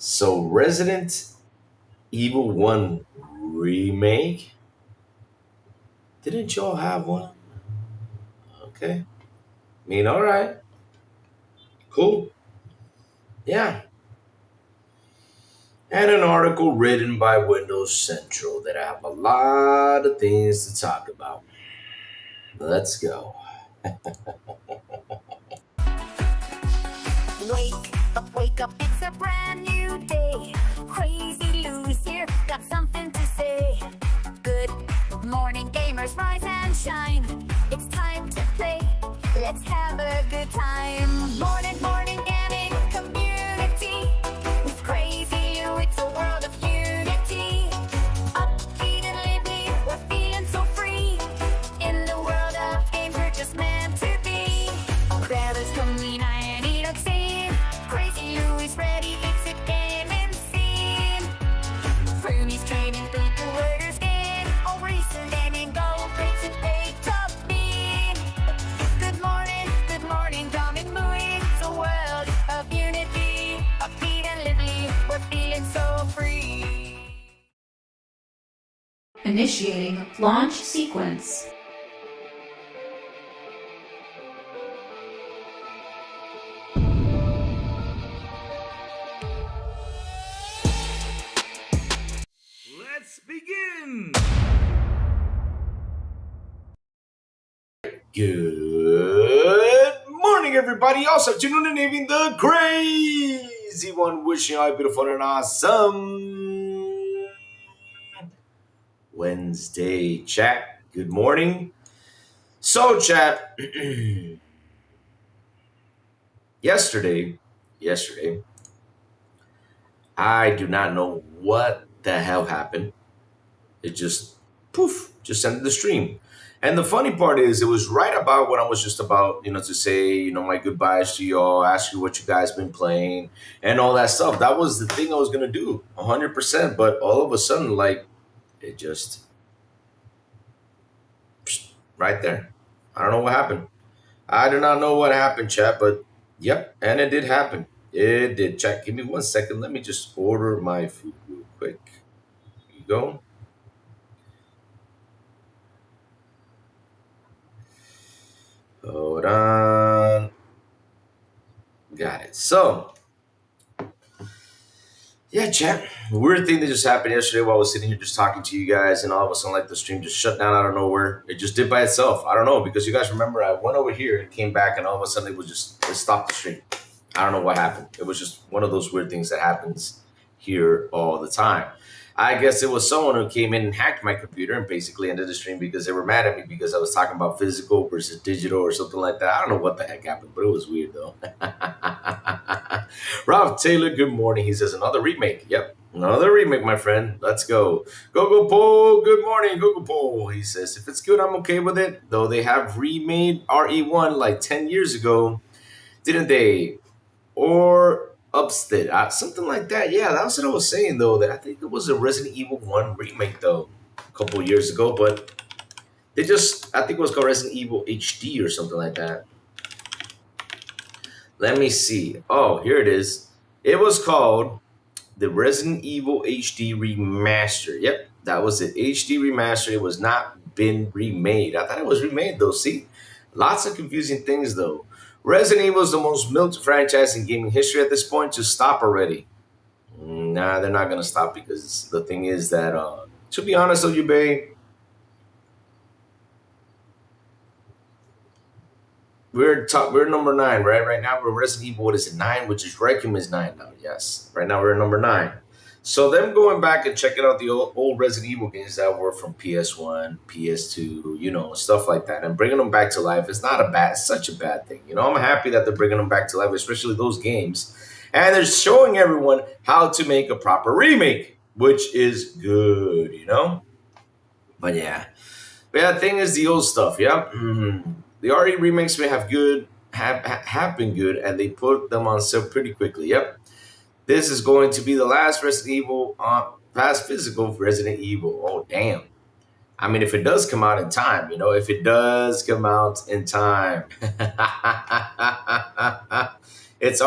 So Resident Evil 1 remake? Didn't y'all have one? Okay. I mean, all right. Cool. Yeah. And an article written by Windows Central that I have a lot of things to talk about. Let's go. Wake up, it's a brand new day. Crazy Lou's here, got something to say. Good morning, gamers, rise and shine. It's time to play, let's have a good time. Morning, gaming community. With Crazy Lou, it's a world of unity. Upbeat and lively, we're feeling so free. In the world of games, we're just meant to be. Brothers coming, I need a scene. Crazy Lou is ready, it's a gaming scene. Roomies trading people, warriors skin. All recent gaming, go greats and pay top bean. Good morning, Dom and Louie. It's a world of unity. Upbeat and lively, we're feeling so free. Initiating launch sequence. Let's begin! Good morning, everybody. Also, tuning in, even the crazy one, wishing you all a beautiful and awesome Wednesday, chat. Good morning. So, chat, yesterday, I do not know what the hell happened. It just, poof, just ended the stream. And the funny part is, it was right about when I was just about, to say, my goodbyes to y'all, ask you what you guys been playing, and all that stuff. That was the thing I was going to do, 100%. But all of a sudden, like, it just, right there. I don't know what happened. I do not know what happened, chat, but yep, and it did happen. It did. Chat, give me 1 second. Let me just order my food real quick. Here you go. Hold on. Got it. So, yeah, chat. Weird thing that just happened yesterday while I was sitting here just talking to you guys, and all of a sudden, like, the stream just shut down out of nowhere. It just did by itself. I don't know, because you guys remember I went over here and came back, and all of a sudden it stopped the stream. I don't know what happened. It was just one of those weird things that happens here all the time. I guess it was someone who came in and hacked my computer and basically ended the stream because they were mad at me because I was talking about physical versus digital or something like that. I don't know what the heck happened, but it was weird though. Ralph Taylor, good morning. He says another remake. Yep, another remake, my friend. Let's go. Gogo Pole, good morning. Gogo Pole. He says if it's good, I'm okay with it. Though they have remade RE1 like 10 years ago, didn't they? Or Upstead, something like that. Yeah, that's what I was saying though. That I think it was a Resident Evil 1 remake though, a couple of years ago. But I think it was called Resident Evil HD or something like that. Let me see. Oh, here it is. It was called the Resident Evil HD Remaster. Yep, that was it. HD Remaster. It was not been remade. I thought it was remade though. See, lots of confusing things though. Resident Evil is the most milked franchise in gaming history at this point. Just stop already. Nah, they're not gonna stop because the thing is that, to be honest with you, babe, we're number 9, right? Right now we're Resident Evil. What is it, 9? Which is Requiem is 9 now. Yes, right now we're number 9. So them going back and checking out the old Resident Evil games that were from PS1, PS2, stuff like that, and bringing them back to life is such a bad thing. I'm happy that they're bringing them back to life, especially those games, and they're showing everyone how to make a proper remake, which is good. But yeah, the thing is the old stuff. Yeah, the RE remakes may have been good, and they put them on sale pretty quickly. Yep. This is going to be the last Resident Evil, last physical Resident Evil. Oh, damn. I mean, if it does come out in time, if it does come out in time. It's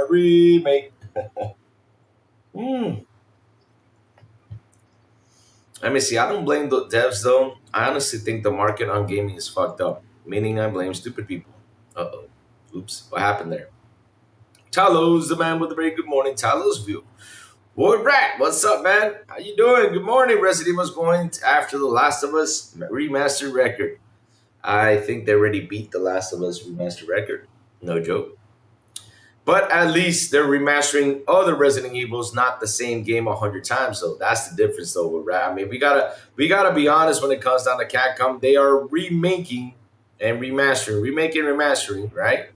remake. Hmm. Let me see. I don't blame the devs though. I honestly think the market on gaming is fucked up. Meaning I blame stupid people. Uh oh. Oops. What happened there? Talos, the man with the very good morning. Talos view. Boy Rat, what's up, man? How you doing? Good morning. Resident Evil's going after the Last of Us remastered record. I think they already beat the Last of Us remastered record. No joke. But at least they're remastering other Resident Evils, not the same game 100 times. Though that's the difference, though. With Rat. I mean, we gotta be honest when it comes down to Capcom. They are remaking and remastering, right?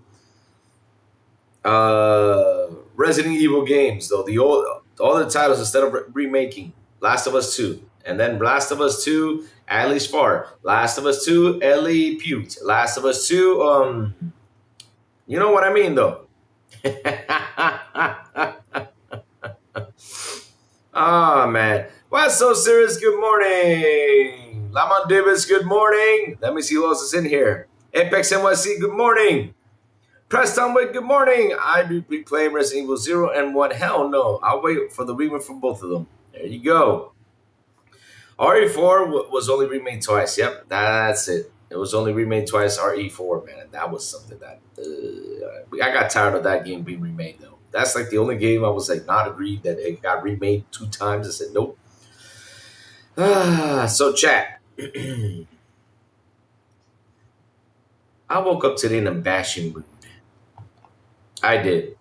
Resident Evil games, though the old all the titles instead of remaking Last of Us 2, and then Last of Us 2, Ellie's Far, Last of Us 2, Ellie puked, Last of Us 2, you know what I mean, though. Ah, man. What's so serious? Good morning. Lamont Davis, good morning. Let me see who else is in here. Apex NYC, good morning. Preston Wick, good morning. I be playing Resident Evil 0 and 1. Hell no. I'll wait for the remake for both of them. There you go. RE4 was only remade twice. Yep, that's it. It was only remade twice. RE4, man. That was something that I got tired of that game being remade, though. That's like the only game I was like not agreed that it got remade 2 times. I said nope. So chat. I woke up today in a bashing mood. I did.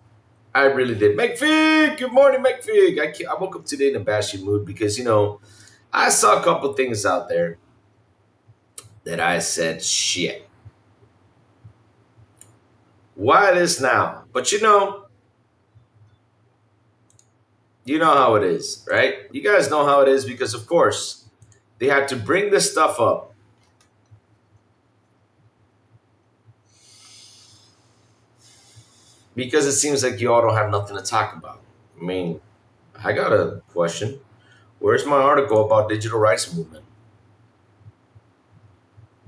I really did. McFig, good morning, McFig. I woke up today in a bashing mood because, I saw a couple things out there that I said, shit. Why this now? But you know how it is, right? You guys know how it is because, of course, they had to bring this stuff up. Because it seems like you all don't have nothing to talk about. I mean, I got a question. Where's my article about digital rights movement?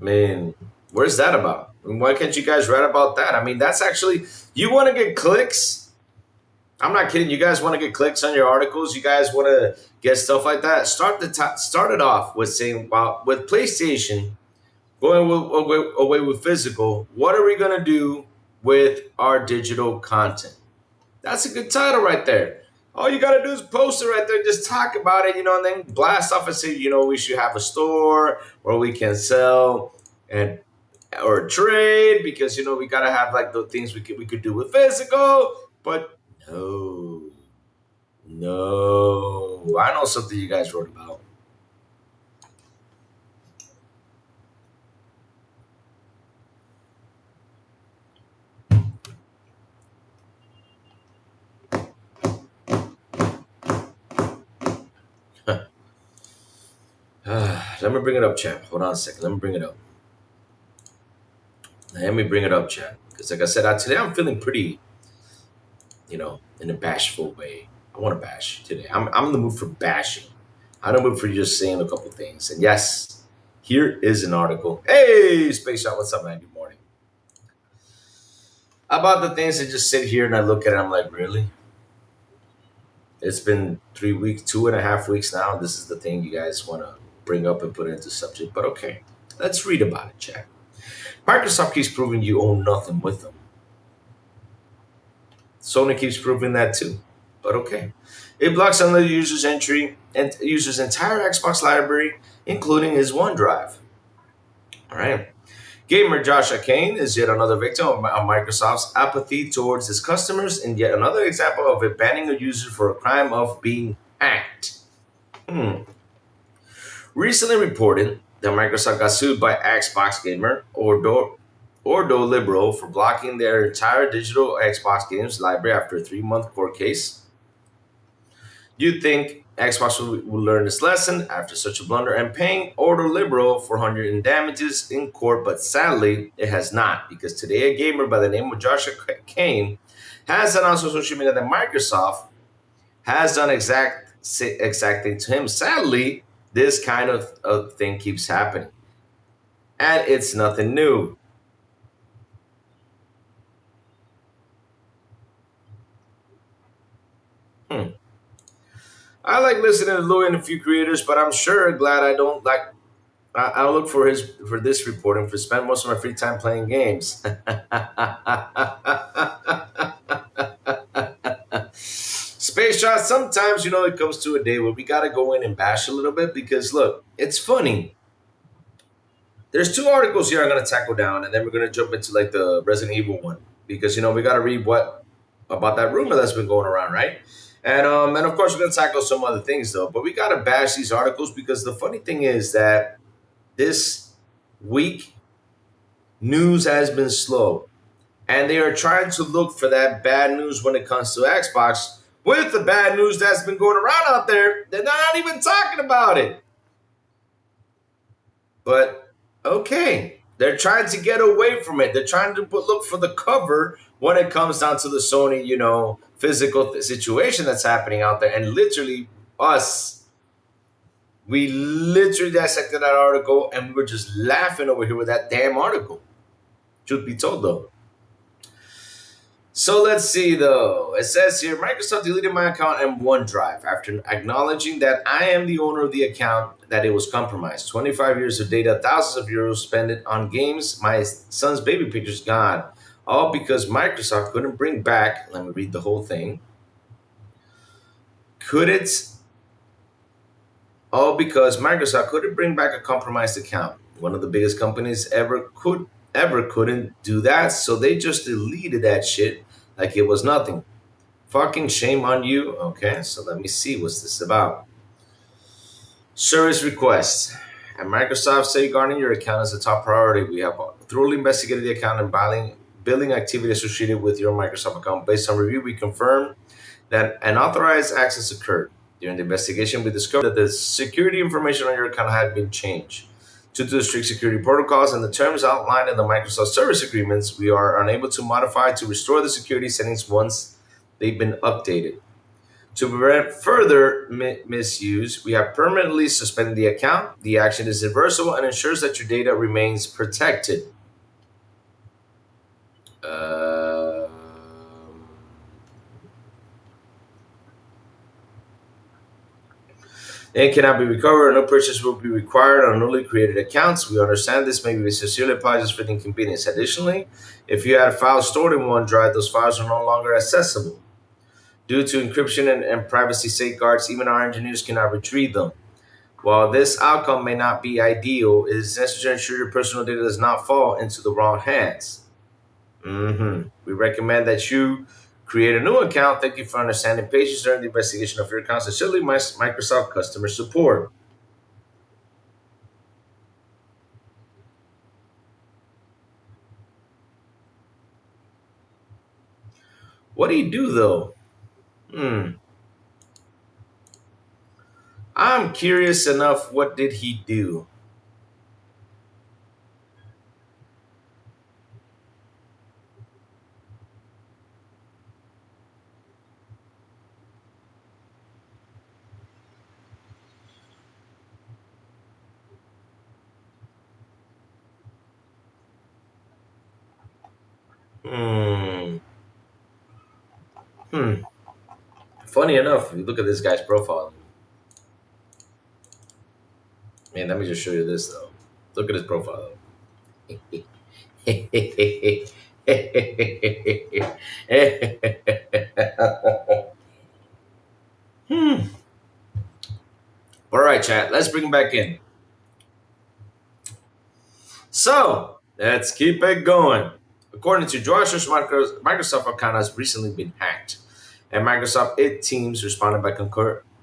I mean, where's that about? I mean, why can't you guys write about that? I mean, that's actually, you want to get clicks? I'm not kidding. You guys want to get clicks on your articles? You guys want to get stuff like that? Start it off with saying, well, with PlayStation going away with physical, what are we going to do with our digital content? That's a good title right there. All you got to do is post it right there. Just talk about it, and then blast off and say, we should have a store where we can sell and or trade because we gotta have like the things we could do with physical. But no, I know something you guys wrote about. Let me bring it up, chat. Hold on a second. Let me bring it up. Chat. Because like I said, today I'm feeling pretty, in a bashful way. I want to bash today. I'm in the mood for bashing. I'm in the mood for just saying a couple things. And yes, here is an article. Hey, Space Shot, what's up, man? Good morning. About the things that just sit here and I look at it, I'm like, really? It's been 3 weeks, 2.5 weeks now. And this is the thing you guys want to bring up and put into subject. But okay, let's read about it, chat. Microsoft keeps proving you own nothing with them. Sony keeps proving that too. But okay. It blocks another user's entry and user's entire Xbox library, including his OneDrive. All right. Gamer Joshua Kane is yet another victim of Microsoft's apathy towards its customers, and yet another example of it banning a user for a crime of being hacked. Recently reported that Microsoft got sued by Xbox Gamer Ordo Liberal for blocking their entire digital Xbox games library after a 3-month court case. You'd think Xbox will learn this lesson after such a blunder and paying Ordo Liberal for 100 in damages in court, but sadly, it has not, because today a gamer by the name of Joshua Kane has announced on social media that Microsoft has done exact thing to him. Sadly, this kind of thing keeps happening. And it's nothing new. I like listening to Louis and a few creators, but I'm sure glad I don't like. I look for this reporting for spend most of my free time playing games. Space Shot. Sometimes it comes to a day where we gotta go in and bash a little bit because look, it's funny. There's two articles here I'm gonna tackle down, and then we're gonna jump into like the Resident Evil one because we gotta read what about that rumor that's been going around, right? And of course we're gonna tackle some other things though, but we gotta bash these articles because the funny thing is that this week news has been slow, and they are trying to look for that bad news when it comes to Xbox. With the bad news that's been going around out there, they're not even talking about it. But okay, they're trying to get away from it. They're trying to look for the cover when it comes down to the Sony, physical situation that's happening out there. And literally, we literally dissected that article and we were just laughing over here with that damn article. Truth be told, though. So let's see, though. It says here, Microsoft deleted my account in OneDrive after acknowledging that I am the owner of the account, that it was compromised. 25 years of data, thousands of euros spent on games, my son's baby pictures gone. All because Microsoft couldn't bring back, let me read the whole thing. All because Microsoft couldn't bring back a compromised account. One of the biggest companies couldn't do that, so they just deleted that shit like it was nothing. Fucking shame on you. Okay, so let me see what's this about. Service requests. At Microsoft, safeguarding your account is a top priority. We have thoroughly investigated the account and billing activity associated with your Microsoft account. Based on review, we confirm that unauthorized access occurred. During the investigation, we discovered that the security information on your account had been changed. Due to the strict security protocols and the terms outlined in the Microsoft service agreements, we are unable to modify to restore the security settings once they've been updated. To prevent further misuse, we have permanently suspended the account. The action is reversible and ensures that your data remains protected. It cannot be recovered. No purchase will be required on newly created accounts. We understand this may be sincerely apologize for the inconvenience. Additionally, if you had files stored in OneDrive, those files are no longer accessible. Due to encryption and privacy safeguards, even our engineers cannot retrieve them. While this outcome may not be ideal, it is necessary to ensure your personal data does not fall into the wrong hands. We recommend that you create a new account. Thank you for understanding patience during the investigation of your account. Sincerely, Microsoft Customer Support. What do you do, though? I'm curious enough, what did he do? Hmm. Funny enough, if you look at this guy's profile. Man, let me just show you this, though. Look at his profile. All right, chat. Let's bring him back in. So let's keep it going. According to Josh's Microsoft account has recently been hacked, and Microsoft teams responded by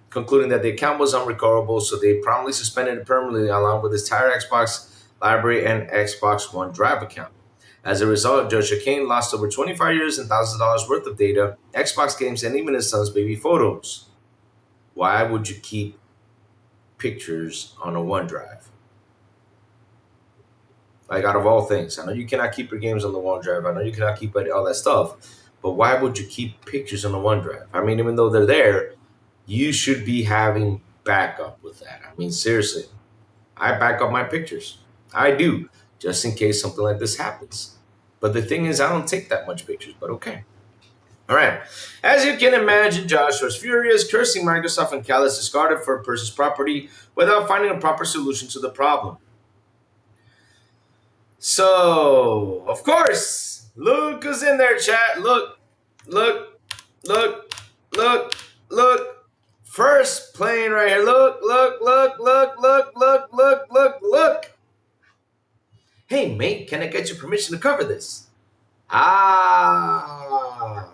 concluding that the account was unrecoverable, so they promptly suspended it permanently along with his entire Xbox library and Xbox One Drive account. As a result, Joshua Kane lost over 25 years and thousands of dollars worth of data, Xbox games, and even his son's baby photos. Why would you keep pictures on a OneDrive? Like, out of all things, I know you cannot keep your games on the OneDrive. I know you cannot keep all that stuff, but why would you keep pictures on the OneDrive? I mean, even though they're there, you should be having backup with that. I mean, seriously, I back up my pictures. I do, just in case something like this happens. But the thing is, I don't take that much pictures, but okay. All right. As you can imagine, Josh was furious, cursing Microsoft and callous discarded for a person's property without finding a proper solution to the problem. So, of course, look who's in there, chat. Look, look, look, look, look. First plane right here. Look, look, look, look, look, look, look, look, look. Hey, mate, can I get your permission to cover this? Ah.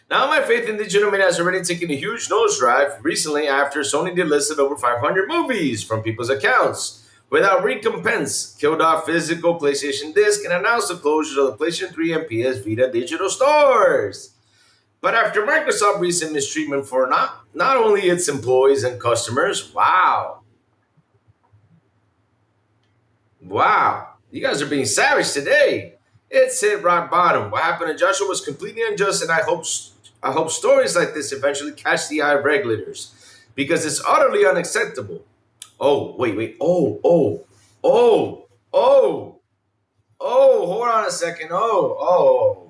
Now, my faith in digital media has already taken a huge nosedive recently after Sony delisted over 500 movies from people's accounts without recompense, killed off physical PlayStation disc, and announced the closure of the PlayStation 3 and PS Vita digital stores. But after Microsoft's recent mistreatment for not only its employees and customers, wow, you guys are being savage today. It's hit rock bottom. What happened to Joshua was completely unjust, and I hope stories like this eventually catch the eye of regulators because it's utterly unacceptable. Oh, wait. Oh, hold on a second. Oh.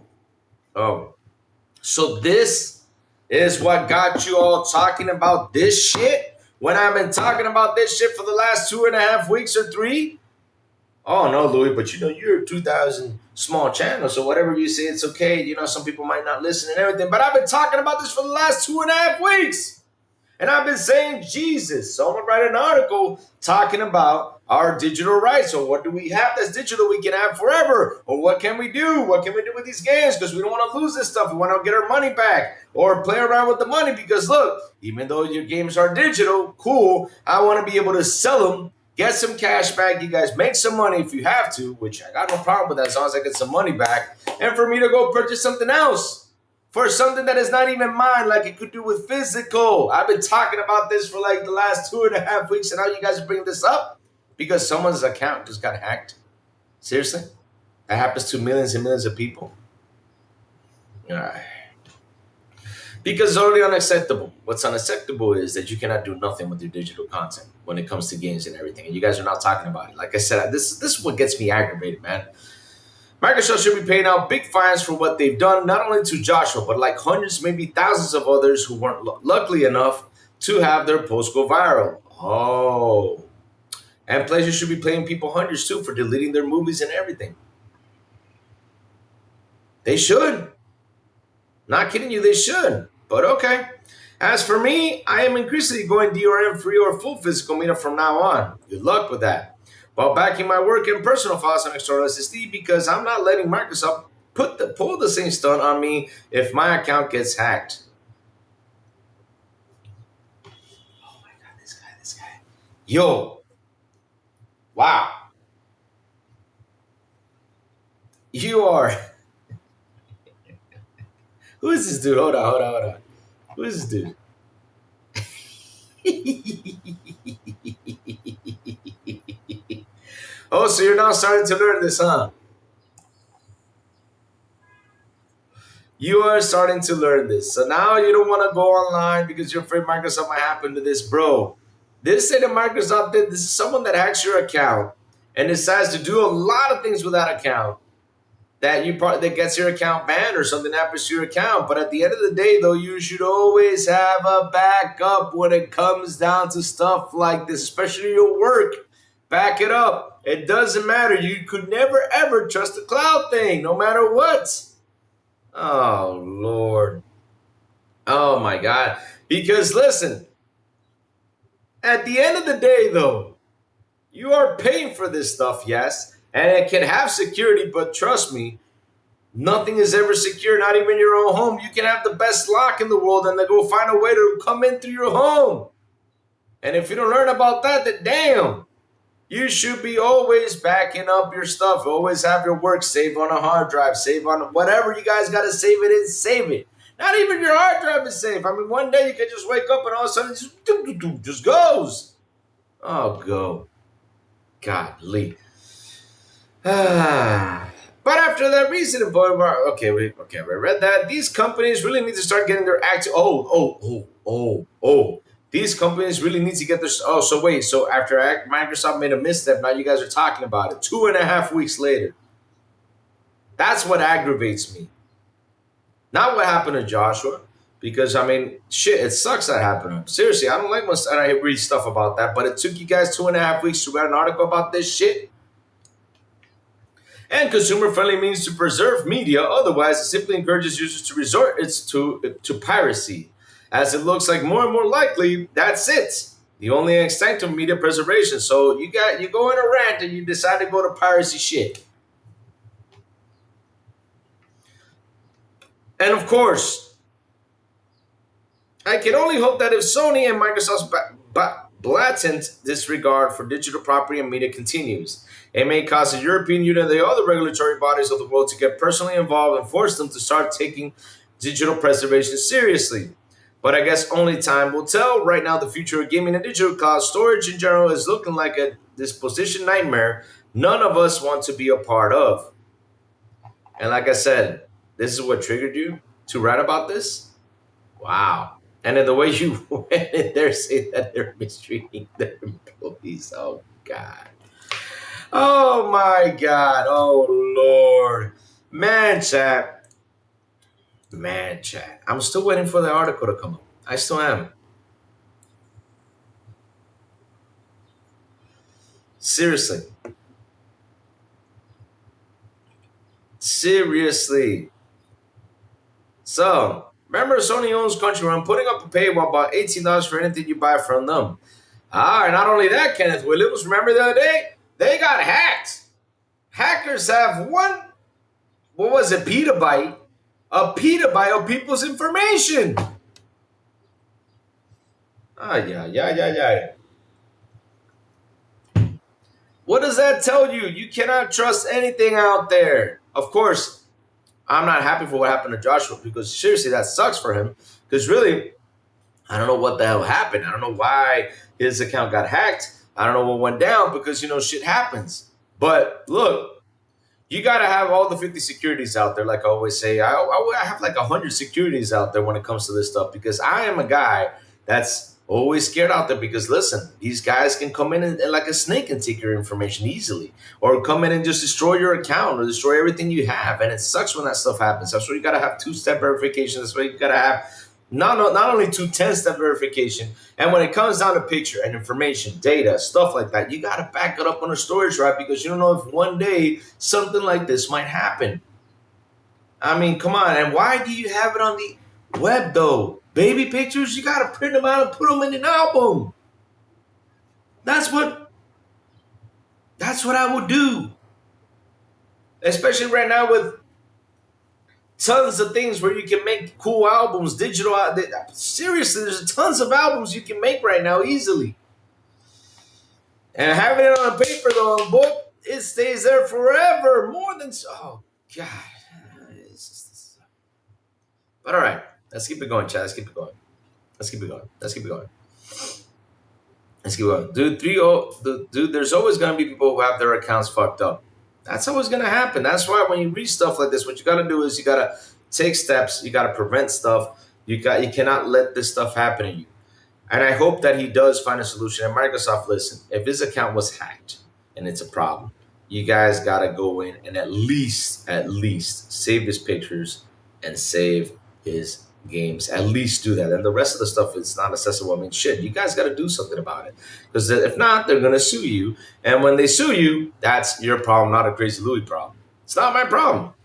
So this is what got you all talking about this shit when I've been talking about this shit for the last 2.5 weeks or 3? Oh, no, Louis, but you're a 2,000 small channel, so whatever you say, it's okay. Some people might not listen and everything, but I've been talking about this for the last 2.5 weeks. And I've been saying, Jesus, someone write an article talking about our digital rights. So what do we have that's digital we can have forever? Or what can we do? What can we do with these games? Because we don't want to lose this stuff. We want to get our money back or play around with the money. Because look, even though your games are digital, cool, I want to be able to sell them, get some cash back. You guys make some money if you have to, which I got no problem with that as long as I get some money back. And for me to go purchase something else. For something that is not even mine, like it could do with physical. I've been talking about this for like the last 2.5 weeks, and now you guys are bringing this up because someone's account just got hacked. Seriously? That happens to millions and millions of people. Because it's already unacceptable. What's unacceptable is that you cannot do nothing with your digital content when it comes to games and everything, and you guys are not talking about it. Like I said, this is what gets me aggravated, man. Microsoft should be paying out big fines for what they've done, not only to Joshua, but like hundreds, maybe thousands of others who weren't lucky enough to have their post go viral. Oh. And PlayStation should be paying people hundreds too for deleting their movies and everything. They should. Not kidding you, they should. But okay. As for me, I am increasingly going DRM free or full physical media from now on. Good luck with that. While backing my work and personal files on external SSD because I'm not letting Microsoft pull the same stunt on me if my account gets hacked. Oh my God, this guy. Yo. Wow. You are. Who is this dude? Hold on. Who is this dude? Oh, so you're now starting to learn this, huh? You are starting to learn this. So now you don't want to go online because you're afraid Microsoft might happen to this. Bro, this say that Microsoft did. This is someone that hacks your account and decides to do a lot of things with that account that gets your account banned or something happens to your account. But at the end of the day, though, you should always have a backup when it comes down to stuff like this, especially your work. Back it up. It doesn't matter. You could never, ever trust the cloud thing, no matter what. Oh, Lord. Oh, my God. Because, listen, at the end of the day, though, you are paying for this stuff, yes, and it can have security, but trust me, nothing is ever secure, not even your own home. You can have the best lock in the world, and they go find a way to come in through your home. And if you don't learn about that, then damn. You should be always backing up your stuff. Always have your work saved on a hard drive, save on whatever you guys got to save it in, save it. Not even your hard drive is safe. I mean, one day you can just wake up and all of a sudden it just goes. Oh, go. Godly. But after that recent point, okay, we read that. These companies really need to start getting their act. These companies really need to get their. So after Microsoft made a misstep, now you guys are talking about it 2.5 weeks later. That's what aggravates me. Not what happened to Joshua, because I mean, shit, it sucks that happened to him. Seriously, I don't like when I read stuff about that, but it took you guys 2.5 weeks to write an article about this shit. And consumer-friendly means to preserve media. Otherwise, it simply encourages users to resort to piracy, as it looks like more and more likely that's it. The only extent of media preservation. So you go in a rant and you decide to go to piracy shit. And of course, I can only hope that if Sony and Microsoft's blatant disregard for digital property and media continues, it may cause the European Union and the other regulatory bodies of the world to get personally involved and force them to start taking digital preservation seriously. But I guess only time will tell. Right now, the future of gaming and digital cloud storage in general is looking like a disposition nightmare none of us want to be a part of. And like I said, this is what triggered you to write about this? Wow. And then the way you went in there say that they're mistreating their employees. Oh, God. Oh, my God. Oh, Lord. Man, chat. Man, chat. I'm still waiting for the article to come up. I still am. Seriously. Seriously. So, remember Sony owns Crunchyroll, putting up a paywall about $18 for anything you buy from them. And not only that, Kenneth Williams, remember the other day? They got hacked. Hackers have what was it, petabyte? A petabyte of people's information. Yeah. What does that tell you? You cannot trust anything out there. Of course, I'm not happy for what happened to Joshua, because seriously, that sucks for him. Because really, I don't know what the hell happened. I don't know why his account got hacked. I don't know what went down, because, shit happens. But look, you got to have all the 50 securities out there. Like I always say, I have like 100 securities out there when it comes to this stuff, because I am a guy that's always scared out there, because listen, these guys can come in and like a snake and take your information easily, or come in and just destroy your account or destroy everything you have. And it sucks when that stuff happens. That's why you got to have two-step verification. That's why you got to have not only 10-step verification. And when it comes down to picture and information, data, stuff like that, you got to back it up on a storage drive, because you don't know if one day something like this might happen. I mean, come on. And why do you have it on the web, though? Baby pictures, you got to print them out and put them in an album. That's what I would do. Especially right now with tons of things where you can make cool albums, digital. Seriously, there's tons of albums you can make right now easily. And having it on a paper, though, on a book, it stays there forever. More than, oh, God. But all right. Let's keep it going, Chad. Let's keep it going. Dude, there's always going to be people who have their accounts fucked up. That's always going to happen. That's why when you read stuff like this, what you got to do is you got to take steps. You got to prevent stuff. You cannot let this stuff happen to you. And I hope that he does find a solution. And Microsoft, listen, if his account was hacked and it's a problem, you guys got to go in and at least save his pictures and save his games. At least do that. And the rest of the stuff is not accessible. I mean, shit, you guys got to do something about it, because if not, they're going to sue you. And when they sue you, that's your problem, not a Crazy Louie problem. It's not my problem,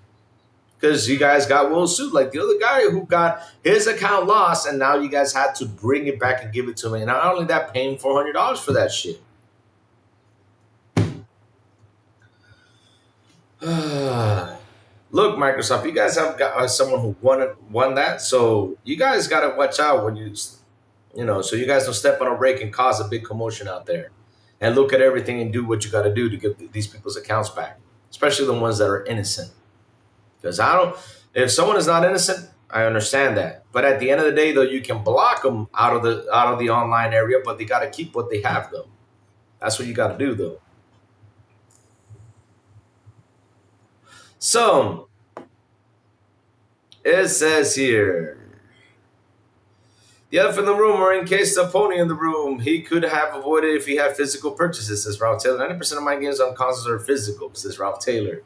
because you guys got Will sued, like the other guy who got his account lost, and now you guys had to bring it back and give it to me. And not only that, paying $400 for that shit. Look, Microsoft, you guys have got someone who won that, so you guys got to watch out when so you guys don't step on a rake and cause a big commotion out there, and look at everything and do what you got to do to get these people's accounts back, especially the ones that are innocent. Because if someone is not innocent, I understand that, but at the end of the day, though, you can block them out of the online area, but they got to keep what they have, though. That's what you got to do, though. So, it says here, the elephant in the room, or in case the pony in the room, he could have avoided if he had physical purchases, says Ralph Taylor. 90% of my games on consoles are physical, says Ralph Taylor.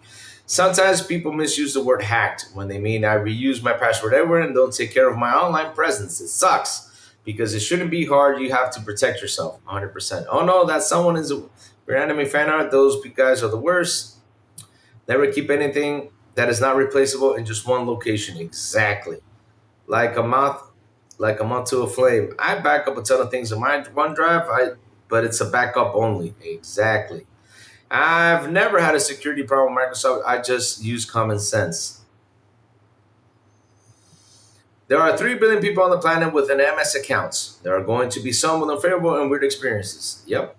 Sometimes people misuse the word hacked when they mean I reuse my password everywhere and don't take care of my online presence. It sucks because it shouldn't be hard. You have to protect yourself 100%. Oh no, that someone is a your anime fan art. Those guys are the worst. Never keep anything that is not replaceable in just one location. Exactly. Like a moth, like a moth to a flame. I back up a ton of things in my OneDrive, but it's a backup only. Exactly. I've never had a security problem with Microsoft. I just use common sense. There are 3 billion people on the planet with an MS account. There are going to be some with unfavorable and weird experiences. Yep.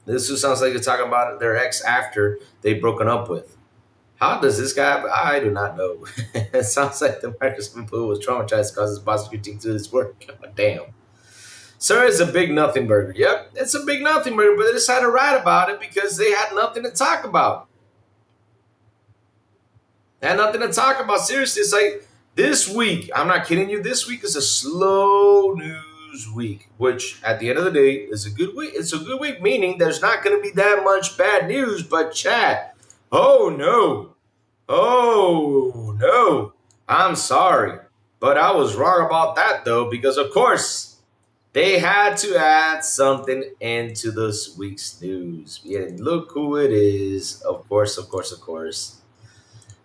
This just sounds like you're talking about their ex after they've broken up with. How does this guy? I do not know. It sounds like the Microsoft employee was traumatized because his boss critiqued to his work. Damn. Sir, it's a big nothing burger. Yep, it's a big nothing burger, but they decided to write about it because they had nothing to talk about. They had nothing to talk about. Seriously, it's like this week, I'm not kidding you, this week is a slow news week, which at the end of the day is a good week. It's a good week, meaning there's not going to be that much bad news, but chat. Oh no. Oh no. I'm sorry. But I was wrong about that though, because of course they had to add something into this week's news. Yeah, look who it is. Of course, of course, of course.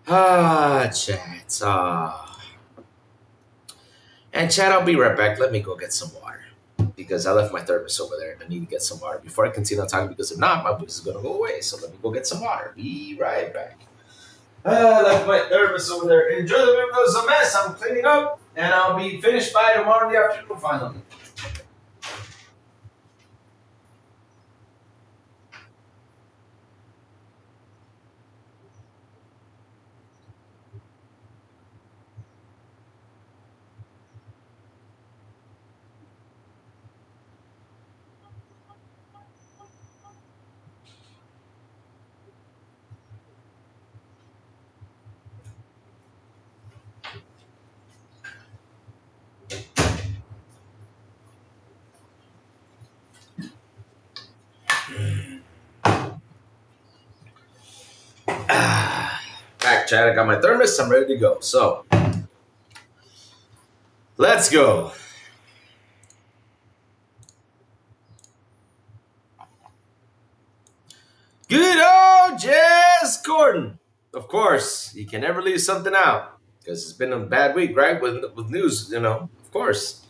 Chat. And chat, I'll be right back. Let me go get some water. Because I left my thermos over there and I need to get some water before I continue on talking, because if not, my voice is going to go away. So let me go get some water. Be right back. I left my thermos over there. Enjoy the video. It's a mess. I'm cleaning up and I'll be finished by tomorrow in the afternoon finally. Back, chat. I got my thermos. I'm ready to go. So, let's go. Good old Jess Gordon. Of course, you can never leave something out because it's been a bad week, right? With news, of course.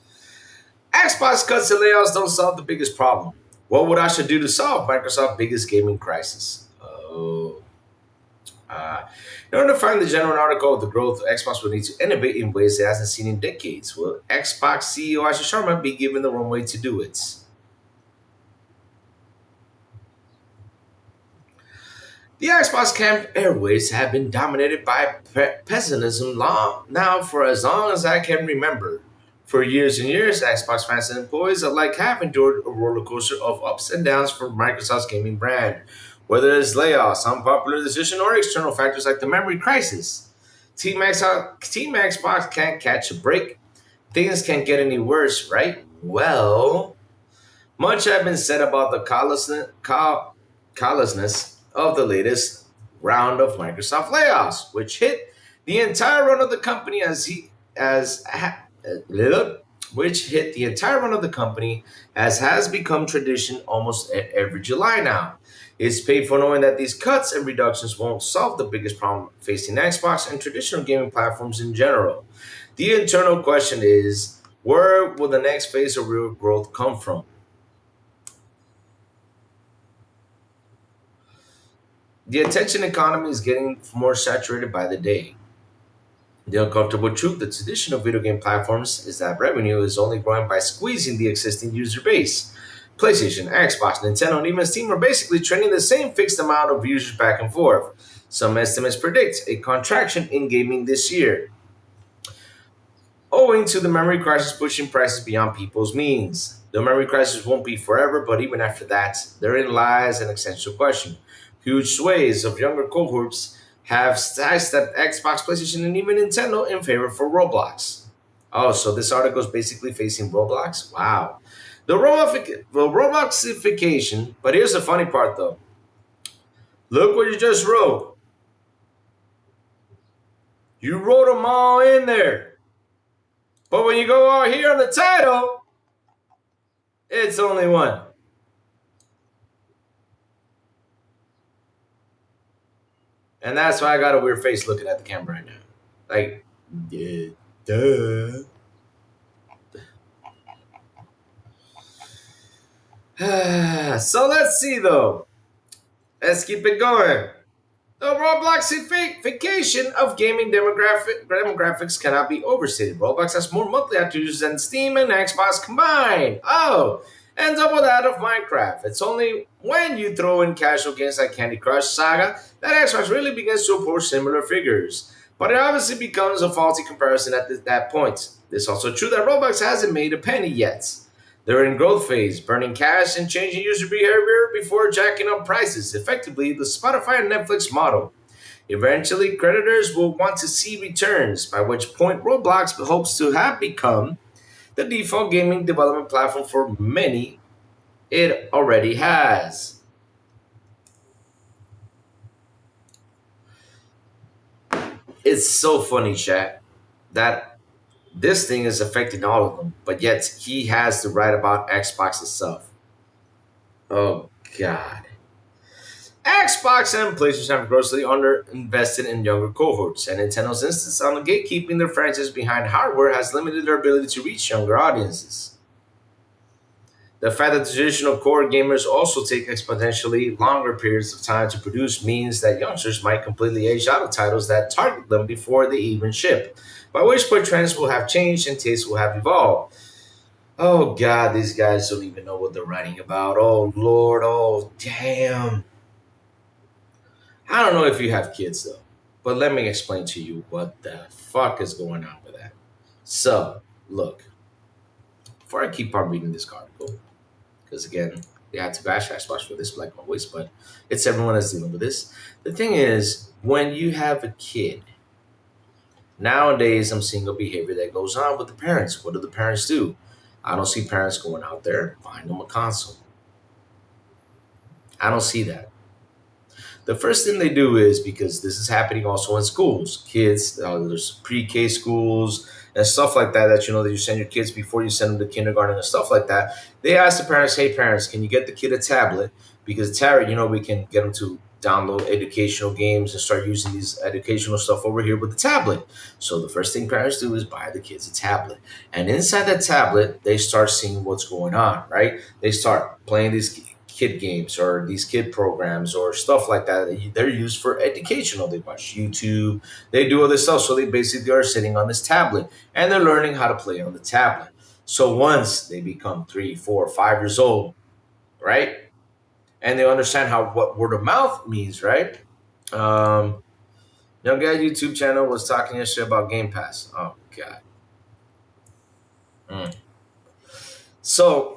Xbox cuts and layoffs don't solve the biggest problem. What would Asha do to solve Microsoft's biggest gaming crisis? Oh. In order to find the general article of the growth, Xbox will need to innovate in ways it hasn't seen in decades. Will Xbox CEO Asha Sharma be given the runway to do it? The Xbox camp airways have been dominated by pessimism for as long as I can remember. For years and years, Xbox fans and employees alike have endured a roller coaster of ups and downs for Microsoft's gaming brand. Whether it's layoffs, unpopular decision, or external factors like the memory crisis, Team Xbox can't catch a break. Things can't get any worse, right? Well, much has been said about the callousness of the latest round of Microsoft layoffs, which hit the entire run of the company as has become tradition almost every July now. It's painful knowing that these cuts and reductions won't solve the biggest problem facing Xbox and traditional gaming platforms in general. The internal question is, where will the next phase of real growth come from? The attention economy is getting more saturated by the day. The uncomfortable truth of traditional video game platforms is that revenue is only growing by squeezing the existing user base. PlayStation, Xbox, Nintendo, and even Steam are basically trending the same fixed amount of users back and forth. Some estimates predict a contraction in gaming this year, owing to the memory crisis pushing prices beyond people's means. The memory crisis won't be forever, but even after that, therein lies an essential question. Huge swathes of younger cohorts have sidestepped Xbox, PlayStation, and even Nintendo in favor for Roblox. Oh, so this article is basically facing Roblox? Wow. The Robloxification, but here's the funny part though. Look what you just wrote. You wrote them all in there. But when you go out here on the title, it's only one. And that's why I got a weird face looking at the camera right now. Like, yeah, duh. So let's see though. Let's keep it going. The Robloxification of gaming demographics cannot be overstated. Roblox has more monthly active users than Steam and Xbox combined. Oh, and double that of Minecraft. It's only when you throw in casual games like Candy Crush Saga that Xbox really begins to approach similar figures. But it obviously becomes a faulty comparison at that point. It's also true that Roblox hasn't made a penny yet. They're in growth phase, burning cash and changing user behavior before jacking up prices, effectively the Spotify and Netflix model. Eventually, creditors will want to see returns, by which point Roblox hopes to have become the default gaming development platform for many. It already has. It's so funny, chat, that this thing is affecting all of them, but yet he has to write about Xbox itself. Oh, God. Xbox and PlayStation have grossly underinvested in younger cohorts, and Nintendo's insistence on gatekeeping their franchise behind hardware has limited their ability to reach younger audiences. The fact that traditional core gamers also take exponentially longer periods of time to produce means that youngsters might completely age out of titles that target them before they even ship, by which point trends will have changed and tastes will have evolved. Oh God, these guys don't even know what they're writing about. Oh Lord, oh damn. I don't know if you have kids though, but let me explain to you what the fuck is going on with that. So, look, before I keep on reading this article, because again, they had to bash Xbox for this, like always, but it's everyone that's dealing with this. The thing is, when you have a kid, nowadays I'm seeing a behavior that goes on with the parents. What do the parents do? I don't see parents going out there buying them a console. I don't see that. The first thing they do is, because this is happening also in schools, kids, there's pre-K schools and stuff like that, that that you send your kids before you send them to kindergarten and stuff like that. They ask the parents, hey parents, can you get the kid a tablet? Because a tablet, we can get them to download educational games and start using these educational stuff over here with the tablet. So the first thing parents do is buy the kids a tablet. And inside that tablet, they start seeing what's going on, right? They start playing these kid games or these kid programs or stuff like that. They're used for educational. They watch YouTube, they do all this stuff. So they basically are sitting on this tablet and they're learning how to play on the tablet. So once they become 3, 4, 5 years old, right? And they understand what word of mouth means, right? Young guy YouTube channel was talking yesterday about Game Pass. Oh God. So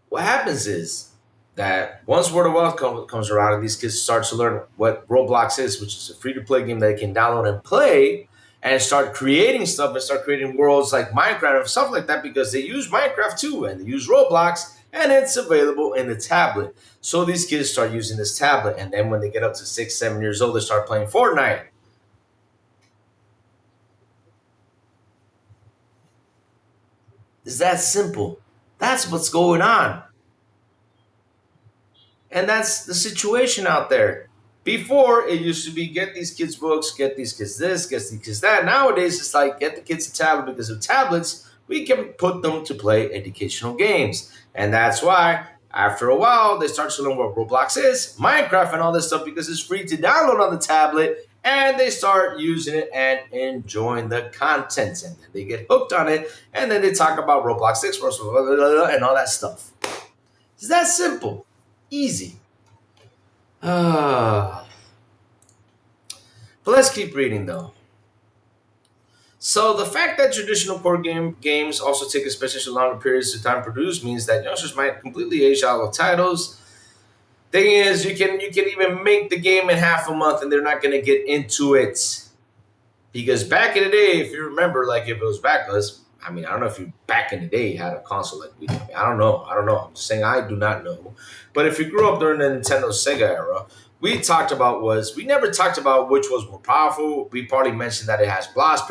what happens is that once word of mouth comes around and these kids start to learn what Roblox is, which is a free-to-play game that they can download and play, and start creating stuff and start creating worlds like Minecraft and stuff like that, because they use Minecraft too and they use Roblox, and it's available in the tablet. So these kids start using this tablet, and then when they get up to 6, 7 years old, they start playing Fortnite. It's that simple. That's what's going on. And that's the situation out there. Before, it used to be get these kids books, get these kids this, get these kids that. Nowadays, it's like get the kids a tablet, because of tablets, we can put them to play educational games. And that's why, after a while, they start to learn what Roblox is, Minecraft, and all this stuff, because it's free to download on the tablet. And they start using it and enjoying the content. And then they get hooked on it. And then they talk about Roblox 6 and all that stuff. It's that simple. Easy. But let's keep reading though. So the fact that traditional core games also take especially longer periods of time to produce means that youngsters might completely age out of titles. Thing is, you can even make the game in half a month and they're not going to get into it. Because back in the day, if you remember, like if it was backless, I don't know if you back in the day had a console like we did. I don't know. I'm just saying I do not know. But if you grew up during the Nintendo Sega era, we talked about was we never talked about which was more powerful. We probably mentioned that it has blast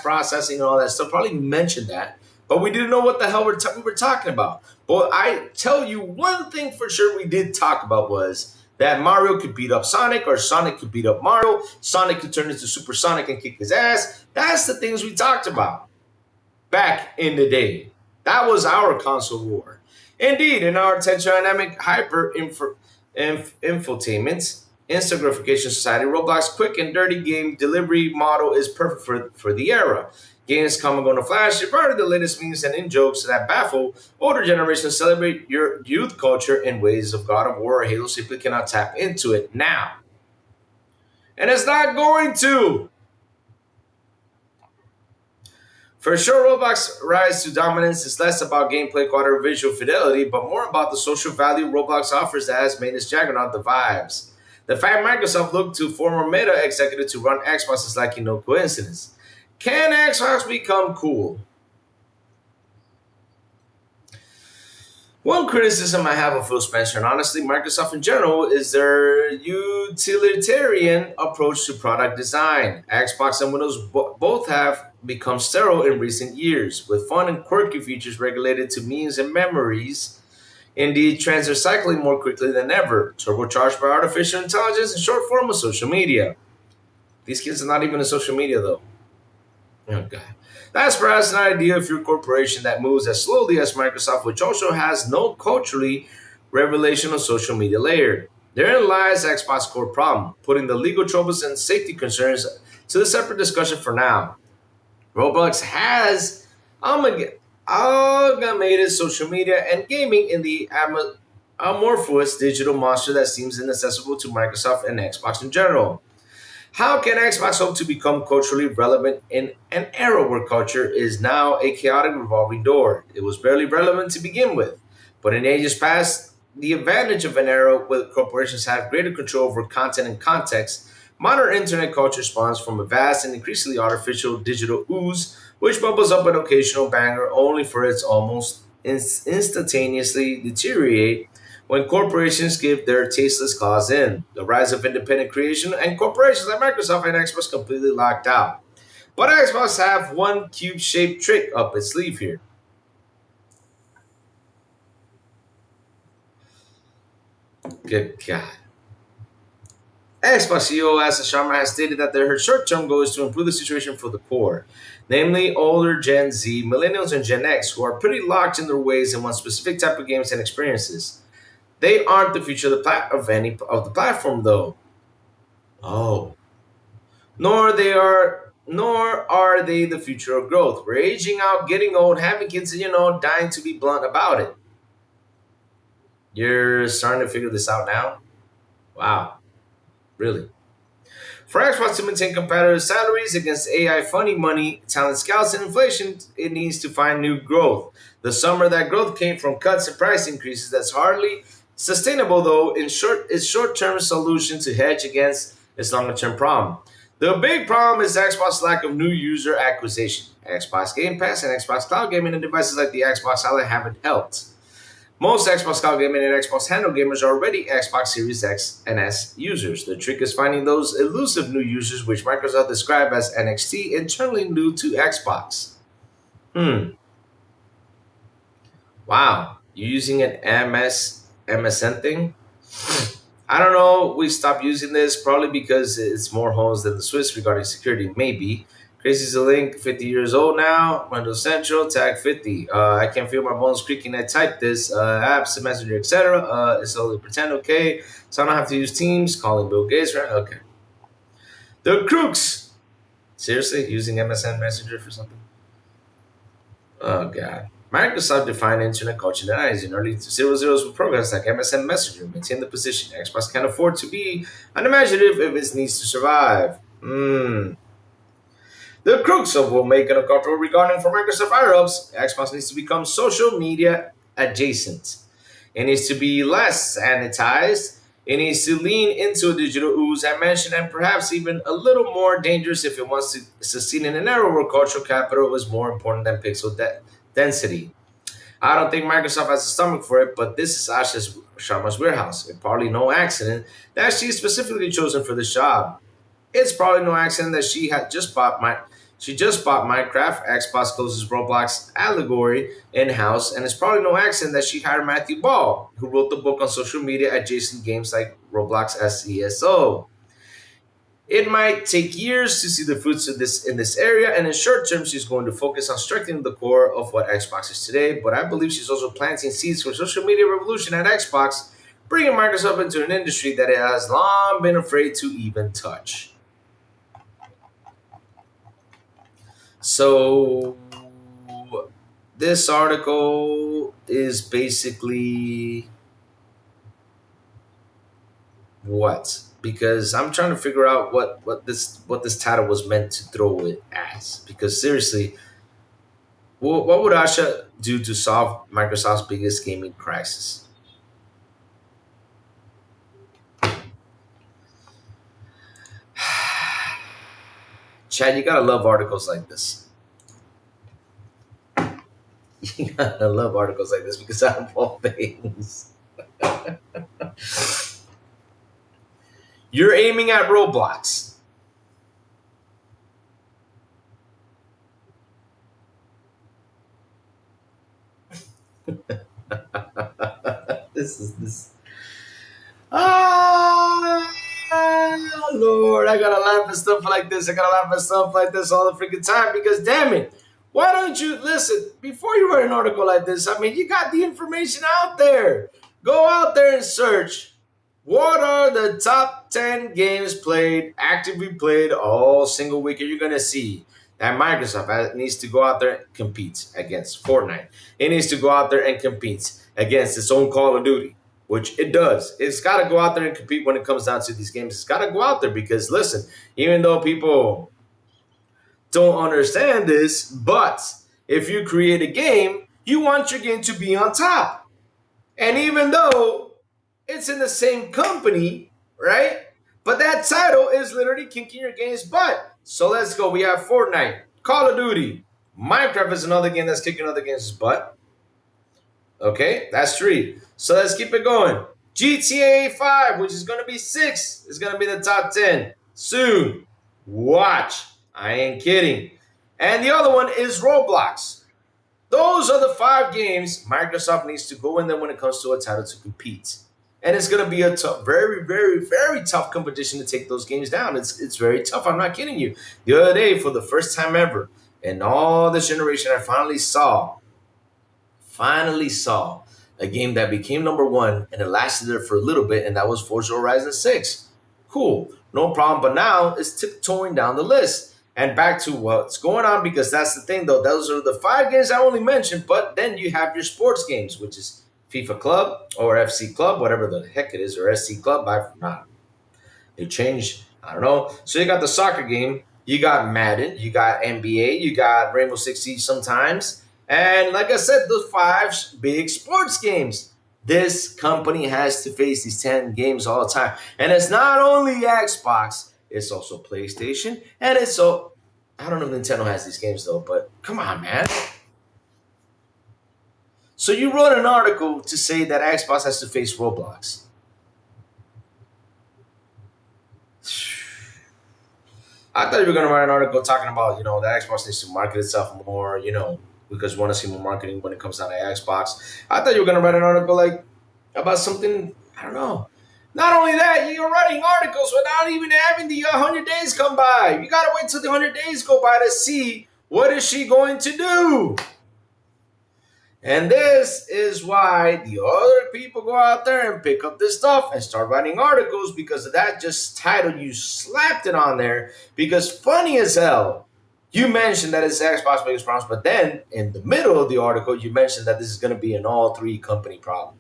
processing and all that stuff. Probably mentioned that, but we didn't know what the hell we were talking about. But I tell you one thing for sure we did talk about was that Mario could beat up Sonic, or Sonic could beat up Mario. Sonic could turn into Super Sonic and kick his ass. That's the things we talked about back in the day. That was our console war. Indeed, in our tension-dynamic infotainment, instant gratification society, Roblox quick and dirty game delivery model is perfect for the era. Games come and go in a flash. You're part of the latest memes and in jokes that baffle older generations. Celebrate your youth culture in ways of God of War or Halo simply cannot tap into it now. And it's not going to. For sure, Roblox's rise to dominance is less about gameplay quality or visual fidelity, but more about the social value Roblox offers that has made its juggernaut the vibes. The fact Microsoft looked to former Meta executive to run Xbox is likely no coincidence. Can Xbox become cool? One criticism I have of Phil Spencer, and honestly Microsoft in general, is their utilitarian approach to product design. Xbox and Windows both have become sterile in recent years, with fun and quirky features regulated to memes and memories. Indeed, trends are cycling more quickly than ever, turbocharged by artificial intelligence and short form of social media. These kids are not even in social media though. Oh god. That's perhaps an idea if you're a corporation that moves as slowly as Microsoft, which also has no culturally revelational social media layer. Therein lies Xbox's core problem, putting the legal troubles and safety concerns to the separate discussion for now. Roblox has amalgamated social media and gaming in the amorphous digital monster that seems inaccessible to Microsoft and Xbox in general. How can Xbox hope to become culturally relevant in an era where culture is now a chaotic revolving door? It was barely relevant to begin with, but in ages past, the advantage of an era where corporations have greater control over content and context. Modern internet culture spawns from a vast and increasingly artificial digital ooze, which bubbles up an occasional banger only for its almost instantaneously deteriorate when corporations give their tasteless claws in. The rise of independent creation and corporations like Microsoft and Xbox completely locked out. But Xbox have one cube-shaped trick up its sleeve here. Good God. Xbox CEO Asha Sharma has stated that their short-term goal is to improve the situation for the core, namely older Gen Z, Millennials, and Gen X, who are pretty locked in their ways and want specific type of games and experiences. They aren't the future of any of the platform, though. Oh, nor are they the future of growth. We're aging out, getting old, having kids, and dying to be blunt about it. You're starting to figure this out now? Wow, really? For Xbox to maintain competitive salaries against AI funny money, talent scouts, and inflation, it needs to find new growth. The summer that growth came from cuts and price increases. That's hardly sustainable, though, its short-term solution to hedge against its longer-term problem. The big problem is Xbox's lack of new user acquisition. Xbox Game Pass and Xbox Cloud Gaming and devices like the Xbox Ally haven't helped. Most Xbox Cloud Gaming and Xbox Handle gamers are already Xbox Series X and S users. The trick is finding those elusive new users, which Microsoft described as NXT, internally new to Xbox. Wow. You're using an MSN thing? I don't know. We stopped using this probably because it's more homes than the Swiss regarding security. Maybe. Crazy's a link, 50 years old now. Windows Central, tag 50. I can feel my bones creaking. I typed this. Apps, Messenger, etc. It's only pretend, okay? So I don't have to use Teams, calling Bill Gates, right? Okay. The crooks. Seriously? Using MSN Messenger for something? Oh, God. Microsoft defined internet culture in in early 00s with programs like MSN Messenger maintain the position. Xbox can't afford to be unimaginative if it needs to survive. The crux of will make an uncomfortable regarding for Microsoft higher-ups. Xbox needs to become social media adjacent. It needs to be less sanitized. It needs to lean into a digital ooze I mentioned, and perhaps even a little more dangerous if it wants to succeed in an era where cultural capital is more important than pixel density. I don't think Microsoft has a stomach for it, but this is Asha's Sharma's warehouse. It's probably no accident that she's specifically chosen for this job. It's probably no accident that she just bought Minecraft, Xbox closes Roblox allegory in house, and it's probably no accident that she hired Matthew Ball, who wrote the book on social media adjacent games like Roblox SESO. It might take years to see the fruits of this in this area, and in short term, she's going to focus on strengthening the core of what Xbox is today. But I believe she's also planting seeds for social media revolution at Xbox, bringing Microsoft into an industry that it has long been afraid to even touch. So this article is basically what? Because I'm trying to figure out what this title was meant to throw it as. Because seriously, what would Asha do to solve Microsoft's biggest gaming crisis? Chad, you gotta love articles like this. You gotta love articles like this because out of all things, you're aiming at Roblox. This is this. Ah, Lord, I gotta laugh at stuff like this. I gotta laugh at stuff like this all the freaking time because, damn it, why don't you listen before you write an article like this? I mean, you got the information out there. Go out there and search. What are the top 10 games played, actively played all single week? And you're gonna see that Microsoft needs to go out there and compete against Fortnite. It needs to go out there and compete against its own Call of Duty, which it does. It's got to go out there and compete when it comes down to these games. It's got to go out there because, listen, even though people don't understand this, but if you create a game, you want your game to be on top. And even though it's in the same company, right? But that title is literally kicking your game's butt. So let's go. We have Fortnite, Call of Duty, Minecraft is another game that's kicking other games' butt. Okay, that's 3. So let's keep it going. GTA 5, which is going to be 6, is going to be the top 10 soon. Watch. I ain't kidding. And the other one is Roblox. Those are the 5 games Microsoft needs to go in there when it comes to a title to compete. And it's going to be a tough, very, very, very tough competition to take those games down. It's very tough. I'm not kidding you. The other day, for the first time ever in all this generation, I finally saw a game that became number 1 and it lasted there for a little bit, and that was Forza Horizon 6. Cool, no problem. But now it's tiptoeing down the list. And back to what's going on, because that's the thing, though. Those are the 5 games I only mentioned, but then you have your sports games, which is FIFA Club or FC Club, whatever the heck it is, or SC Club. I've not. They changed. I don't know. So you got the soccer game, you got Madden, you got NBA, you got Rainbow Six Siege sometimes, and like I said, those 5 big sports games. This company has to face these 10 games all the time, and it's not only Xbox, it's also PlayStation, and it's so. I don't know if Nintendo has these games though, but come on, man. So you wrote an article to say that Xbox has to face Roblox. I thought you were going to write an article talking about, that Xbox needs to market itself more, because we want to see more marketing when it comes down to Xbox. I thought you were going to write an article about something, I don't know. Not only that, you're writing articles without even having the 100 days come by. You got to wait till the 100 days go by to see what is she going to do. And this is why the other people go out there and pick up this stuff and start writing articles, because of that just title. You slapped it on there because, funny as hell, you mentioned that it's Xbox biggest problems, but then in the middle of the article, you mentioned that this is going to be an all 3 company problem.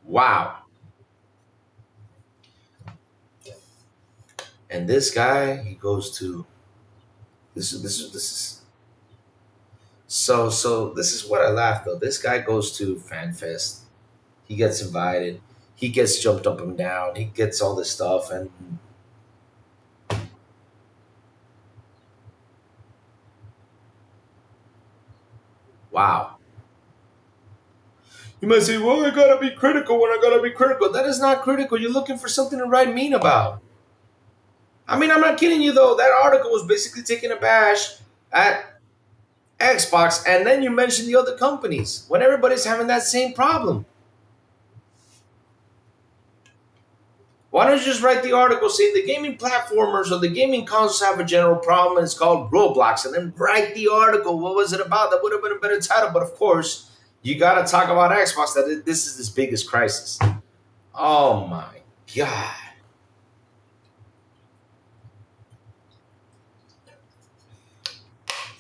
Wow. And this guy, he goes to this is so this is what I laughed though. This guy goes to FanFest. He gets invited. He gets jumped up and down. He gets all this stuff, and Wow. You might say, well, I gotta be critical when I gotta be critical. That is not critical. You're looking for something to write mean about. I mean, I'm not kidding you though. That article was basically taking a bash at Xbox, and then you mentioned the other companies when everybody's having that same problem. Why don't you just write the article saying the gaming platformers or the gaming consoles have a general problem and it's called Roblox, and then write the article. What was it about? That would have been a better title. But of course, you got to talk about Xbox, that this is its biggest crisis. Oh my God.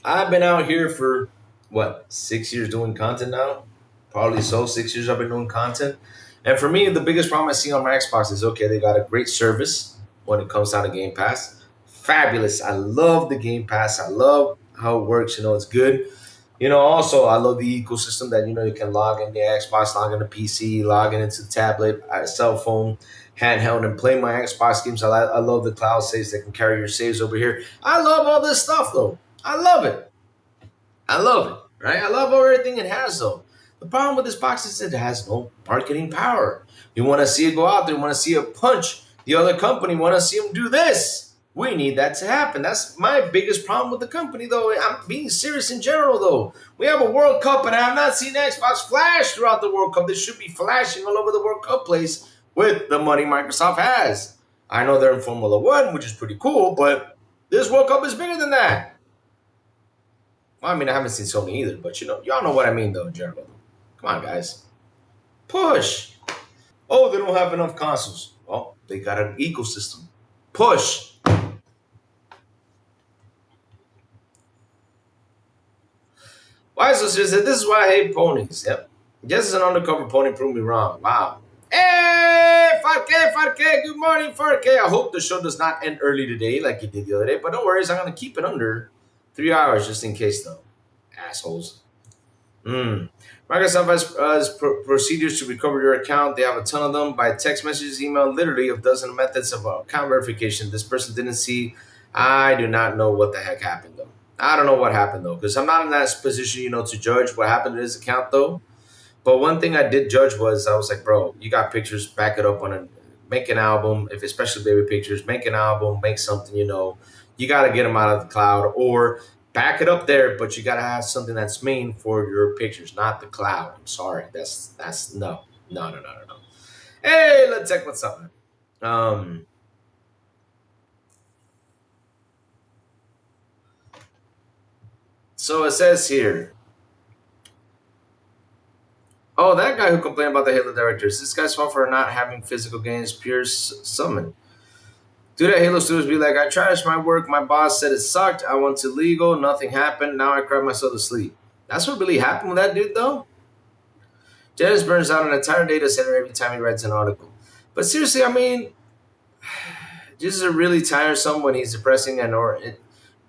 I've been out here for, what, 6 years doing content now? Probably so. 6 years I've been doing content. And for me, the biggest problem I see on my Xbox is, okay, they got a great service when it comes down to Game Pass. Fabulous. I love the Game Pass. I love how it works. It's good. Also, I love the ecosystem that, you can log into Xbox, log into PC, log into the tablet, cell phone, handheld, and play my Xbox games. I love the cloud saves that can carry your saves over here. I love all this stuff, though. I love it. I love it, right? I love everything it has, though. The problem with this box is it has no marketing power. You want to see it go out there. You want to see it punch the other company. You want to see them do this. We need that to happen. That's my biggest problem with the company, though. I'm being serious in general, though. We have a World Cup, and I have not seen Xbox flash throughout the World Cup. They should be flashing all over the World Cup place with the money Microsoft has. I know they're in Formula One, which is pretty cool, but this World Cup is bigger than that. Well, I mean, I haven't seen Sony either, but y'all know what I mean, though, in general. Come on, guys. Push. Oh, they don't have enough consoles. Well, they got an ecosystem. Push. Why is this? This is why I hate ponies. Yep. Just as an undercover pony proved me wrong. Wow. Hey, 5K. Good morning, 5K. I hope the show does not end early today like it did the other day, but don't worry, I'm going to keep it under 3 hours just in case, though. Assholes. Microsoft has procedures to recover your account. They have a ton of them by text messages, email, literally a dozen methods of account verification. This person didn't see. I do not know what the heck happened, though. I don't know what happened, though, because I'm not in that position, to judge what happened to his account, though. But one thing I did judge was I was like, bro, you got pictures, back it up make an album, if especially baby pictures, make an album, make something, you got to get them out of the cloud or back it up there, but you got to have something that's main for your pictures, not the cloud. I'm sorry. That's no. Hey, let's check what's up, man. So it says here, oh, that guy who complained about the Halo directors. This guy's fault for not having physical games, pure summon. Dude at Halo Studios be like, I trashed my work. My boss said it sucked. I went to legal. Nothing happened. Now I cried myself to sleep. That's what really happened with that dude, though. Dennis burns out an entire data center every time he writes an article. But seriously, I mean, this is a really tiresome when he's depressing or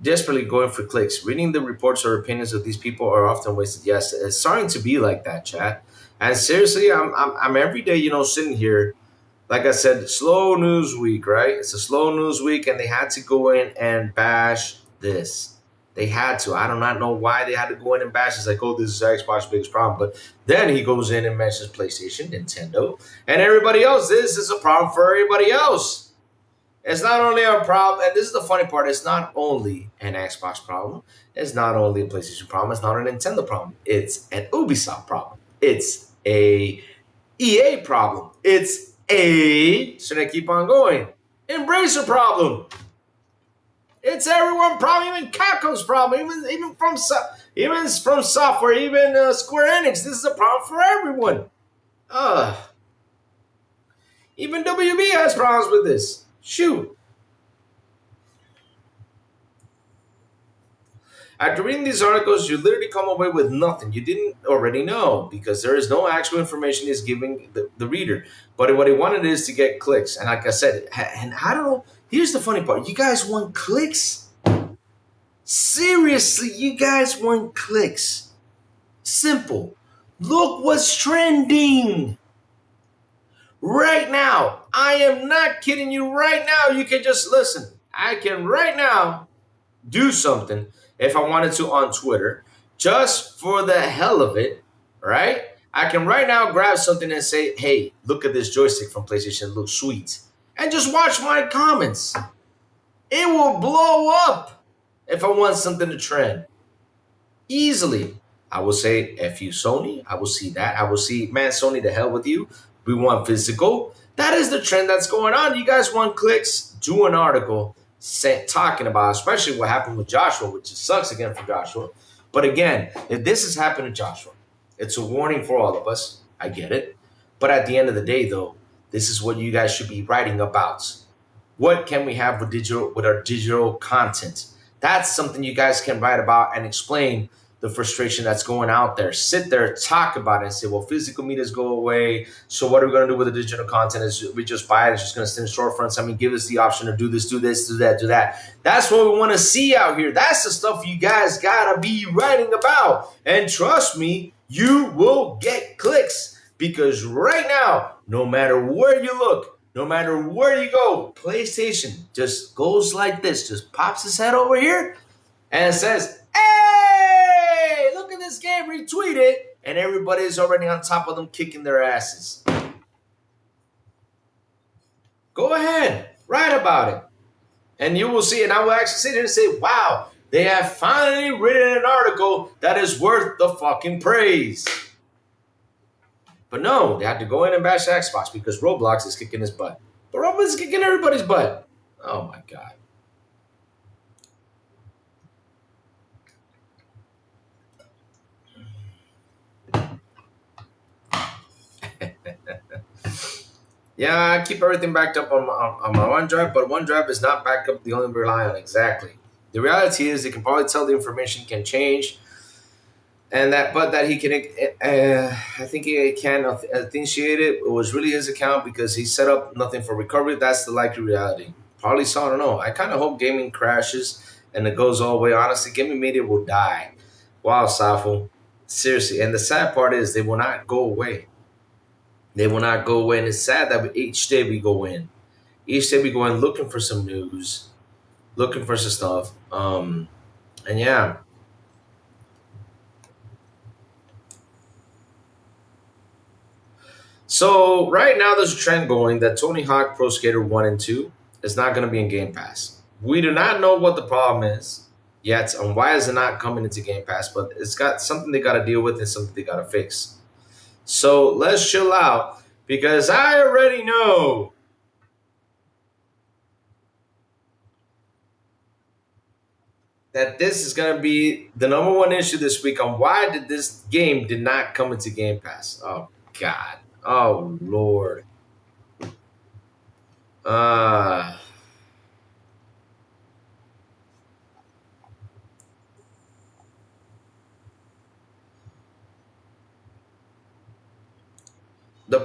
desperately going for clicks. Reading the reports or opinions of these people are often wasted. Yes, it's starting to be like that, chat. And seriously, I'm every day, sitting here. Like I said, slow news week, right? It's a slow news week, and they had to go in and bash this. They had to. I do not know why they had to go in and bash. It's like, oh, this is Xbox's biggest problem. But then he goes in and mentions PlayStation, Nintendo, and everybody else. This is a problem for everybody else. It's not only a problem, and this is the funny part, it's not only an Xbox problem. It's not only a PlayStation problem. It's not a Nintendo problem. It's an Ubisoft problem. It's a EA problem. It's should I keep on going? Embracer problem. It's everyone problem, even Capcom's problem, even from software, even Square Enix. This is a problem for everyone. Even WB has problems with this. Shoot. After reading these articles, you literally come away with nothing you didn't already know because there is no actual information he's giving the reader. But what he wanted is to get clicks. And like I said, and I don't know, here's the funny part. You guys want clicks? Seriously, you guys want clicks. Simple. Look what's trending. Right now, I am not kidding you. Right now, you can just listen. I can right now do something if I wanted to on Twitter, just for the hell of it, right? I can right now grab something and say, hey, look at this joystick from PlayStation, it looks sweet. And just watch my comments. It will blow up if I want something to trend. Easily. I will say, F you, Sony. I will see that. I will see, man, Sony, the hell with you. We want physical. That is the trend that's going on. You guys want clicks? Do an article talking about, especially what happened with Joshua, which sucks again for Joshua. But again, if this has happened to Joshua, it's a warning for all of us. I get it. But at the end of the day, though, this is what you guys should be writing about. What can we have with our digital content? That's something you guys can write about and explain the frustration that's going out there. Sit there, talk about it, and say, well, physical medias go away. So what are we going to do with the digital content? Is we just buy it? It's just going to sit in storefronts. I mean, give us the option to do this, do that, do that. That's what we want to see out here. That's the stuff you guys got to be writing about. And trust me, you will get clicks. Because right now, no matter where you look, no matter where you go, PlayStation just goes like this, just pops his head over here and says, hey, look at this game, retweet it. And everybody's already on top of them kicking their asses. Go ahead, write about it. And you will see, and I will actually sit here and say, wow, they have finally written an article that is worth the fucking praise. But no, they had to go in and bash Xbox because Roblox is kicking his butt. But Roblox is kicking everybody's butt. Oh my God. Yeah, I keep everything backed up on my OneDrive, but OneDrive is not backed up the only rely on. Exactly. The reality is they can probably tell the information can change. And that he can, I think he can initiate it. It was really his account because he set up nothing for recovery. That's the likely reality. Probably so, I don't know. I kind of hope gaming crashes and it goes all the way. Honestly, gaming media will die. Wow, Safo. Seriously. And the sad part is they will not go away. They will not go away. And it's sad that each day we go in. Each day we go in looking for some news, looking for some stuff. And yeah. So right now there's a trend going that Tony Hawk Pro Skater 1 and 2 is not going to be in Game Pass. We do not know what the problem is yet and why is it not coming into Game Pass, but it's got something they got to deal with and something they got to fix. So let's chill out because I already know that this is going to be the number one issue this week on why did this game did not come into Game Pass. Oh, God. Oh, Lord. The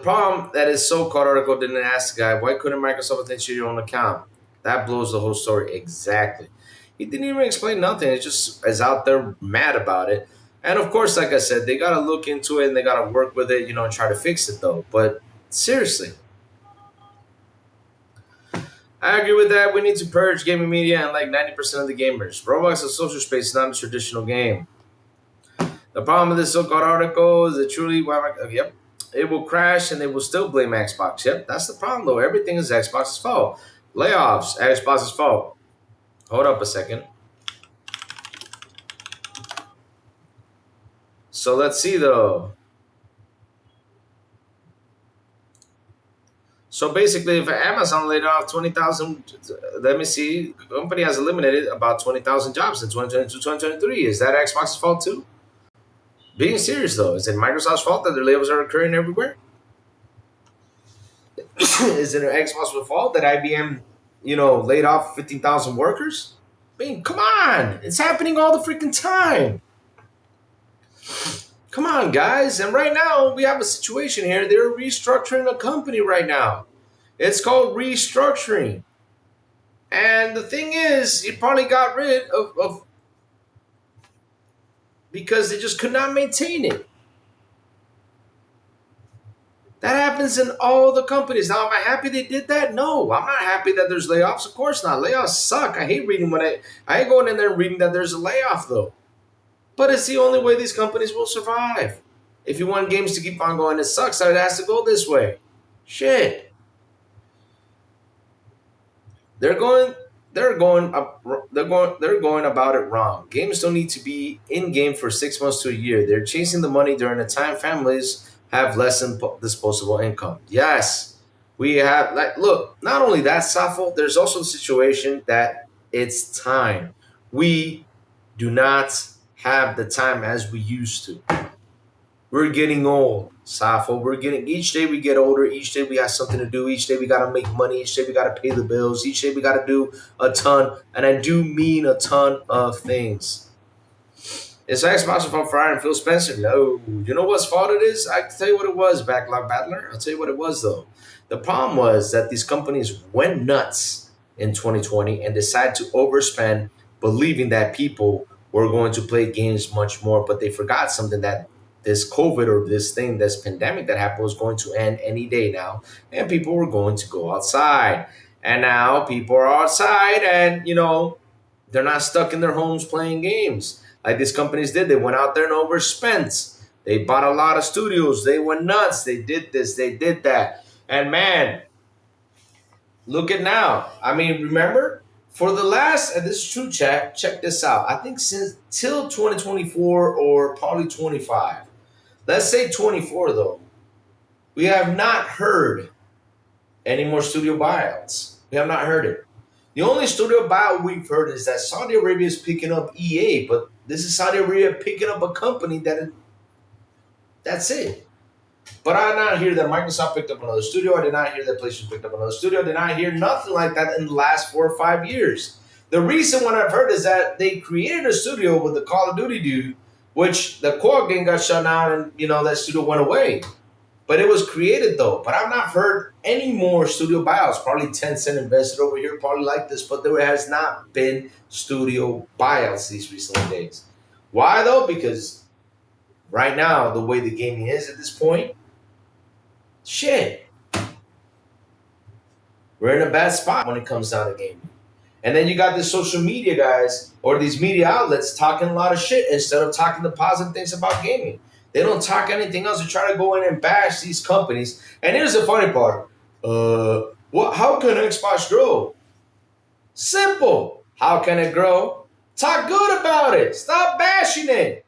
problem that his so-called article didn't ask the guy, why couldn't Microsoft authenticate your own account? That blows the whole story. Exactly. He didn't even explain nothing. It just is out there mad about it. And of course, like I said, they got to look into it and they got to work with it, and try to fix it though. But seriously, I agree with that. We need to purge gaming media and like 90% of the gamers. Roblox is a social space, not a traditional game. The problem with this so-called article is that truly, yep, it will crash and they will still blame Xbox. Yep, that's the problem though. Everything is Xbox's fault. Layoffs, Xbox's fault. Hold up a second. So let's see though. So basically, if Amazon laid off 20,000, let me see, the company has eliminated about 20,000 jobs in 2022, 2023. Is that Xbox's fault too? Being serious though, is it Microsoft's fault that their layoffs are occurring everywhere? Is it Xbox's fault that IBM, laid off 15,000 workers? I mean, come on. It's happening all the freaking time. Come on, guys. And right now, we have a situation here. They're restructuring a company right now. It's called restructuring. And the thing is, it probably got rid of because they just could not maintain it. That happens in all the companies. Now, am I happy they did that? No, I'm not happy that there's layoffs. Of course not. Layoffs suck. I hate reading I ain't going in there reading that there's a layoff, though. But it's the only way these companies will survive. If you want games to keep on going, it sucks that it has to go this way. Shit. They're going they're going about it wrong. Games don't need to be in game for 6 months to a year. They're chasing the money during a time families have less disposable income. Yes, we have like look. Not only that, Safo. There's also the situation that it's time. We do not have the time as we used to. We're getting old, Safo. We're getting each day we get older. Each day we have something to do. Each day we gotta make money. Each day we gotta pay the bills. Each day we gotta do a ton, and I do mean a ton of things. Is Xbox from Fryer and Phil Spencer? No. You know what's fault it is? I can tell you what it was, Backlog Battler. I'll tell you what it was though. The problem was that these companies went nuts in 2020 and decided to overspend, believing that people were going to play games much more, but they forgot something that this COVID or this pandemic that happened was going to end any day now, and people were going to go outside. And now people are outside, and they're not stuck in their homes playing games like these companies did. They went out there and overspent. They bought a lot of studios. They went nuts. They did this. They did that. And man, look at now. I mean, remember for the last, and this is true, chat. Check this out. I think since till 2024 or probably 25. Let's say 24 though. We have not heard any more studio buyouts. We have not heard it. The only studio buyout we've heard is that Saudi Arabia is picking up EA, but this is Saudi Arabia picking up a company that's it. But I did not hear that Microsoft picked up another studio. I did not hear that PlayStation picked up another studio. I did not hear nothing like that in the last 4 or 5 years. The recent one I've heard is that they created a studio with the Call of Duty dude, which the co-op game got shut down and, that studio went away. But it was created, though. But I've not heard any more studio buyouts. Probably Tencent invested over here, probably like this. But there has not been studio buyouts these recent days. Why, though? Because right now, the way the gaming is at this point, shit. We're in a bad spot when it comes down to gaming. And then you got the social media guys or these media outlets talking a lot of shit instead of talking the positive things about gaming. They don't talk anything else. They try to go in and bash these companies. And here's the funny part. How can Xbox grow? Simple. How can it grow? Talk good about it. Stop bashing it.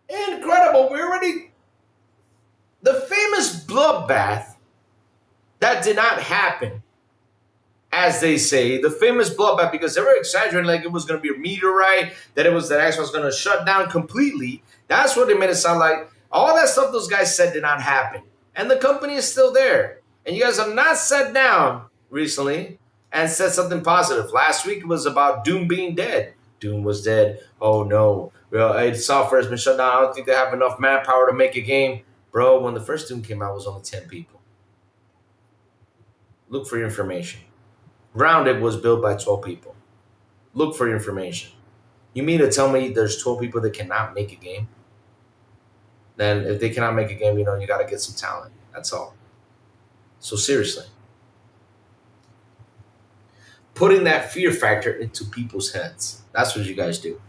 Incredible. The famous bloodbath that did not happen, as they say, the famous bloodbath, because they were exaggerating like it was going to be a meteorite, that Xbox was going to shut down completely. That's what they made it sound like. All that stuff those guys said did not happen. And the company is still there. And you guys have not sat down recently and said something positive. Last week it was about Doom being dead. Doom was dead. Oh no. Well, software has been shut down. I don't think they have enough manpower to make a game. Bro, when the first Doom came out, it was only 10 people. Look for your information. Grounded was built by 12 people. Look for your information. You mean to tell me there's 12 people that cannot make a game? Then if they cannot make a game, you got to get some talent. That's all. So seriously. Putting that fear factor into people's heads. That's what you guys do.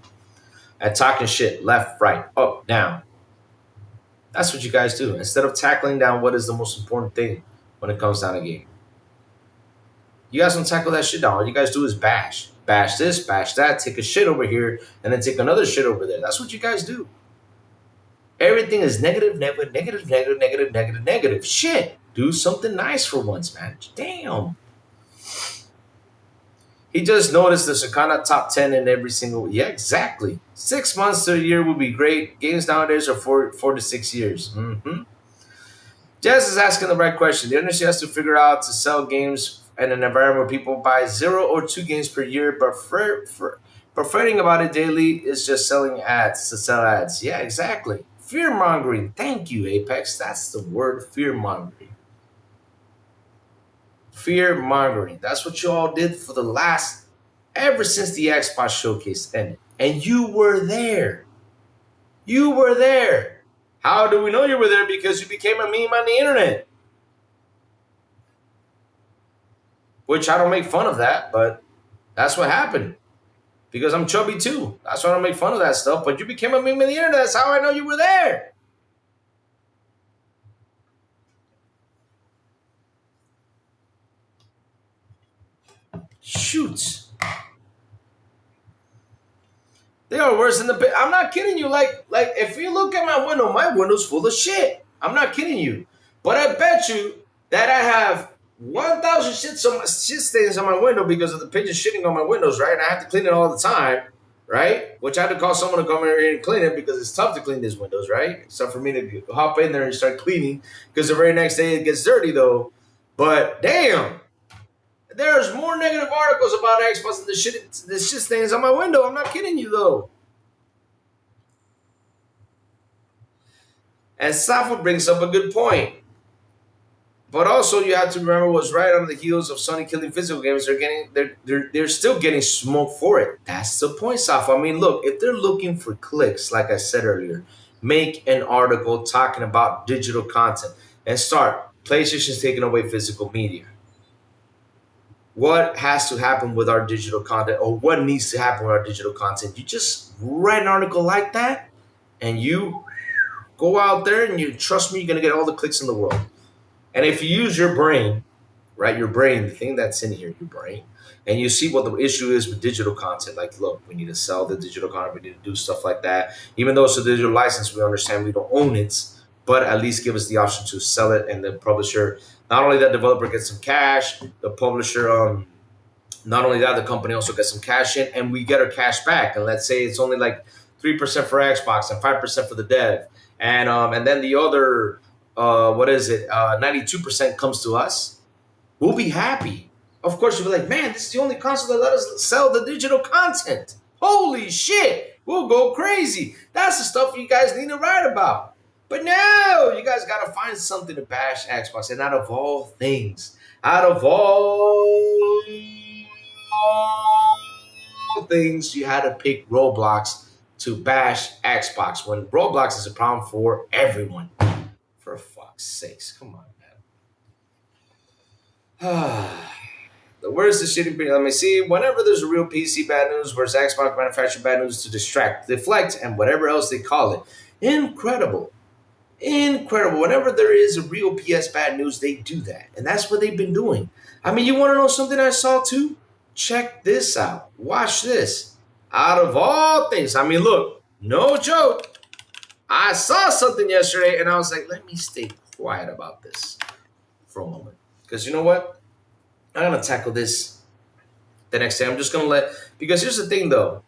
And talking shit left, right, up, down. That's what you guys do. Instead of tackling down what is the most important thing when it comes down to game. You guys don't tackle that shit down. All you guys do is bash. Bash this, bash that, take a shit over here, and then take another shit over there. That's what you guys do. Everything is negative, negative, negative, negative, negative, negative, negative. Shit. Do something nice for once, man. Damn. He just noticed the Sakana top 10 in every single... Yeah, exactly. 6 months to a year would be great. Games nowadays are 4 to 6 years. Mm-hmm. Jazz is asking the right question. The industry has to figure out to sell games in an environment where people buy 0 or 2 games per year, but fretting about it daily is just selling ads to sell ads. Yeah, exactly. Fear-mongering. Thank you, Apex. That's the word, fear-mongering. Fear-mongering. That's what you all did for ever since the Xbox showcase ended. And you were there. You were there. How do we know you were there? Because you became a meme on the internet. Which I don't make fun of that, but that's what happened. because I'm chubby too. That's why I don't make fun of that stuff. But you became a meme of the internet. That's how I know you were there. Shoot. They are worse than the. I'm not kidding you. Like if you look at my window's full of shit. I'm not kidding you. But I bet you that I have 1,000 shit stains on my window because of the pigeons shitting on my windows, right? And I have to clean it all the time, right? Which I had to call someone to come in here and clean it because it's tough to clean these windows, right? Except for me to hop in there and start cleaning because the very next day it gets dirty though. But damn. There's more negative articles about Xbox than the shit stains on my window. I'm not kidding you though. And Safa brings up a good point. But also you have to remember what's right on the heels of Sony killing physical games. They're still getting smoke for it. That's the point, Safa. I mean, look, if they're looking for clicks, like I said earlier, make an article talking about digital content and start. PlayStation's taking away physical media. What has to happen with our digital content, or what needs to happen with our digital content? You just write an article like that and you go out there and you trust me, you're going to get all the clicks in the world. And if you use your brain, right, your brain, the thing that's in here, your brain, and you see what the issue is with digital content, like, look, we need to sell the digital content, we need to do stuff like that. Even though it's a digital license, we understand we don't own it, but at least give us the option to sell it, and the publisher, not only that developer gets some cash, the publisher, not only that, the company also gets some cash in, and we get our cash back. And let's say it's only like 3% for Xbox and 5% for the dev, and then the other 92% comes to us. We'll be happy. Of course, you'll be like, man, this is the only console that let us sell the digital content. Holy shit, we'll go crazy. That's the stuff you guys need to write about. But no, you guys got to find something to bash Xbox. And out of all things, you had to pick Roblox to bash Xbox when Roblox is a problem for everyone. For fuck's sakes, come on, man. Where's the shitty? Let me see. Whenever there's a real PC bad news, where's Xbox manufacturing bad news to distract, deflect, and whatever else they call it. Incredible. Whenever there is a real PS bad news, they do that. And that's what they've been doing. I mean, you want to know something I saw too? Check this out. Watch this. Out of all things, I mean, look, no joke. I saw something yesterday and I was like, let me stay quiet about this for a moment. Because you know what? I'm going to tackle this the next day. I'm just going to because here's the thing though.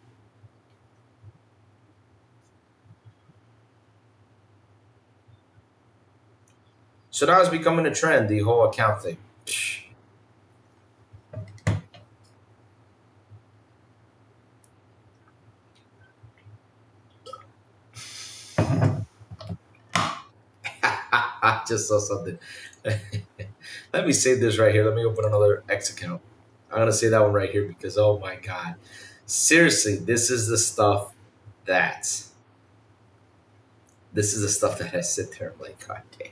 So now it's becoming a trend, the whole account thing. I just saw something. Let me save this right here. Let me open another X account. I'm going to say that one right here because, oh my God. Seriously, this is the stuff that I sit there. I'm like, God damn.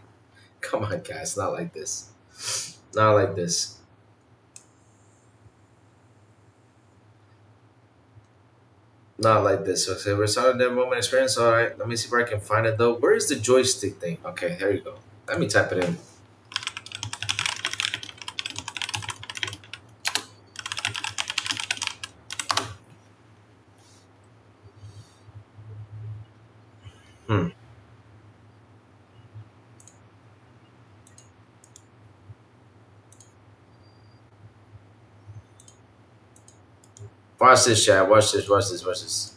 Come on, guys. Not like this. Not like this. Not like this. Okay, we're starting that moment experience. All right. Let me see where I can find it, though. Where is the joystick thing? Okay, there you go. Let me type it in. Watch this, chat. Watch this. Watch this.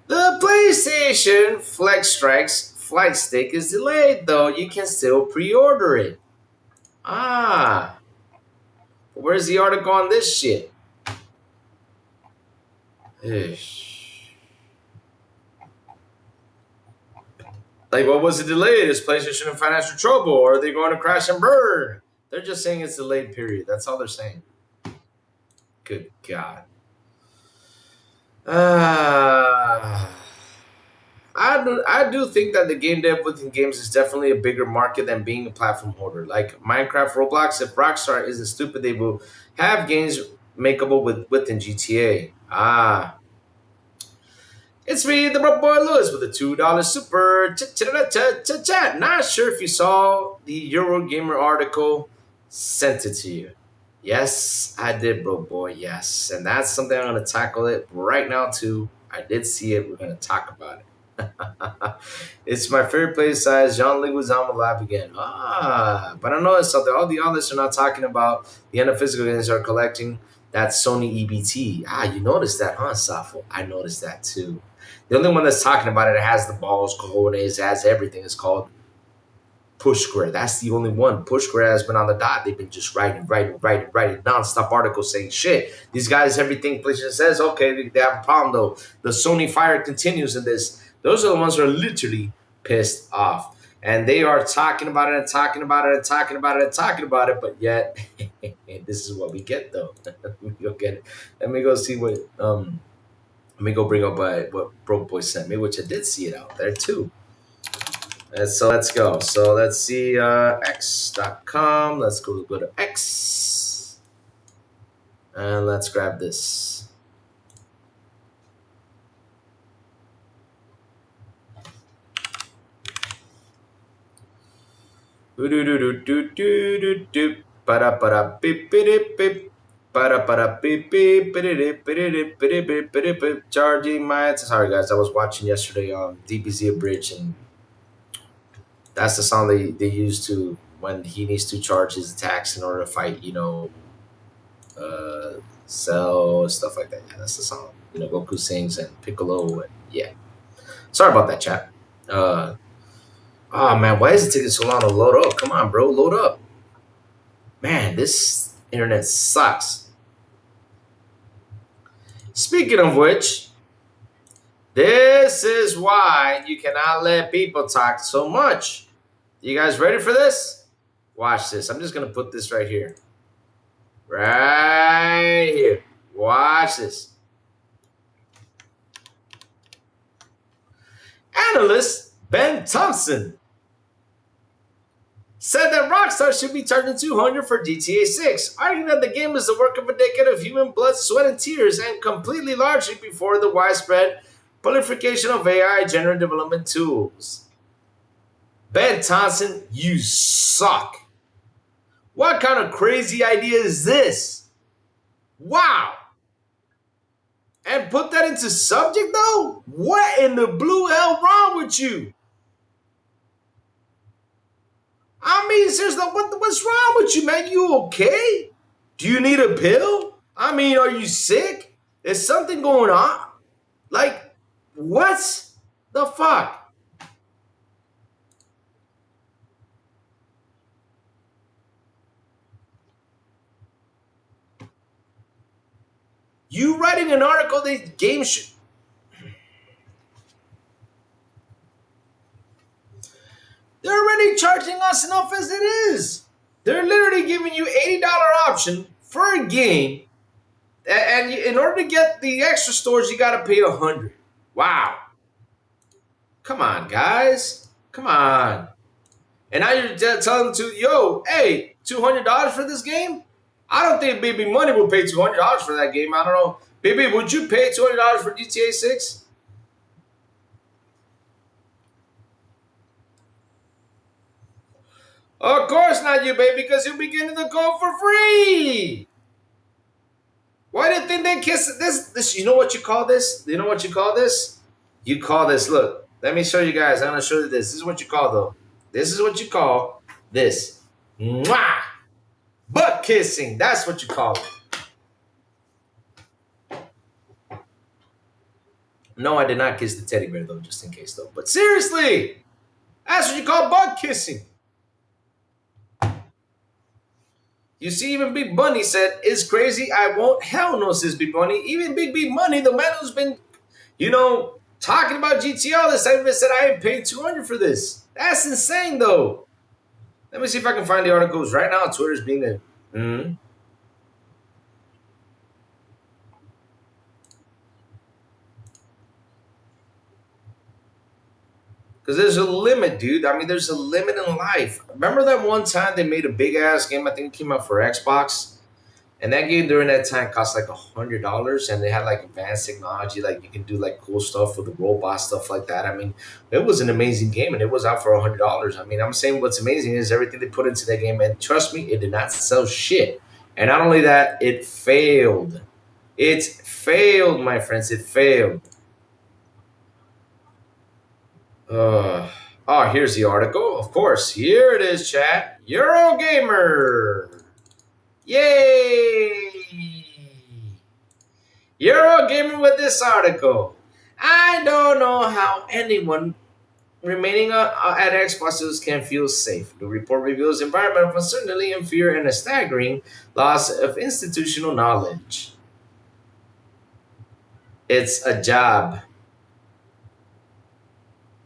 The PlayStation Flex Strikes flight stick is delayed, though. You can still pre-order it. Where's the article on this shit? Like, what was it delayed? Is PlayStation in financial trouble? Or are they going to crash and burn? They're just saying it's delayed, period. That's all they're saying. Good God. I'd I do think that the game dev within games is definitely a bigger market than being a platform holder. Like Minecraft, Roblox, if Rockstar isn't stupid, they will have games makeable within GTA. It's me, the broke boy Lewis, with a $2 super chat. Not sure if you saw the Eurogamer article. Sent it to you. Yes, I did, broke boy. Yes, and that's something I'm gonna tackle it right now too. I did see it. We're gonna talk about it. It's my favorite play size. Jean Leguizamo live again. But I noticed something. All the others are not talking about the end of physical games are collecting that Sony EBT. You noticed that, huh, Safo? I noticed that too. The only one that's talking about it has the balls, cojones, has everything. It's called Push Square. That's the only one. Push Square has been on the dot. They've been just writing nonstop articles saying shit. These guys, everything PlayStation says, okay, they have a problem though. The Sony fire continues in this. Those are the ones who are literally pissed off. And they are talking about it and talking about it and talking about it and talking about it, but yet this is what we get though. Let me go get it. Let me go see what let me go bring up what Broke Boy sent me, which I did see it out there too. And so let's go. So let's see x.com. Let's go to X. And let's grab this. Charging my. Sorry guys, I was watching yesterday on DBZ Abridged, and that's the song they use to when he needs to charge his attacks in order to fight, Cell, stuff like that. Yeah, that's the song. Goku sings and Piccolo, and yeah. Sorry about that, chat. Oh man, why is it taking so long to load up? Come on, bro, load up. Man, this internet sucks. Speaking of which, this is why you cannot let people talk so much. You guys ready for this? Watch this. I'm just going to put this right here. Right here. Watch this. Analyst Ben Thompson said that Rockstar should be charging $200 for GTA 6, arguing that the game is the work of a decade of human blood, sweat, and tears, and completely largely before the widespread proliferation of AI generative development tools. Ben Thompson, you suck. What kind of crazy idea is this? Wow. And put that into subject though? What in the blue hell wrong with you? I mean, seriously, what's wrong with you, man? You okay? Do you need a pill? I mean, are you sick? Is something going on? Like, what the fuck? You writing an article that game should... They're already charging us enough as it is. They're literally giving you $80 option for a game, and in order to get the extra stores, you got to pay $100. Wow. Come on, guys. Come on. And now you're telling them to, yo, hey, $200 for this game? I don't think Baby Money will pay $200 for that game. I don't know. Baby, would you pay $200 for GTA 6? Of course not, you baby, because you'll be getting the code for free. Why do you think they kiss this? You know what you call this? You know what you call this? You call this, look, let me show you guys. I'm going to show you this. This is what you call, though. This is what you call this. Mwah! Butt kissing. That's what you call it. No, I did not kiss the teddy bear, though, just in case, though. But seriously, that's what you call butt kissing. You see, even Big Bunny said, it's crazy. I won't. Hell no, says Big Bunny. Even Big Money, the man who's been, talking about GTA all this time, even said, I ain't paying $200 for this. That's insane, though. Let me see if I can find the articles right now. Twitter's being a... Because there's a limit, dude. I mean, there's a limit in life. Remember that one time they made a big ass game? I think it came out for Xbox. And that game during that time cost like $100, and they had like advanced technology, like you can do like cool stuff with the robot stuff like that. I mean, it was an amazing game, and it was out for $100. I mean, I'm saying what's amazing is everything they put into that game, and trust me, it did not sell shit. And not only that, it failed. It failed, my friends. It failed. Oh, here's the article. Of course, here it is, chat. Eurogamer. Yay! Eurogamer with this article. I don't know how anyone remaining at Xboxes can feel safe. The report reveals environmental uncertainty and fear and a staggering loss of institutional knowledge. It's a job.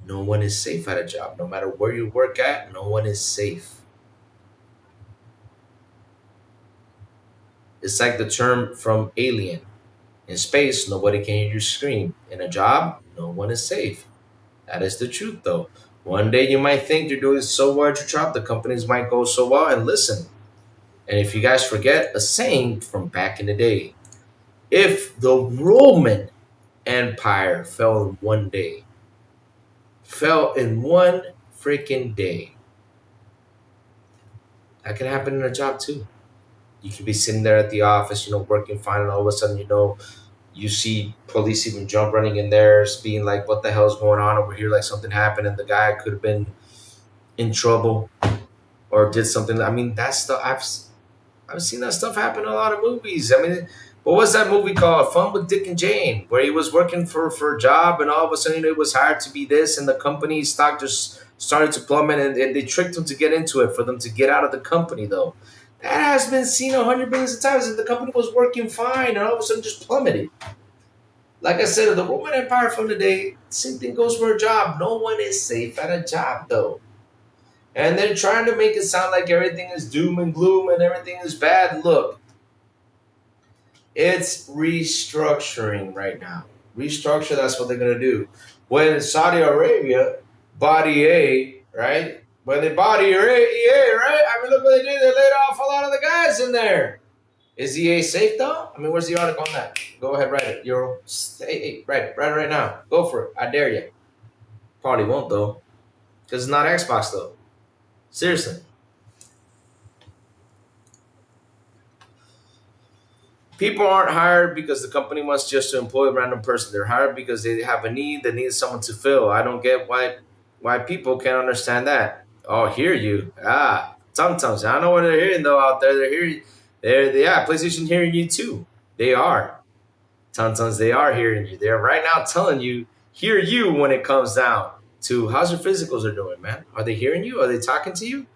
No one is safe at a job. No matter where you work at, no one is safe. It's like the term from Alien. In space, nobody can hear you scream. In a job, no one is safe. That is the truth, though. One day you might think you're doing so well at your job, the companies might go so well, and listen. And if you guys forget a saying from back in the day, if the Roman Empire fell in one day, fell in one freaking day, that can happen in a job too. You could be sitting there at the office, working fine, and all of a sudden, you see police even jump running in there, being like, "What the hell's going on over here?" Like something happened, and the guy could have been in trouble or did something. I mean, that stuff I've seen that stuff happen in a lot of movies. I mean, what was that movie called? Fun with Dick and Jane, where he was working for a job, and all of a sudden it was hired to be this, and the company's stock just started to plummet, and they tricked him to get into it for them to get out of the company, though. That has been seen 100 billions of times, and the company was working fine, and all of a sudden just plummeted. Like I said, the Roman Empire from today, same thing goes for a job. No one is safe at a job, though. And they're trying to make it sound like everything is doom and gloom and everything is bad. Look, it's restructuring right now. Restructure, that's what they're going to do. When Saudi Arabia bought EA, right? When they bought EA, right? I mean, look what they did. They laid off a lot of the guys in there. Is EA safe, though? I mean, where's the article on that? Go ahead, write it. Hey, write it right now. Go for it. I dare you. Probably won't, though. Because it's not Xbox, though. Seriously. People aren't hired because the company wants just to employ a random person. They're hired because they have a need that needs someone to fill. I don't get why people can't understand that. Oh, hear you. Sometimes. I don't know what they're hearing, though, out there. They're hearing. PlayStation hearing you, too. They are. Sometimes they are hearing you. They're right now telling you, hear you when it comes down to how's your physicals are doing, man. Are they hearing you? Are they talking to you?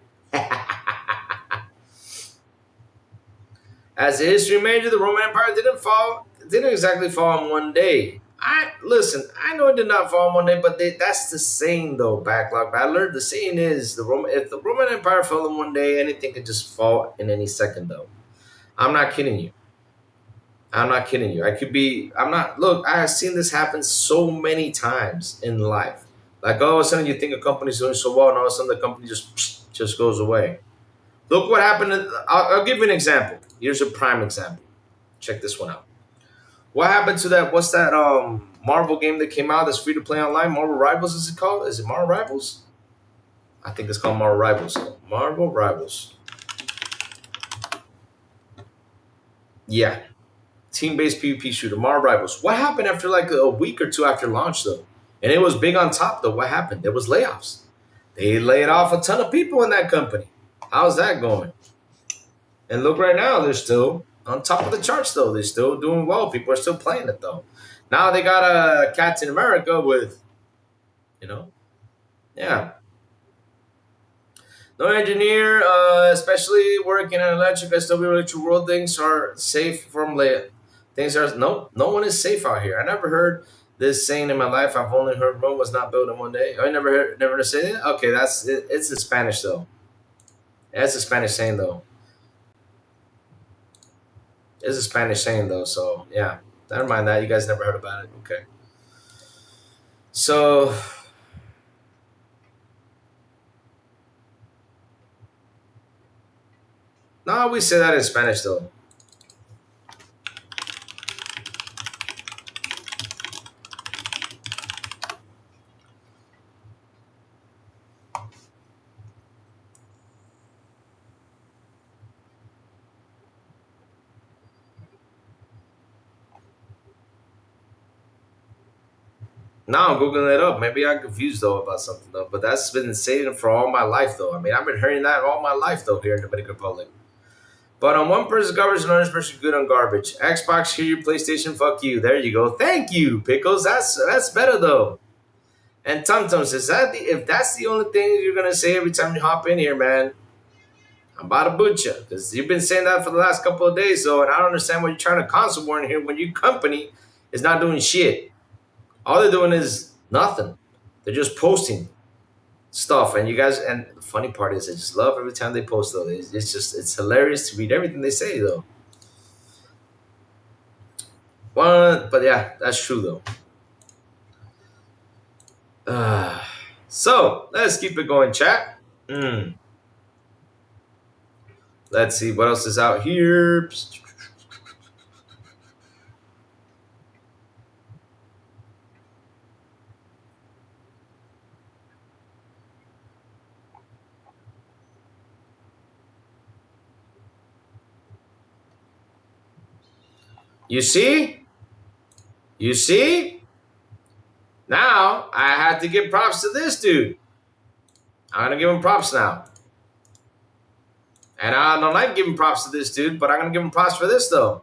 As a history major, the Roman Empire didn't exactly fall in one day. I know it did not fall in one day, but that's the saying, though, Backlog Battler. The saying is, if the Roman Empire fell in one day, anything could just fall in any second, though. I'm not kidding you. Look, I have seen this happen so many times in life. Like, all of a sudden, you think a company's doing so well, and all of a sudden, the company just goes away. Look what happened. I'll give you an example. Here's a prime example. Check this one out. What happened to that? What's that Marvel game that came out that's free to play online? Marvel Rivals, is it called? Is it Marvel Rivals? I think it's called Marvel Rivals. Marvel Rivals. Yeah. Team-based PvP shooter, Marvel Rivals. What happened after like a week or two after launch, though? And it was big on top, though. What happened? There was layoffs. They laid off a ton of people in that company. How's that going? And look, right now, they're still on top of the charts, though. They're still doing well. People are still playing it, though. Now they got a Captain America with, yeah. No engineer, especially working in electric, electric world, things are safe from no one is safe out here. I never heard this saying in my life. I've only heard Rome was not built in one day. I never say that. Okay, that's it. It's in Spanish, though. That's a Spanish saying, though. It's a Spanish saying, though. So yeah, never mind that. You guys never heard about it. Okay. So No, we say that in Spanish though. Now I'm googling it up. Maybe I'm confused though about something though, but that's been saying for all my life though. I mean, I've been hearing that all my life though here in the Dominican Republic. But on one person's garbage, another person's good on garbage. Xbox, hear you. PlayStation, fuck you. There you go. Thank you, Pickles. That's better though. And Tum Tum says that if that's the only thing you're gonna say every time you hop in here, man, I'm about to boot you because you've been saying that for the last couple of days though, and I don't understand why you're trying to console war in here when your company is not doing shit. All they're doing is nothing. They're just posting stuff, and you guys. And the funny part is, I just love every time they post though. It's hilarious to read everything they say though. Well, but yeah, that's true though. So let's keep it going, chat. Let's see what else is out here. You see? You see? Now I had to give props to this dude. I'm gonna give him props now. And I don't like giving props to this dude, but I'm gonna give him props for this though.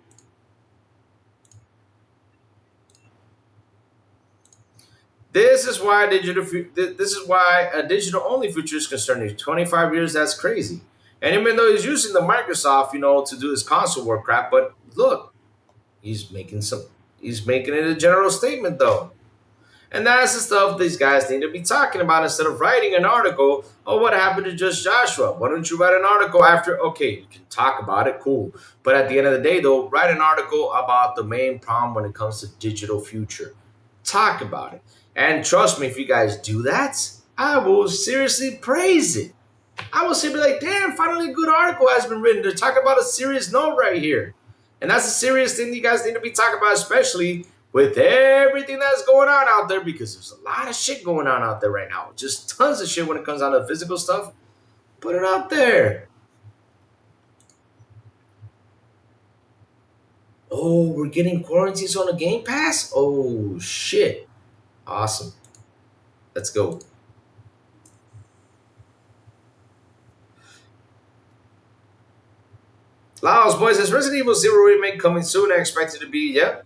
This is why a digital only future is concerning. 25 years, that's crazy. And even though he's using the Microsoft, to do his console war crap, but look, he's making it a general statement though. And that's the stuff these guys need to be talking about instead of writing an article. Oh, what happened to Just Joshua? Why don't you write an article after? Okay, you can talk about it, cool. But at the end of the day, though, write an article about the main problem when it comes to digital future. Talk about it. And trust me, if you guys do that, I will seriously praise it. I will say, be like, damn, finally a good article has been written to talk about a serious note right here. And that's a serious thing you guys need to be talking about, especially with everything that's going on out there, because there's a lot of shit going on out there right now. Just tons of shit when it comes down to physical stuff. Put it out there. Oh, we're getting quarantines on the Game Pass? Oh, shit. Awesome. Let's go. Laos Boys says Resident Evil 0 remake coming soon. I expect it to be, yep.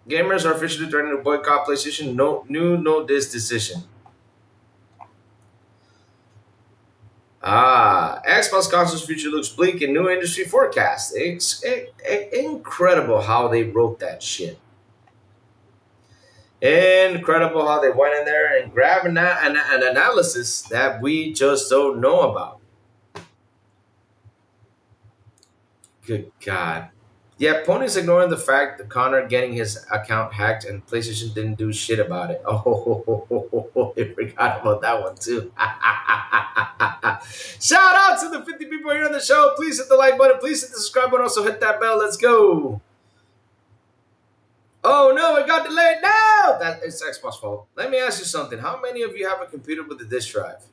Gamers are officially threatening to boycott PlayStation. No this decision. Xbox console's future looks bleak in new industry forecast. It's incredible how they wrote that shit. Incredible how they went in there and grabbed an analysis that we just don't know about. Good God. Yeah, Pony's ignoring the fact that Connor getting his account hacked and PlayStation didn't do shit about it. Oh, I forgot about that one too. Shout out to the 50 people here on the show. Please hit the like button. Please hit the subscribe button. Also hit that bell. Let's go. Oh no, it got delayed. No, it's Xbox fault. Let me ask you something. How many of you have a computer with a disk drive?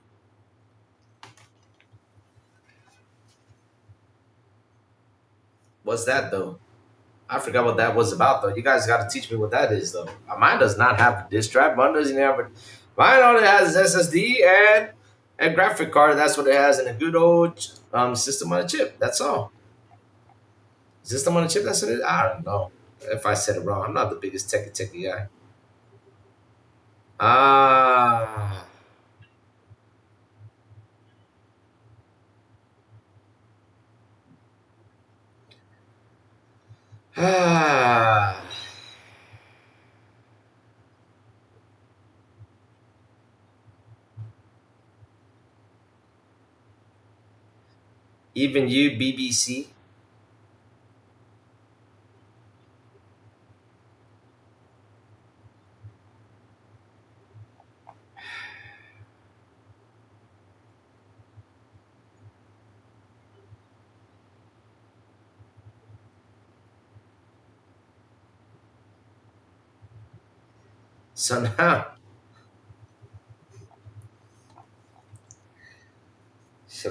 What's that though? I forgot what that was about though. You guys got to teach me what that is though. Mine does not have a disk drive. Mine doesn't have a. Mine only has SSD and a graphic card. That's what it has, and a good old system on a chip. That's all. System on a chip. That's what it is. I don't know if I said it wrong. I'm not the biggest techie guy. Ah. Ah. Even you, BBC. So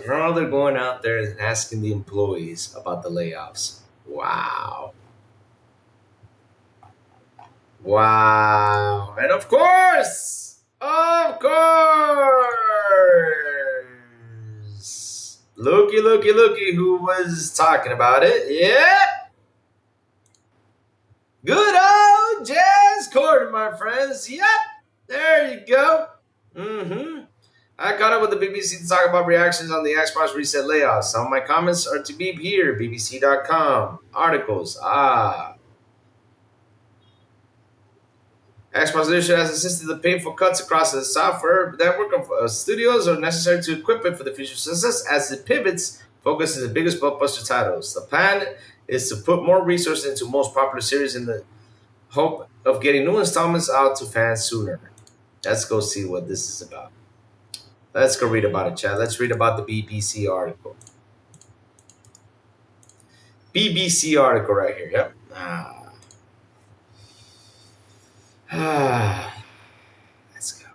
now they're going out there and asking the employees about the layoffs. Wow. Wow. And of course, looky, who was talking about it? Yep. Good old Jazz Corden, my friends. Yep. There you go. Mm-hmm. I caught up with the BBC to talk about reactions on the Xbox Reset layoffs. Some of my comments are to be here, BBC.com. Articles. Xbox leadership has insisted the painful cuts across the software network of studios are necessary to equip it for the future success as it pivots focus is the biggest blockbuster titles. The plan is to put more resources into most popular series in the hope of getting new installments out to fans sooner. Let's go see what this is about. Let's go read about it, Chad. Let's read about the BBC article. BBC article right here. Yep. Let's go.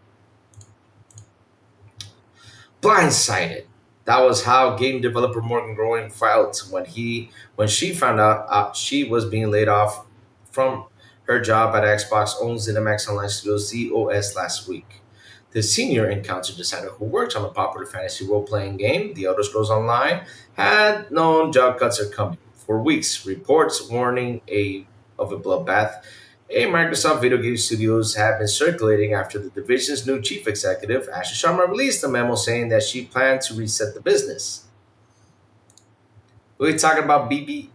Blindsided. That was how game developer Morgan Growing felt when she found out she was being laid off from her job at Xbox owned ZeniMax Online Studios ZOS last week. The senior encounter designer who worked on the popular fantasy role-playing game, The Elder Scrolls Online, had known job cuts are coming. For weeks, reports warning of a bloodbath a Microsoft video game studios have been circulating after the division's new chief executive, Asha Sharma, released a memo saying that she planned to reset the business. We're talking about BB.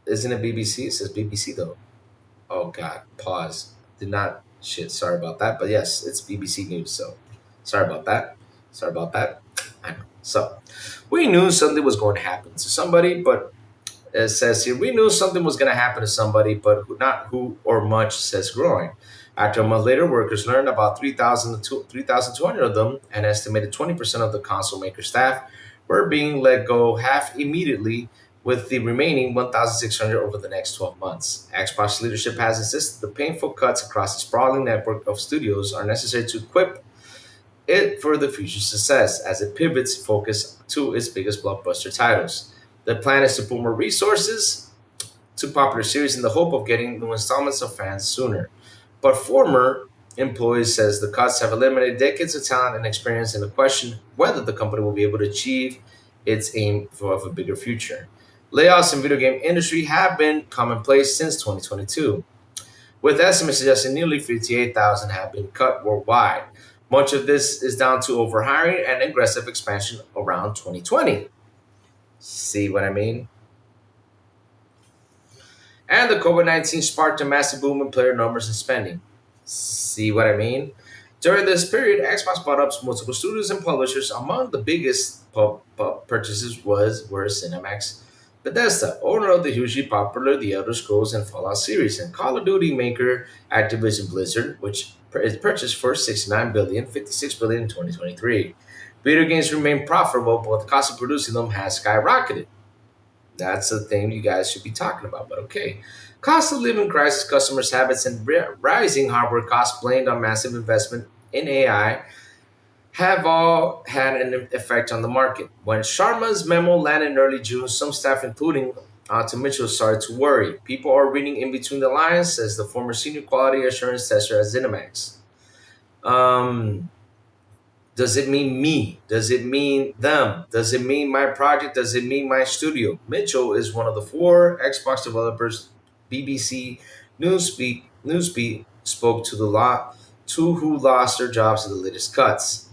Isn't it BBC? It says BBC though. Oh God, pause. Did not shit. Sorry about that. But yes, it's BBC News. So sorry about that. Sorry about that. I know. So we knew something was going to happen to somebody, but it says here, we knew something was going to happen to somebody, but not who or much, says Growing. After a month later, workers learned about 3,200 of them, an estimated 20% of the console maker staff, were being let go half immediately, with the remaining 1,600 over the next 12 months. Xbox leadership has insisted the painful cuts across the sprawling network of studios are necessary to equip it for the future success as it pivots focus to its biggest blockbuster titles. The plan is to put more resources to popular series in the hope of getting new installments of fans sooner. But former employees says the cuts have eliminated decades of talent and experience and the question whether the company will be able to achieve its aim of a bigger future. Layoffs in video game industry have been commonplace since 2022, with estimates suggesting nearly 58,000 have been cut worldwide. Much of this is down to overhiring and aggressive expansion around 2020. See what I mean? And the COVID-19 sparked a massive boom in player numbers and spending. See what I mean? During this period, Xbox bought up multiple studios and publishers. Among the biggest purchases were ZeniMax Bethesda, owner of the hugely popular The Elder Scrolls and Fallout series, and Call of Duty maker Activision Blizzard, which is purchased for $69 billion, $56 billion in 2023. Video games remain profitable, but the cost of producing them has skyrocketed. That's the thing you guys should be talking about, but okay. Cost of living crisis, customers' habits, and rising hardware costs blamed on massive investment in AI have all had an effect on the market. When Sharma's memo landed in early June, some staff, including to Mitchell, started to worry. People are reading in between the lines, says the former senior quality assurance tester at ZeniMax. Does it mean me? Does it mean them? Does it mean my project? Does it mean my studio? Mitchell is one of the 4 Xbox developers BBC Newsbeat spoke to who lost their jobs in the latest cuts.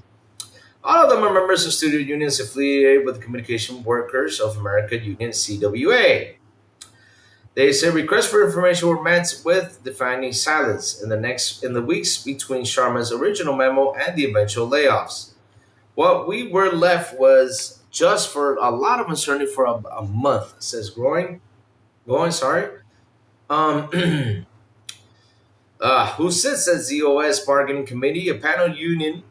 All of them are members of studio unions affiliated with the Communication Workers of America Union (CWA). They say requests for information were met with defining silence in the weeks between Sharma's original memo and the eventual layoffs. What we were left was just for a lot of uncertainty for a month, says Going, sorry. Who sits at ZOS bargaining committee, a panel union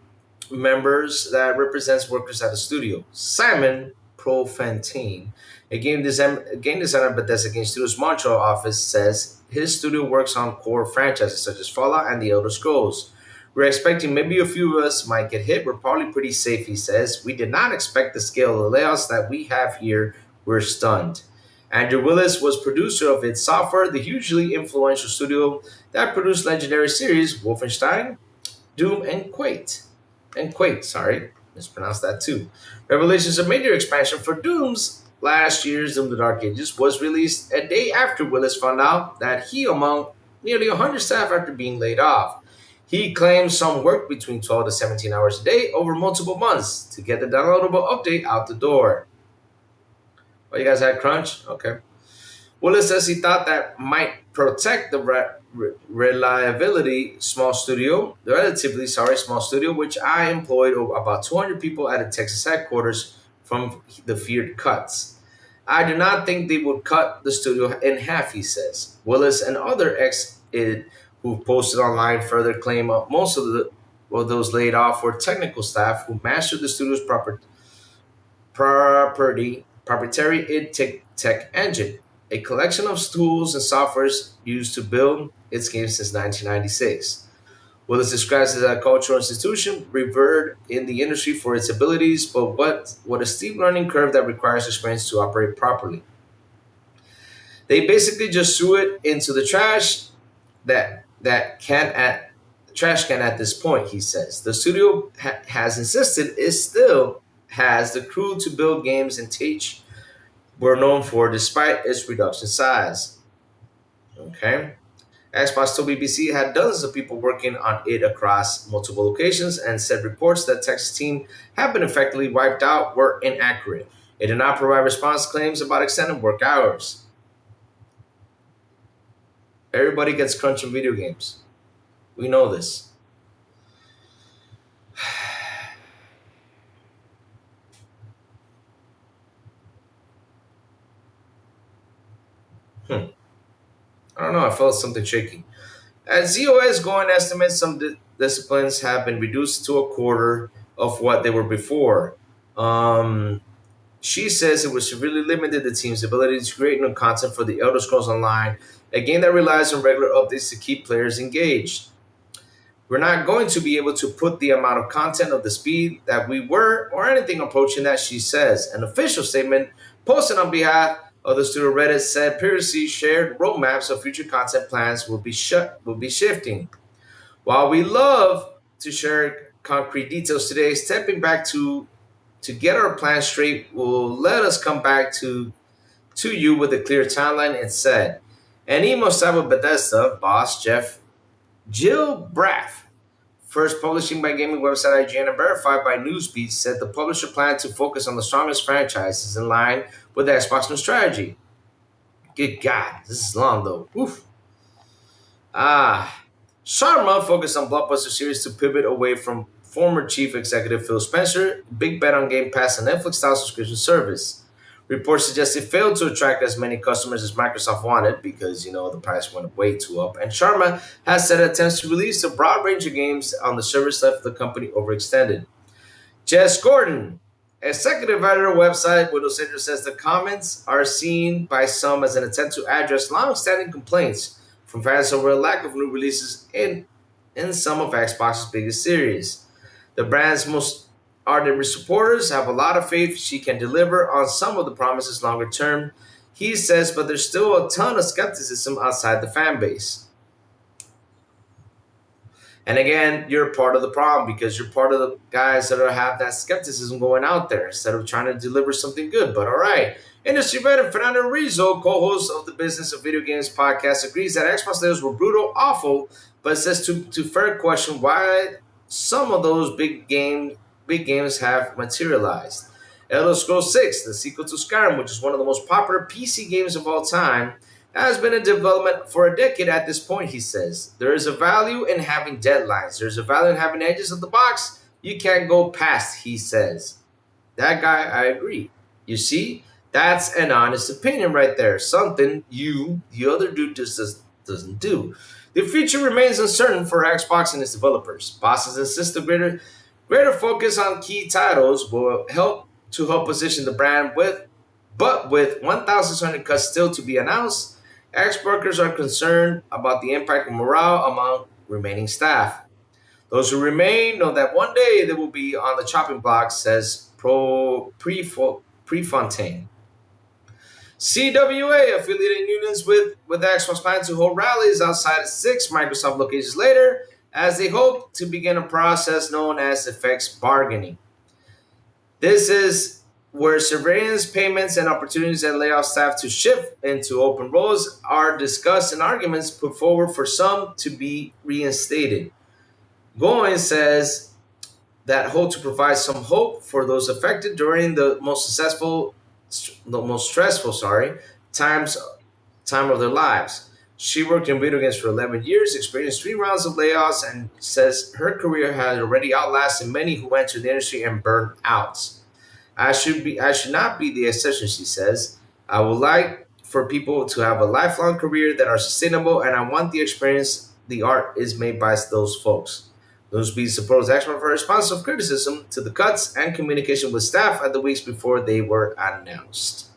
members that represents workers at the studio. Simon Profantine, game designer at Bethesda Game Studios Montreal office, says his studio works on core franchises such as Fallout and The Elder Scrolls. We're expecting maybe a few of us might get hit. We're probably pretty safe, he says. We did not expect the scale of the layoffs that we have here. We're stunned. Andrew Willis was producer of id Software, the hugely influential studio that produced legendary series Wolfenstein, Doom, and Quake, sorry, mispronounced that too. Revelations, a major expansion for Doom's last year's Doom the Dark Ages, was released a day after Willis found out that he, among nearly 100 staff after being laid off, he claims some worked between 12 to 17 hours a day over multiple months to get the downloadable update out the door. Oh, you guys had crunch? Okay. Willis says he thought that might protect the reliability relatively small studio, which I employed about 200 people at a Texas headquarters from the feared cuts. I do not think they would cut the studio in half, he says. Willis and other ex-id who posted online further claim most of those laid off were technical staff who mastered the studio's proprietary id tech engine, a collection of tools and softwares used to build its games since 1996. Willis describes it as a cultural institution revered in the industry for its abilities, but what a steep learning curve that requires experience to operate properly. They basically just threw it into the trash can at this point, he says. The studio has insisted it still has the crew to build games and teach we're known for despite its reduction size. Okay. Xbox told BBC it had dozens of people working on it across multiple locations and said reports that Texas team have been effectively wiped out were inaccurate. It did not provide response claims about extended work hours. Everybody gets crunch in video games. We know this. I don't know. I felt something shaky. At ZOS going estimates, some disciplines have been reduced to a quarter of what they were before. She says it was severely limited the team's ability to create new content for the Elder Scrolls Online, a game that relies on regular updates to keep players engaged. We're not going to be able to put the amount of content of the speed that we were or anything approaching that, she says. An official statement posted on behalf of the studio Reddit said previously shared roadmaps of future content plans will be shifting. While we love to share concrete details today, stepping back to get our plans straight will let us come back to you with a clear timeline, it said. An email sent with Bethesda boss Jill Braff, first publishing by gaming website IGN and verified by Newsbeat, said the publisher planned to focus on the strongest franchises in line with the Xbox new strategy. Good God, this is long though. Oof. Sharma focused on blockbuster series to pivot away from former chief executive Phil Spencer, big bet on Game Pass and Netflix-style subscription service. Reports suggest it failed to attract as many customers as Microsoft wanted because, the price went way too up. And Sharma has said attempts to release a broad range of games on the service left the company overextended. Jess Gordon, executive editor of website Windows Central, says the comments are seen by some as an attempt to address long-standing complaints from fans over a lack of new releases in some of Xbox's biggest series. The brand's most ardent supporters have a lot of faith she can deliver on some of the promises longer term, he says, but there's still a ton of skepticism outside the fan base. And again, you're part of the problem because you're part of the guys that have that skepticism going out there instead of trying to deliver something good. But all right. Industry veteran Fernando Rizzo, co-host of the Business of Video Games podcast, agrees that Xbox sales were brutal, awful, but says to fair question why some of those big games have materialized. Elder Scrolls 6, the sequel to Skyrim, which is one of the most popular PC games of all time, has been in development for a decade at this point, he says. There is a value in having deadlines. There's a value in having edges of the box you can't go past, he says. That guy, I agree. You see, that's an honest opinion right there. Something the other dude just doesn't do. The future remains uncertain for Xbox and its developers. Bosses insist a greater focus on key titles will help to help position the brand with 1,600 cuts still to be announced, ex-workers are concerned about the impact of morale among remaining staff. Those who remain know that one day they will be on the chopping block, says Prefontaine. CWA affiliated unions with Xbox plan to hold rallies outside of 6 Microsoft locations later as they hope to begin a process known as effects bargaining. This is where surveillance payments and opportunities that lay off staff to shift into open roles are discussed and arguments put forward for some to be reinstated. Goins says that hope to provide some hope for those affected during the most stressful, times time of their lives. She worked in video games for 11 years, experienced 3 rounds of layoffs, and says her career had already outlasted many who entered the industry and burned out. I should not be the exception, she says. I would like for people to have a lifelong career that are sustainable, and I want the experience the art is made by those folks. Those be supposed expert for response of criticism to the cuts and communication with staff at the weeks before they were announced.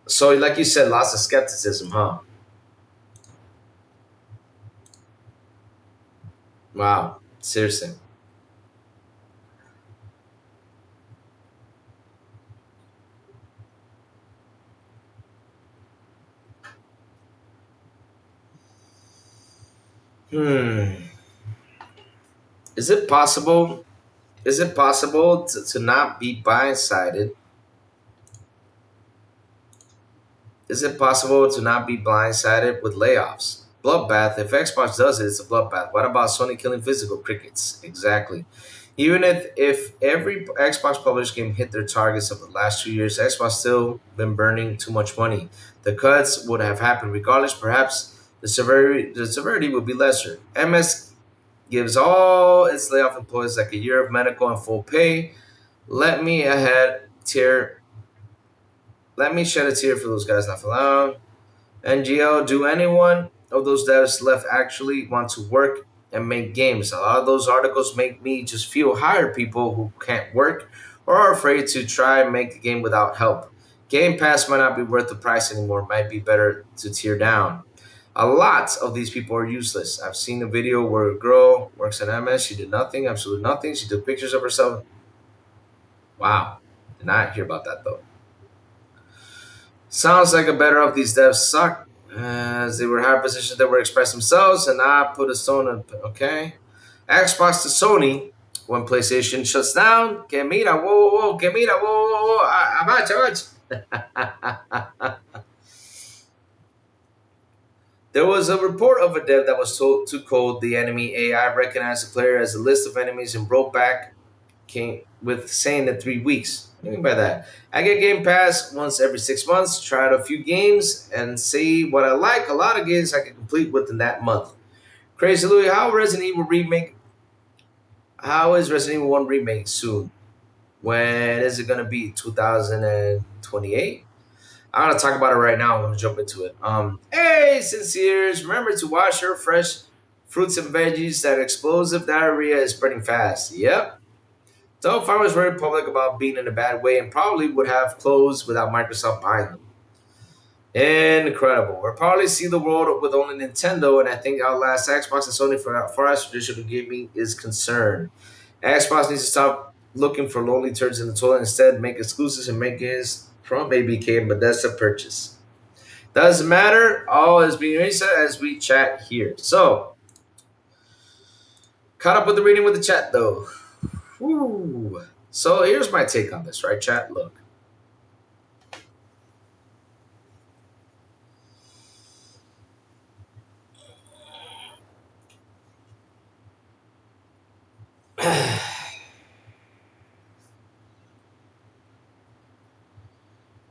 So, like you said, lots of skepticism, huh? Wow, seriously. Hmm. Is it possible? Is it possible to not be blindsided? Is it possible to not be blindsided with layoffs? Bloodbath. If Xbox does it, it's a bloodbath. What about Sony killing physical crickets? Exactly. Even if every Xbox published game hit their targets of the last 2 years, Xbox still been burning too much money. The cuts would have happened regardless. Perhaps the severity would be lesser. MS gives all its layoff employees like a year of medical and full pay. Let me ahead tear. Let me shed a tear for those guys not allowed. NGL, do anyone of those devs left actually want to work and make games? A lot of those articles make me just feel hire people who can't work or are afraid to try and make the game without help. Game Pass might not be worth the price anymore. Might be better to tear down. A lot of these people are useless. I've seen a video where a girl works at MS. She did nothing, absolutely nothing. She took pictures of herself. Wow. Did not hear about that though. Sounds like a better off these devs suck, as they were higher positions that were express themselves and not put a stone on. Okay. Xbox to Sony when PlayStation shuts down. Que mira, whoa, whoa, whoa, que mira, whoa, whoa, whoa, abach, abach. There was a report of a dev that was told to code the enemy AI recognized the player as a list of enemies and wrote back came with saying in 3 weeks. What do you mean by that? I get Game Pass once every 6 months, try out a few games, and see what I like. A lot of games I can complete within that month. Crazy Louis, how is Resident Evil 1 remake soon? When is it gonna be? 2028? I'm gonna talk about it right now. I'm gonna jump into it. Hey, sinceres, remember to wash your fresh fruits and veggies. That explosive diarrhea is spreading fast. Yep. So far, was very public about being in a bad way and probably would have closed without Microsoft buying them. Incredible. We'll probably see the world with only Nintendo, and I think outlast Xbox and Sony for as traditional gaming is concerned. Xbox needs to stop looking for lonely turds in the toilet, instead make exclusives and make games from ABK and Bethesda purchase. Doesn't matter. All is being reset as we chat here. So, caught up with the reading with the chat though. Whew. So here's my take on this, right, chat? Look.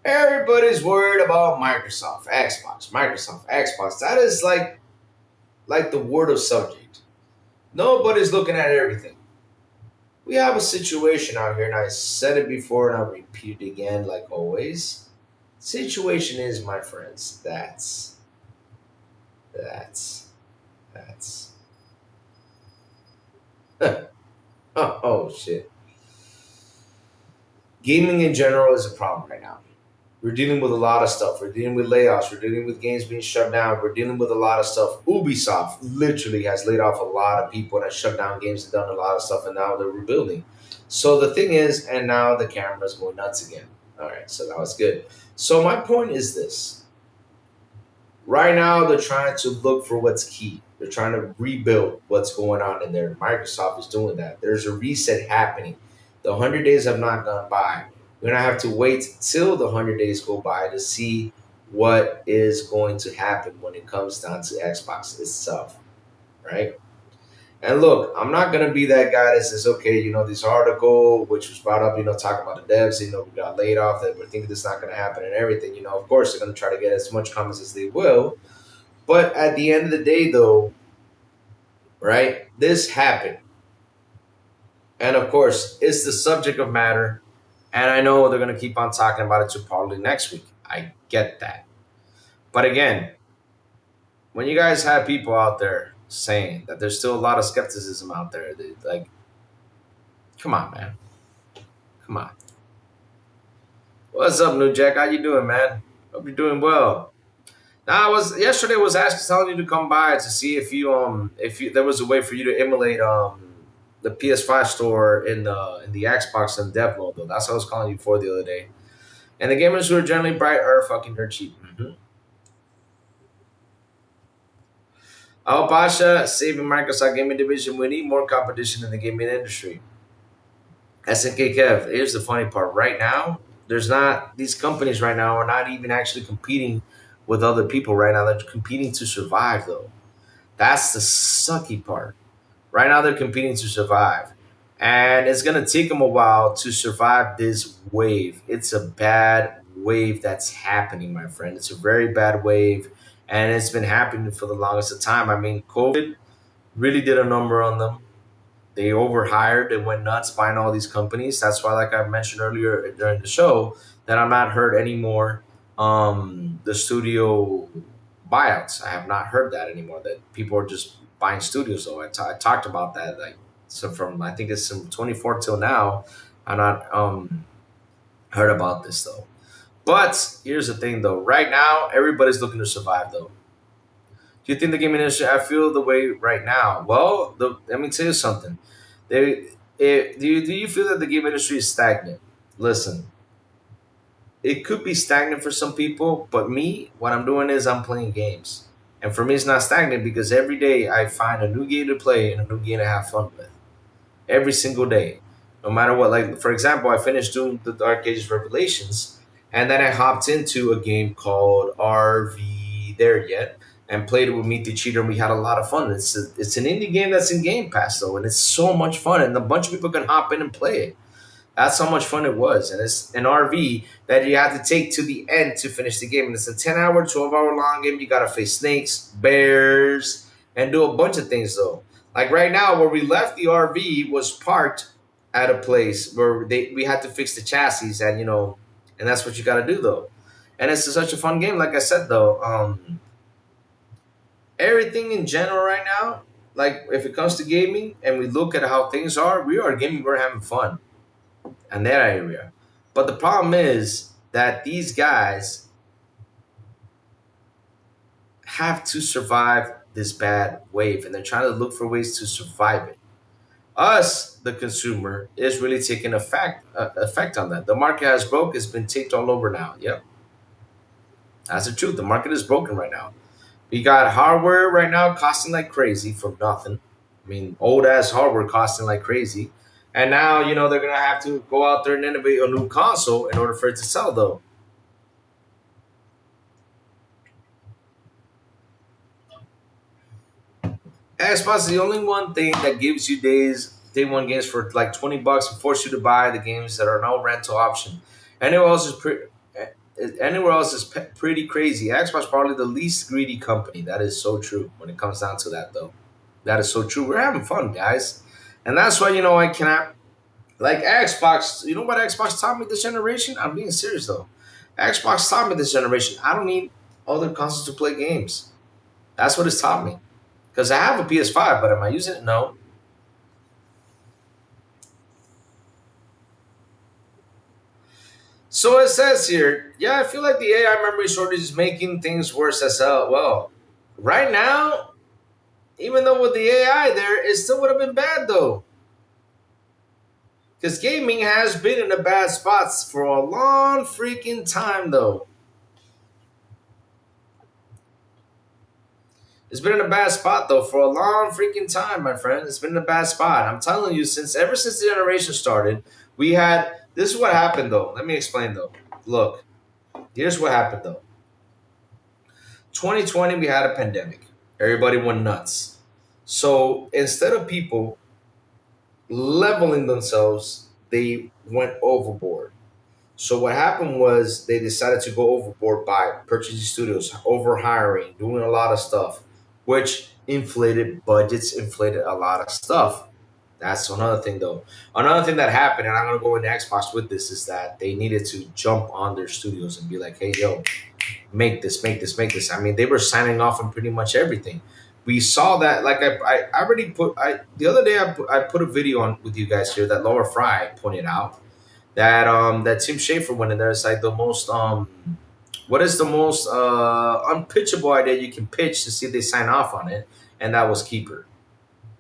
Everybody's worried about Microsoft, Xbox. That is like the word of subject. Nobody's looking at everything. We have a situation out here, and I said it before and I'll repeat it again, like always. Situation is, my friends, that's Oh shit. Gaming in general is a problem right now. We're dealing with a lot of stuff. We're dealing with layoffs. We're dealing with games being shut down. We're dealing with a lot of stuff. Ubisoft literally has laid off a lot of people and has shut down games and done a lot of stuff, and now they're rebuilding. So the thing is, and now the camera's going nuts again. All right, so that was good. So my point is this: right now they're trying to look for what's key. They're trying to rebuild what's going on in there. Microsoft is doing that. There's a reset happening. The 100 days have not gone by. We're gonna have to wait till the 100 days go by to see what is going to happen when it comes down to Xbox itself, right? And look, I'm not gonna be that guy that says, okay, this article which was brought up, talking about the devs, we got laid off, that we're thinking this is not gonna happen and everything. Of course they're gonna try to get as much comments as they will, but at the end of the day, though, right, this happened. And of course, it's the subject of matter. And I know they're going to keep on talking about it to probably next week. I get that. But again, when you guys have people out there saying that there's still a lot of skepticism out there, like, come on, man. Come on. What's up, New Jack? How you doing, man? Hope you're doing well. Now, yesterday was actually telling you to come by to see if there was a way for you to emulate the PS5 store in the Xbox and dev mode though. That's what I was calling you for the other day. And the gamers who are generally bright are fucking dirt cheap. Mm-hmm. Pasha, saving Microsoft gaming division. We need more competition in the gaming industry. SNK Kev, here's the funny part. Right now, there's not these companies right now are not even actually competing with other people right now. They're competing to survive though. That's the sucky part. Right now, they're competing to survive. And it's going to take them a while to survive this wave. It's a bad wave that's happening, my friend. It's a very bad wave. And it's been happening for the longest of time. I mean, COVID really did a number on them. They overhired and went nuts buying all these companies. That's why, like I mentioned earlier during the show, that I'm not heard anymore the studio buyouts. I have not heard that anymore, that people are just buying studios. So I talked about that, like, so from, I think it's from 24 till now, I'm not heard about this though. But here's the thing though, right now everybody's looking to survive though. Do you think the gaming industry? I feel the way right now. Well, let me tell you something. Do you feel that the game industry is stagnant? Listen, it could be stagnant for some people, but me, what I'm doing is I'm playing games. And for me, it's not stagnant because every day I find a new game to play and a new game to have fun with. Every single day. No matter what. Like, for example, I finished doing the Dark Ages Revelations, and then I hopped into a game called RV There Yet and played it with Meet the Cheater, and we had a lot of fun. It's an indie game that's in Game Pass, though, and it's so much fun, and a bunch of people can hop in and play it. That's how much fun it was. And it's an RV that you have to take to the end to finish the game. And it's a 10-hour, 12-hour long game. You got to face snakes, bears, and do a bunch of things, though. Like right now, where we left the RV was parked at a place where we had to fix the chassis. And that's what you got to do, though. And it's such a fun game. Like I said, though, everything in general right now, like if it comes to gaming and we look at how things are, we are gaming, we're having fun in that area. But the problem is that these guys have to survive this bad wave, and they're trying to look for ways to survive it. Us, the consumer, is really taking effect on that. The market has broke. It's been taped all over now. Yep, that's the truth. The market is broken right now. We got hardware right now costing like crazy for nothing. I mean, old ass hardware costing like crazy. And now, they're going to have to go out there and innovate a new console in order for it to sell, though. Xbox is the only one thing that gives you day one games for like $20 and force you to buy the games that are no rental option. Anywhere else is pretty crazy. Xbox is probably the least greedy company. That is so true when it comes down to that, though. That is so true. We're having fun, guys. And that's why, I cannot, like Xbox, you know what Xbox taught me this generation? I'm being serious, though. Xbox taught me this generation, I don't need other consoles to play games. That's what it's taught me. Because I have a PS5, but am I using it? No. So it says here, yeah, I feel like the AI memory shortage is making things worse as hell. Well, right now, even though with the AI there, it still would have been bad though. Because gaming has been in a bad spots for a long freaking time though. It's been in a bad spot though for a long freaking time, my friend. It's been in a bad spot. I'm telling you, since ever since the generation started, we had this is what happened though. Let me explain though. Look, here's what happened though. 2020, we had a pandemic. Everybody went nuts. So instead of people leveling themselves, they went overboard. So what happened was they decided to go overboard by purchasing studios, overhiring, doing a lot of stuff, which inflated budgets, inflated a lot of stuff. That's another thing though. Another thing that happened, and I'm gonna go into Xbox with this, is that they needed to jump on their studios and be like, hey yo, make this, make this, make this. I mean, they were signing off on pretty much everything. We saw that, like I already put, the other day I put a video on with you guys here that Laura Fry pointed out that that Tim Schafer went in there. It's like the most what is the most unpitchable idea you can pitch to see if they sign off on it, and that was Keeper.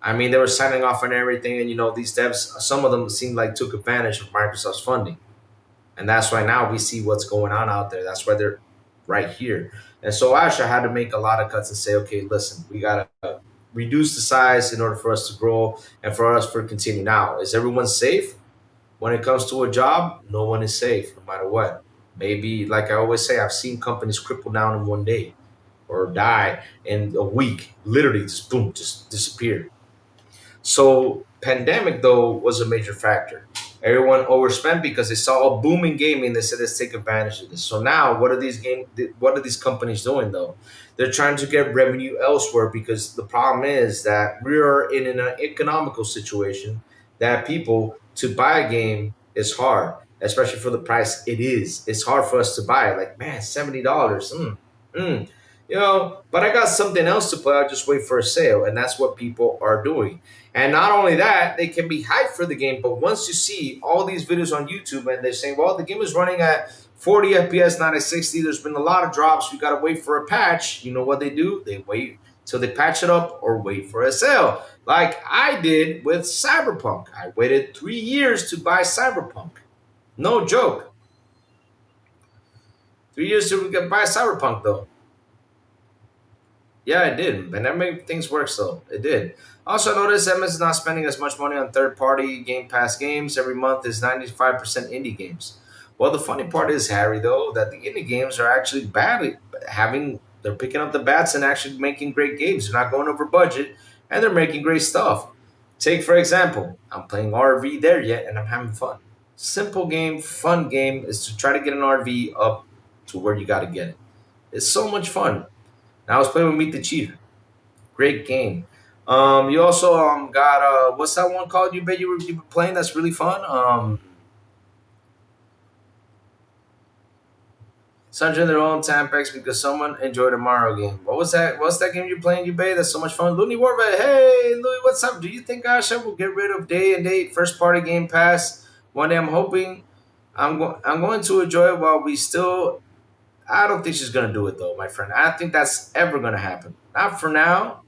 I mean, they were signing off on everything, and these devs, some of them seemed like took advantage of Microsoft's funding, and that's why now we see what's going on out there. That's why they're right here. And so Asha had to make a lot of cuts and say, okay, listen, we gotta reduce the size in order for us to grow and for us to continue. Now, is everyone safe? When it comes to a job, no one is safe, no matter what. Maybe, like I always say, I've seen companies cripple down in one day or die in a week, literally just boom, just disappear. So pandemic though was a major factor. Everyone overspent because they saw a boom in gaming. They said let's take advantage of this. So now what are these companies doing though? They're trying to get revenue elsewhere because the problem is that we are in an economical situation that people to buy a game is hard, especially for the price it is. It's hard for us to buy. Like man, $70. Mm. But I got something else to play. I'll just wait for a sale, and that's what people are doing. And not only that, they can be hyped for the game, but once you see all these videos on YouTube and they're saying, well, the game is running at 40 FPS, not at 60, there's been a lot of drops, we got to wait for a patch. You know what they do? They wait till they patch it up or wait for a sale. Like I did with Cyberpunk. I waited 3 years to buy Cyberpunk. No joke. 3 years to buy Cyberpunk, though. Yeah, it did. And that made things work, so it did. Also, notice MS is not spending as much money on third party Game Pass games. Every month is 95% indie games. Well, the funny part is, Harry, though, that the indie games are actually badly they're picking up the bats and actually making great games. They're not going over budget and they're making great stuff. Take, for example, I'm playing RV there yet and I'm having fun. Simple game, fun game is to try to get an RV up to where you got to get it. It's so much fun. Now I was playing with Meet the Cheater. Great game. You also got what's that one called you were playing that's really fun? Sunshine their own Tampex because someone enjoyed a Mario game. What was that? What's that game you're playing, you bay? That's so much fun. Looney Warfare. Hey, Louis, what's up? Do you think Asha will get rid of day and date first party game pass? One day I'm hoping I'm going to enjoy it while we still I don't think she's gonna do it though, my friend. I don't think that's ever gonna happen. Not for now.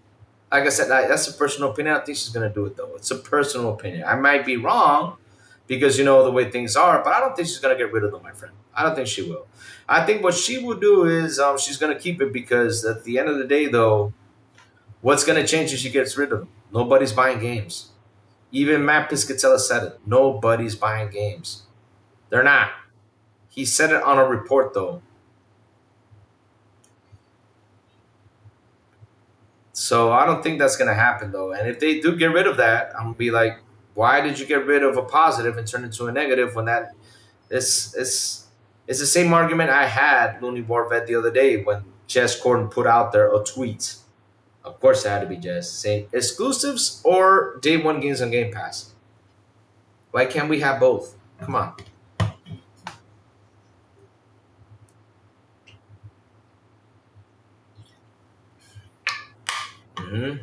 Like I said, that's a personal opinion. I don't think she's gonna do it though. It's a personal opinion. I might be wrong because you know the way things are, but I don't think she's gonna get rid of them, my friend. I don't think she will. I think what she will do is she's gonna keep it because at the end of the day, though, what's gonna change if she gets rid of them? Nobody's buying games. Even Matt Piscatella said it. Nobody's buying games. They're not. He said it on a report though. So I don't think that's gonna happen though. And if they do get rid of that, I'm gonna be like, why did you get rid of a positive and turn it into a negative when that it's the same argument I had Looney Warvet the other day when Jess Corden put out there a tweet. Of course it had to be Jess saying exclusives or day one games on Game Pass. Why can't we have both? Come on. Hmm.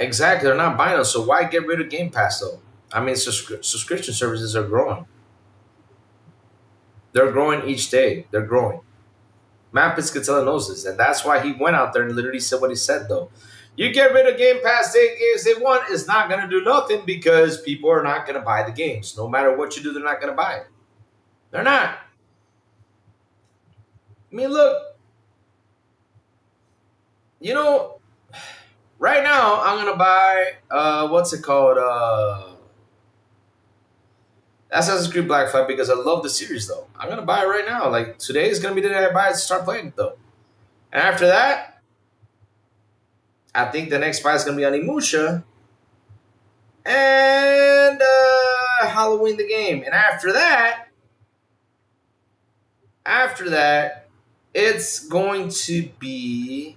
Exactly, they're not buying them. So why get rid of Game Pass though? I mean, subscription services are growing. They're growing each day. They're growing. Matt Piscatella knows this, and that's why he went out there and literally said what he said. Though, you get rid of Game Pass, they games they want, it's not going to do nothing because people are not going to buy the games. No matter what you do, they're not going to buy it. They're not. I mean, look, you know, right now I'm gonna buy what's it called? Assassin's Creed Black Flag because I love the series though. I'm gonna buy it right now. Like today is gonna be the day I buy it to start playing it though. And after that, I think the next buy is gonna be on Imusha and Halloween the game. And after that, it's going to be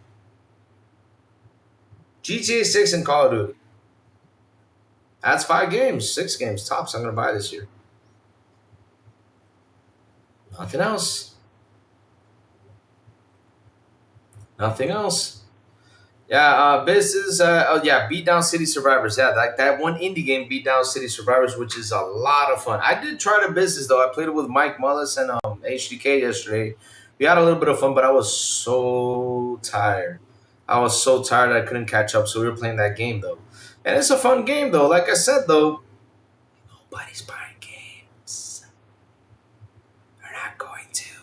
GTA 6 and Call of Duty. That's 5 games, 6 games tops I'm going to buy this year. Nothing else. Nothing else. Yeah, business. Beatdown City Survivors. Yeah, like that one indie game, Beatdown City Survivors, which is a lot of fun. I did try the business though. I played it with Mike Mullis and HDK yesterday. We had a little bit of fun, but I was so tired. I was so tired I couldn't catch up. So we were playing that game though, and it's a fun game though. Like I said though, nobody's buying games. They're not going to.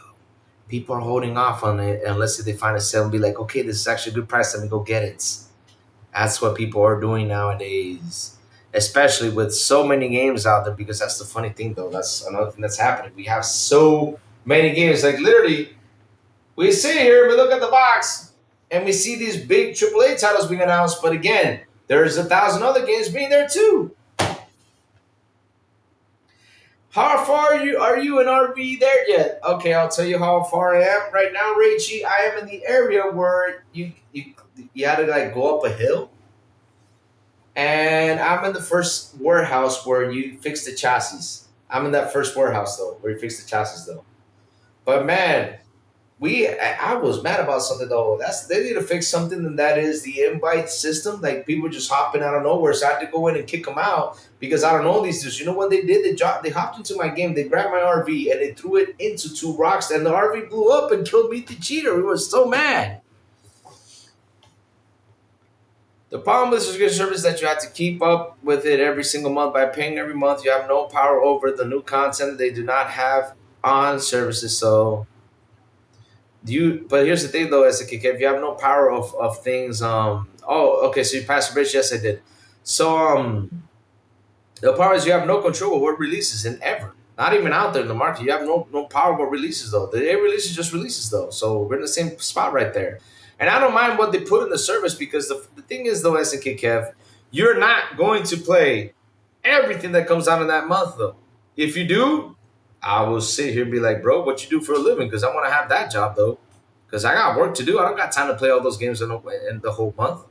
People are holding off on it unless they find a sale and be like, okay, this is actually a good price. Let me go get it. That's what people are doing nowadays, especially with so many games out there. Because that's the funny thing, though. That's another thing that's happening. We have so many games. Like literally, we sit here, we look at the box, and we see these big AAA titles being announced. But again, there's 1,000 other games being there too. How far are you in RV there yet? Okay, I'll tell you how far I am right now, Rachie. I am in the area where you had to like go up a hill, and I'm in the first warehouse where you fix the chassis. I'm in that first warehouse though, where you fix the chassis though. But man, I was mad about something though. They need to fix something, and that is the invite system. Like people just hopping out of nowhere, so I had to go in and kick them out because I don't know these dudes. You know what they did? They hopped into my game. They grabbed my RV and they threw it into 2 rocks, and the RV blew up and killed me, the cheater. We were so mad. The problem with subscription service is that you have to keep up with it every single month by paying every month. You have no power over the new content they do not have on services. So. But here's the thing though, as a kick, if you have no power of things, okay, so you passed the bridge, yes I did. So the power is you have no control of what releases in ever. Not even out there in the market. You have no power of what releases though. The day releases just releases though. So we're in the same spot right there. And I don't mind what they put in the service because the thing is though, as a kick, you're not going to play everything that comes out in that month though. If you do, I will sit here and be like, bro, what you do for a living? Because I want to have that job, though. Because I got work to do. I don't got time to play all those games in the whole month.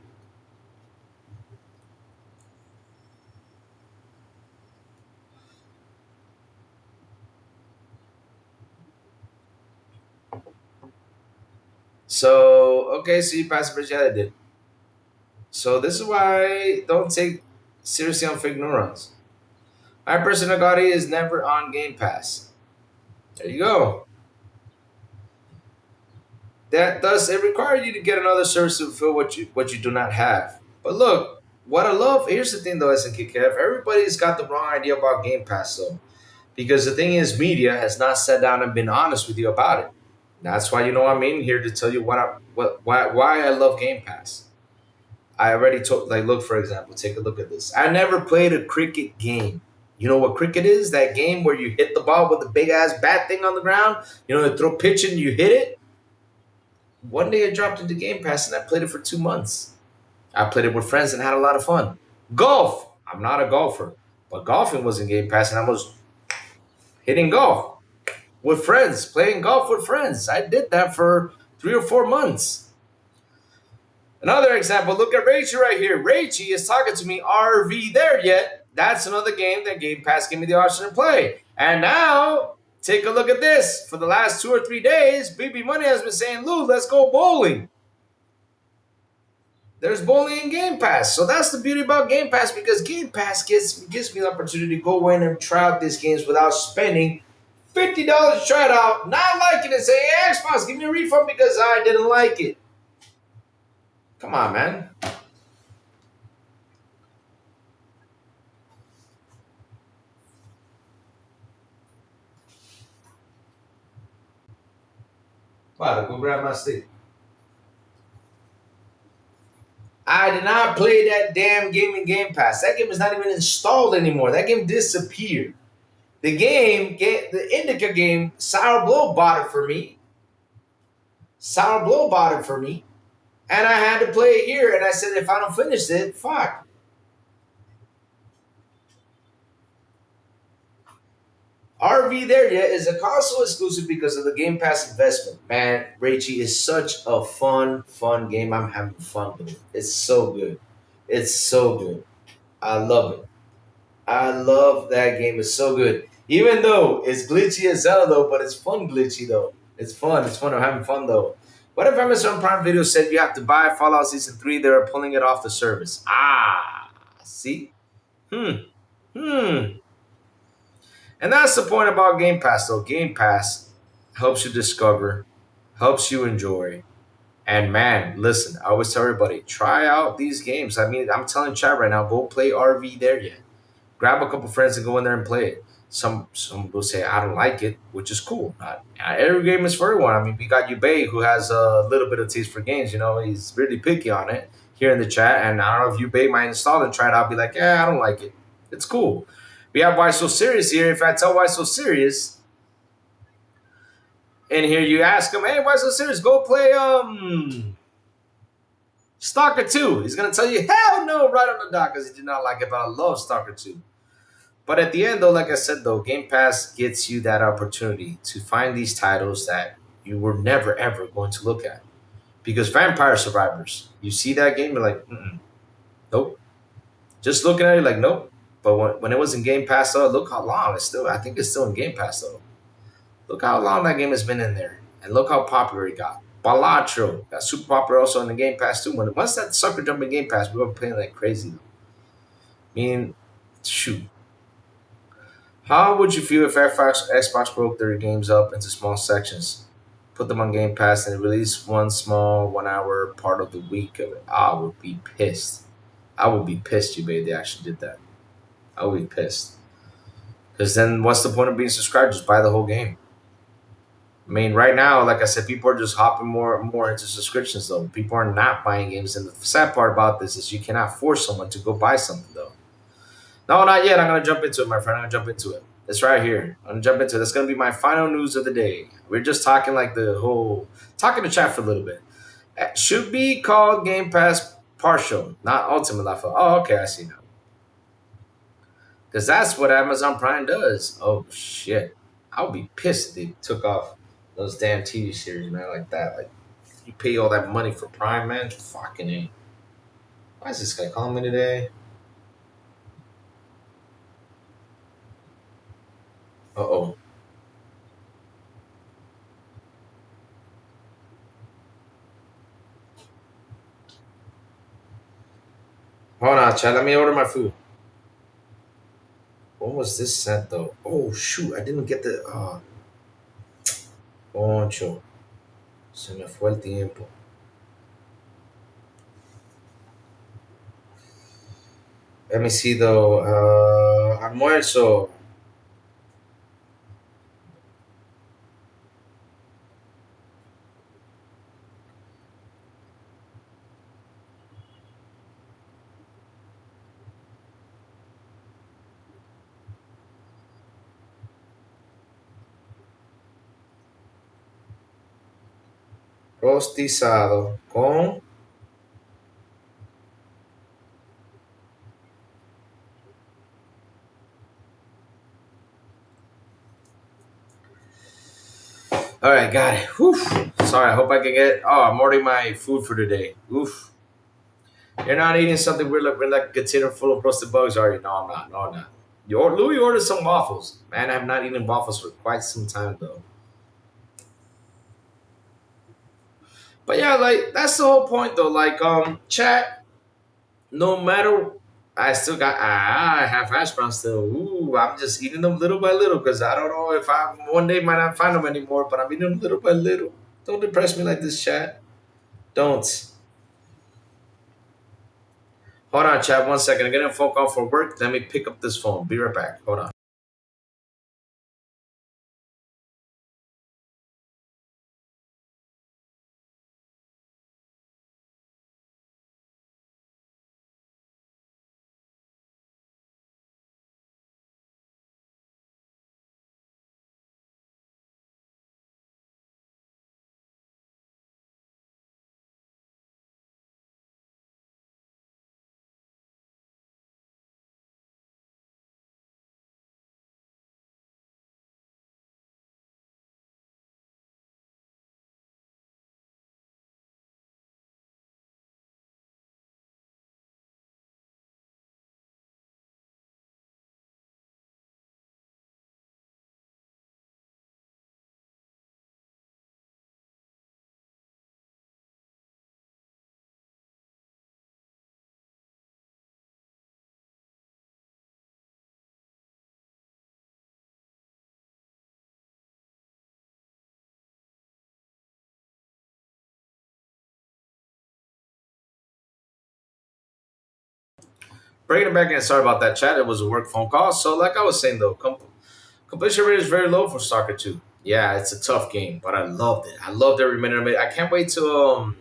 So, okay, so you passed the bridge. Yeah, I did. So this is why I don't take seriously on fake neurons. My personal Gotti is never on Game Pass. There you go. That thus it requires you to get another service to fulfill what you do not have. But look, what I love here's the thing though, SNK Kev, everybody's got the wrong idea about Game Pass though. Because the thing is, media has not sat down and been honest with you about it. That's why I'm in here to tell you why I love Game Pass. I already told, like, look, for example, take a look at this. I never played a cricket game. You know what cricket is? That game where you hit the ball with the big ass bat thing on the ground. You know, you throw pitch and you hit it. One day I dropped into Game Pass and I played it for 2 months. I played it with friends and had a lot of fun. Golf. I'm not a golfer, but golfing was in Game Pass and I was hitting golf with friends, playing golf with friends. I did that for 3 or 4 months. Another example, look at Rachie right here. Rachie is talking to me, RV there yet? That's another game that Game Pass gave me the option to play. And now, take a look at this. For the last 2 or 3 days, BB Money has been saying, Lou, let's go bowling. There's bowling in Game Pass. So that's the beauty about Game Pass because Game Pass gives me the opportunity to go in and try out these games without spending $50 to try it out, not liking it, say, hey, Xbox, give me a refund because I didn't like it. Come on, man. Wow, go grab my stick. I did not play that damn game in Game Pass. That game is not even installed anymore. That game disappeared. The Indica game, Sour Blow bought it for me. Sour Blow bought it for me. And I had to play it here. And I said, if I don't finish it, fuck. RV There Yet is a console exclusive because of the Game Pass investment. Man, Raichi is such a fun game. I'm having fun with it. It's so good. It's so good. I love it. I love that game. It's so good. Even though it's glitchy as hell though, but it's fun glitchy though. It's fun. It's fun. I'm having fun though. What if Amazon Prime Video said you have to buy Fallout Season 3? They're pulling it off the service. Ah, see? And that's the point about Game Pass, though. Game Pass helps you discover, helps you enjoy. And man, listen, I always tell everybody, try out these games. I mean, I'm telling chat right now, go play RV There Yet. Grab a couple friends and go in there and play it. Some will say, I don't like it, which is cool. Not every game is for everyone. I mean, we got Yubei, who has a little bit of taste for games. You know, he's really picky on it here in the chat. And I don't know if Yubei might install it and try it out. Be like, yeah, I don't like it. It's cool. We have Why So Serious here. If I tell Why So Serious, and here you ask him, hey, why so serious? Go play Stalker 2. He's going to tell you, hell no, right on the dot, because he did not like it, but I love Stalker 2. But at the end, though, like I said, though, Game Pass gets you that opportunity to find these titles that you were never, ever going to look at. Because Vampire Survivors, you see that game, you're like, nope. Just looking at it, like, nope. But when it was in Game Pass, though, look how long it's still. I think it's still in Game Pass, though. Look how long that game has been in there. And look how popular it got. Balatro got super popular also in the Game Pass, too. Once that sucker jumped in Game Pass, we were playing like crazy. I mean, shoot. How would you feel if Xbox broke their games up into small sections, put them on Game Pass, and release one small 1 hour part of the week of it? I would be pissed. I would be pissed, you made they actually did that. I would be pissed. Because then what's the point of being subscribed? Just buy the whole game. I mean, right now, like I said, people are just hopping more into subscriptions, though. People are not buying games. And the sad part about this is you cannot force someone to go buy something, though. No, not yet. I'm going to jump into it, my friend. I'm going to jump into it. It's right here. I'm going to jump into it. That's going to be my final news of the day. We're just talking like talking to chat for a little bit. Should be called Game Pass Partial, not Ultimate. Oh, okay. I see now. Because that's what Amazon Prime does. Oh, shit. I would be pissed if they took off those damn TV series, man, like that. Like, you pay all that money for Prime, man? Fucking A. Why is this guy calling me today? Uh-oh. Hold on, chat. Let me order my food. When was this sent, though? Oh, shoot. I didn't get the... Poncho. Se me fue el tiempo. Let me see, though. Almuerzo. Rostizado con... All right, got it. Whew. Sorry, I hope I can get... Oh, I'm ordering my food for today. Oof. You're not eating something weird like a container full of roasted bugs, are you? No, I'm not. No, I'm not. Louis ordered some waffles. Man, I have not eaten waffles for quite some time, though. But yeah, like that's the whole point though. Like chat, no matter I still got I have hash browns still. Ooh, I'm just eating them little by little because I don't know if I one day might not find them anymore, but I'm eating them little by little. Don't depress me like this, chat. Don't. Hold on, chat. 1 second. I'm getting a phone call for work. Let me pick up this phone. Be right back. Hold on. Bringing it back in. Sorry about that, chat. It was a work phone call. So, like I was saying though, completion rate is very low for Stalker 2. Yeah, it's a tough game, but I loved it. I loved every minute of it. I can't wait till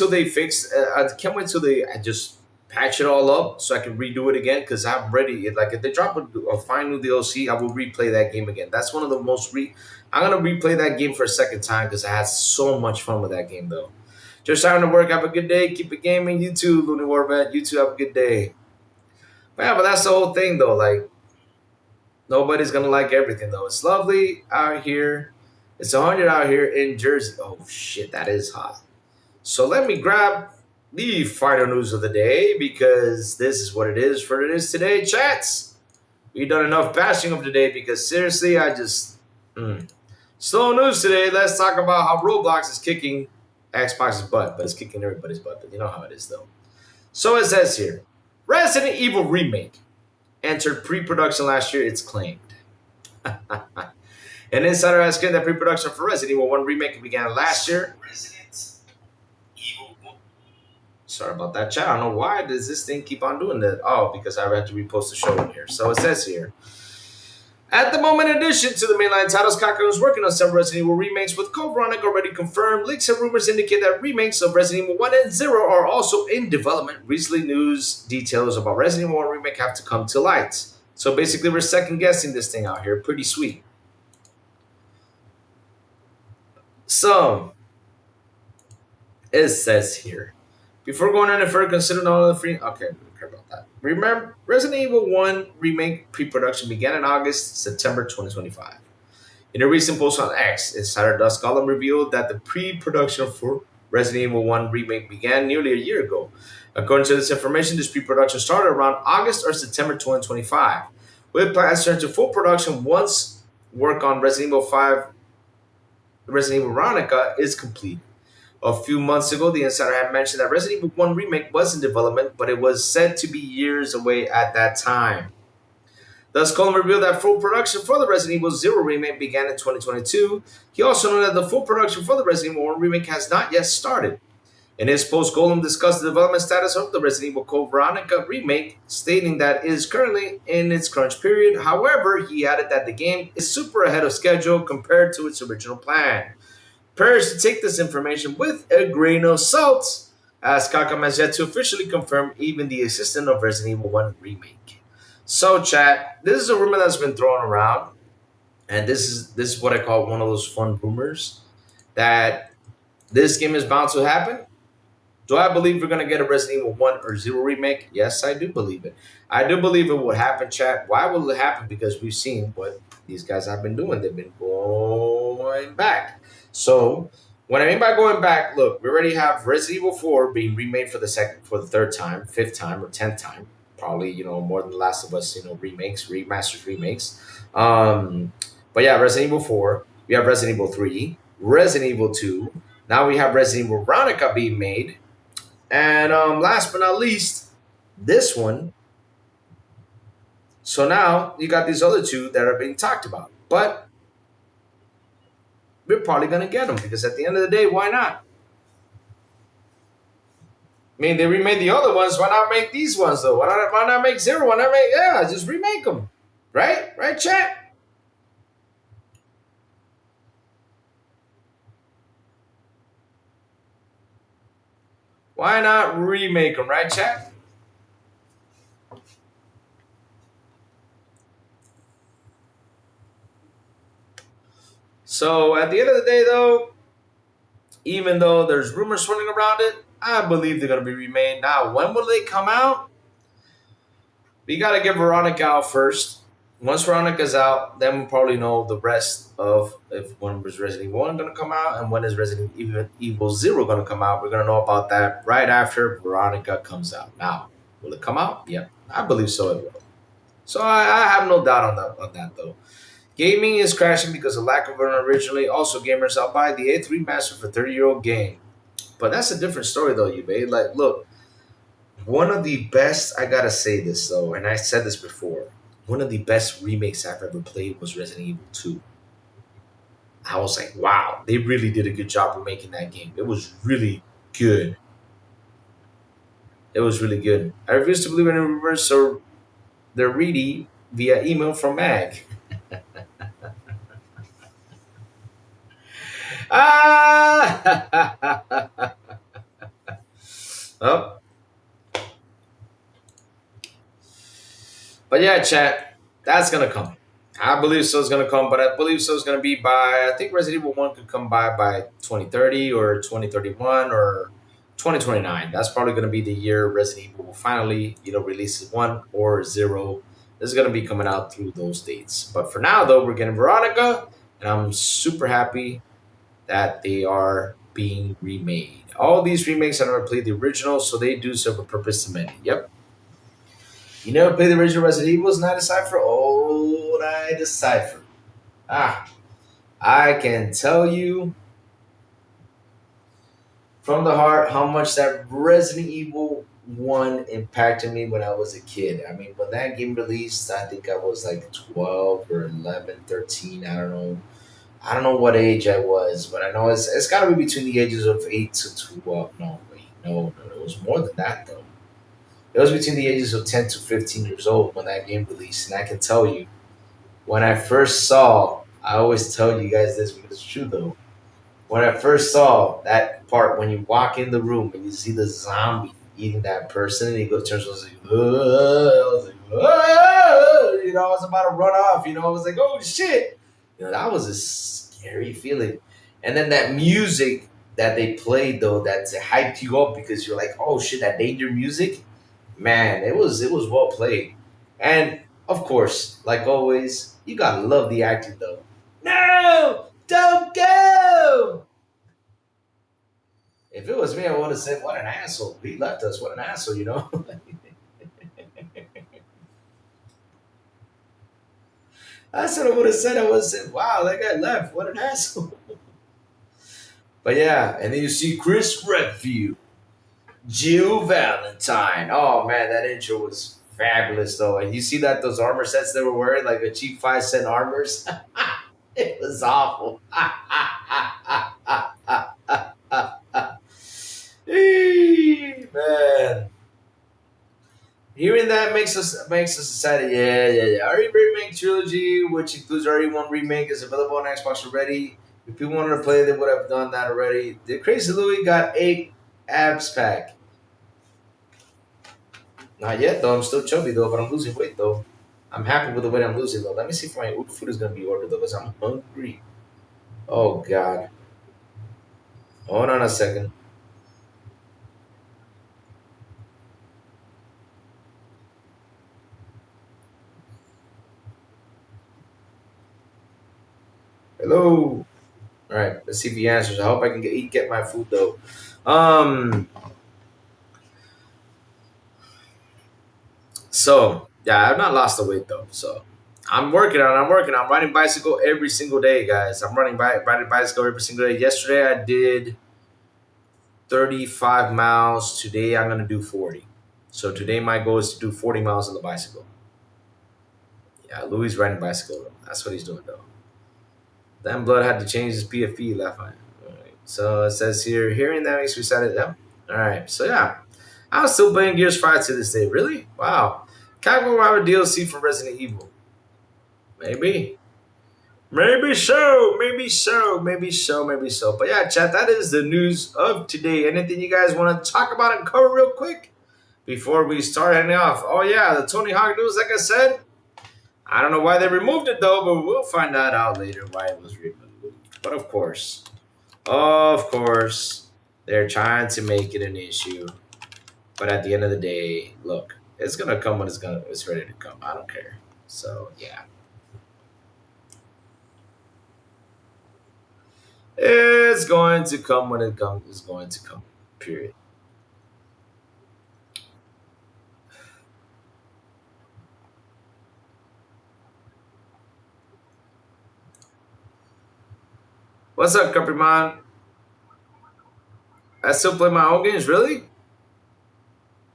they fix. I can't wait till they just patch it all up so I can redo it again because I'm ready. Like if they drop a fine new DLC, I will replay that game again. That's one of the most I'm gonna replay that game for a second time because I had so much fun with that game though. Just starting to work. Have a good day. Keep it gaming. You too, Looney Warvet. You too. Have a good day. But yeah, but that's the whole thing though. Like nobody's gonna like everything though. It's lovely out here. It's 100 out here in Jersey. Oh shit, that is hot. So let me grab the final news of the day because this is what it is for it is today, chats. We've done enough bashing of today because seriously, I just slow news today. Let's talk about how Roblox is kicking Xbox's butt, but it's kicking everybody's butt. But you know how it is though. So it says here, Resident Evil Remake entered pre-production last year. It's claimed. An insider has claimed that pre-production for Resident Evil 1 Remake began last year. Sorry about that, chat. I don't know why does this thing keep on doing that. Oh, because I had to repost the show in here. So it says here. At the moment, in addition to the mainline titles, Capcom is working on several Resident Evil remakes with Code Veronica already confirmed. Leaks and rumors indicate that remakes of Resident Evil 1 and 0 are also in development. Recently, news details about Resident Evil 1 remake have to come to light. So basically, we're second guessing this thing out here. Pretty sweet. So, it says here. Before going any further, consider all the free. Okay, we don't care about that. Remember, Resident Evil 1 remake pre-production began in September 2025. In a recent post on X, insider Dusk Golem revealed that the pre-production for Resident Evil 1 remake began nearly a year ago. According to this information, this pre-production started around August or September 2025, with plans to enter full production once work on Resident Evil 5, Resident Evil Veronica is complete. A few months ago, the insider had mentioned that Resident Evil 1 Remake was in development, but it was said to be years away at that time. Thus, Colin revealed that full production for the Resident Evil 0 Remake began in 2022. He also noted that the full production for the Resident Evil 1 Remake has not yet started. In his post, Golem discussed the development status of the Resident Evil Code Veronica remake, stating that it is currently in its crunch period. However, he added that the game is super ahead of schedule compared to its original plan. Prayers to take this information with a grain of salt, as Capcom has yet to officially confirm even the existence of Resident Evil 1 Remake. So, chat, this is a rumor that's been thrown around, and this is what I call one of those fun rumors, that this game is bound to happen. Do I believe we're going to get a Resident Evil 1 or 0 remake? Yes, I do believe it. I do believe it would happen, chat. Why will it happen? Because we've seen what these guys have been doing. They've been going back. So, what I mean by going back, look, we already have Resident Evil 4 being remade for the third time, fifth time, or 10th time. Probably, more than The Last of Us, remakes, remasters, remakes. But yeah, Resident Evil 4. We have Resident Evil 3, Resident Evil 2. Now we have Resident Evil Veronica being made. And last but not least, this one. So now you got these other two that are being talked about. But we're probably going to get them because at the end of the day, why not? I mean, they remade the other ones. Why not make these ones, though? Why not make zero? Why not make, yeah, just remake them. Right? Right, chat? Why not remake them, right, chat? So at the end of the day, though, even though there's rumors swirling around it, I believe they're going to be remade. Now, when will they come out? We got to get Veronica out first. Once Veronica's out, then we'll probably know the rest of if when was Resident Evil 1 going to come out and when is Resident Evil 0 going to come out. We're going to know about that right after Veronica comes out. Now, will it come out? Yeah, I believe so it will. So I have no doubt on that though. Gaming is crashing because of lack of an originally. Also, gamers out buy the A3 remaster for 30-year-old game. But that's a different story though, you made. Like, look, one of the best, I gotta say this though, and I said this before, one of the best remakes I've ever played was Resident Evil 2. I was like, wow, they really did a good job of making that game. It was really good. It was really good. I refuse to believe in rumors, so they're ready via email from Mag. Ah! Oh. But yeah, chat, that's gonna come. I believe so. It's gonna come, but I believe so. It's gonna be by. I think Resident Evil 1 could come by 2030 or 2031 or 2029. That's probably gonna be the year Resident Evil will finally, release 1 or 0. This is gonna be coming out through those dates. But for now, though, we're getting Veronica, and I'm super happy that they are being remade. All these remakes I never played the original, so they do serve a purpose to many. Yep. You never played the original Resident Evil? Night Decipher? Oh, Night Decipher. Ah, I can tell you from the heart how much that Resident Evil 1 impacted me when I was a kid. I mean, when that game released, I think I was like 12 or 11, 13. I don't know. I don't know what age I was, but I know it's got to be between the ages of 8 to 12. No, wait. No. It was more than that, though. It was between the ages of 10 to 15 years old when that game released. And I can tell you, when I first saw, I always tell you guys this because it's true though. When I first saw that part, when you walk in the room and you see the zombie eating that person, and he goes, turns, I was like, "Ugh." I was like, "Ugh." I was about to run off. I was like, oh shit. That was a scary feeling. And then that music that they played though, that hyped you up because you're like, oh shit, that danger music. Man, it was well played. And of course, like always, you gotta love the acting though. No! Don't go! If it was me, I would have said, what an asshole. He left us, what an asshole. That's what I would have said. I would have said, wow, that guy left. What an asshole. But yeah, and then you see Chris Redfield. Jill Valentine. Oh man, that intro was fabulous though. And you see that those armor sets they were wearing, like a cheap 5 cent armors. It was awful. Man, hearing that makes us excited. Yeah. RE Remake Trilogy, which includes RE1 Remake, is available on Xbox already. If people wanted to play, they would have done that already. The Crazy Louie got 8 abs pack. Not yet though. I'm still chubby though, but I'm losing weight though. I'm happy with the weight I'm losing though. Let me see if my food is gonna be ordered though, because I'm hungry. Oh god. Hold on a second. Hello. All right. Let's see if he answers. I hope I can get my food though. So yeah, I've not lost the weight though. So I'm working on. I'm riding bicycle every single day, guys. I'm riding bicycle every single day. Yesterday I did 35 miles. Today I'm gonna do 40. So today my goal is to do 40 miles on the bicycle. Yeah, Louis riding bicycle. That's what he's doing though. Then Blood had to change his PFP left eye. Alright. So it says here, hearing that makes me excited. Yeah. Alright. So yeah. I'm still playing Gears 5 to this day. Really? Wow. Capcom will have a DLC for Resident Evil. Maybe. Maybe so. Maybe so. Maybe so. Maybe so. But yeah, chat, that is the news of today. Anything you guys want to talk about and cover real quick before we start heading off? Oh yeah, the Tony Hawk news, like I said. I don't know why they removed it though, but we'll find that out later why it was removed. But of course, they're trying to make it an issue. But at the end of the day, look, it's gonna come when it's ready to come. I don't care. So yeah. It's going to come when it comes. It's going to come. Period. What's up, Caprimon? I still play my own games, really?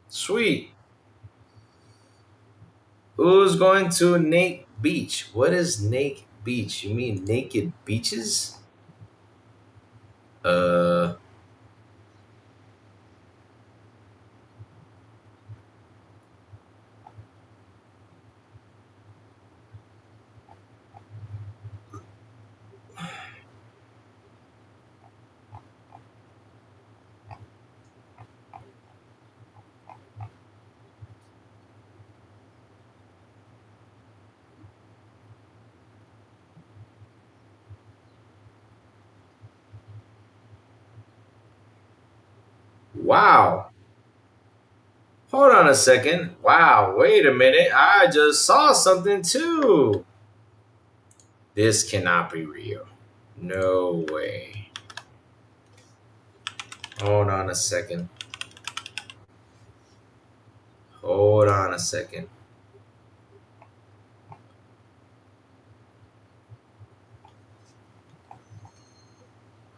Sweet. Who's going to Nate Beach? What is Nate Beach? You mean naked beaches? Uh, wow. Hold on a second. Wow, wait a minute. I just saw something too. This cannot be real. No way. Hold on a second. Hold on a second.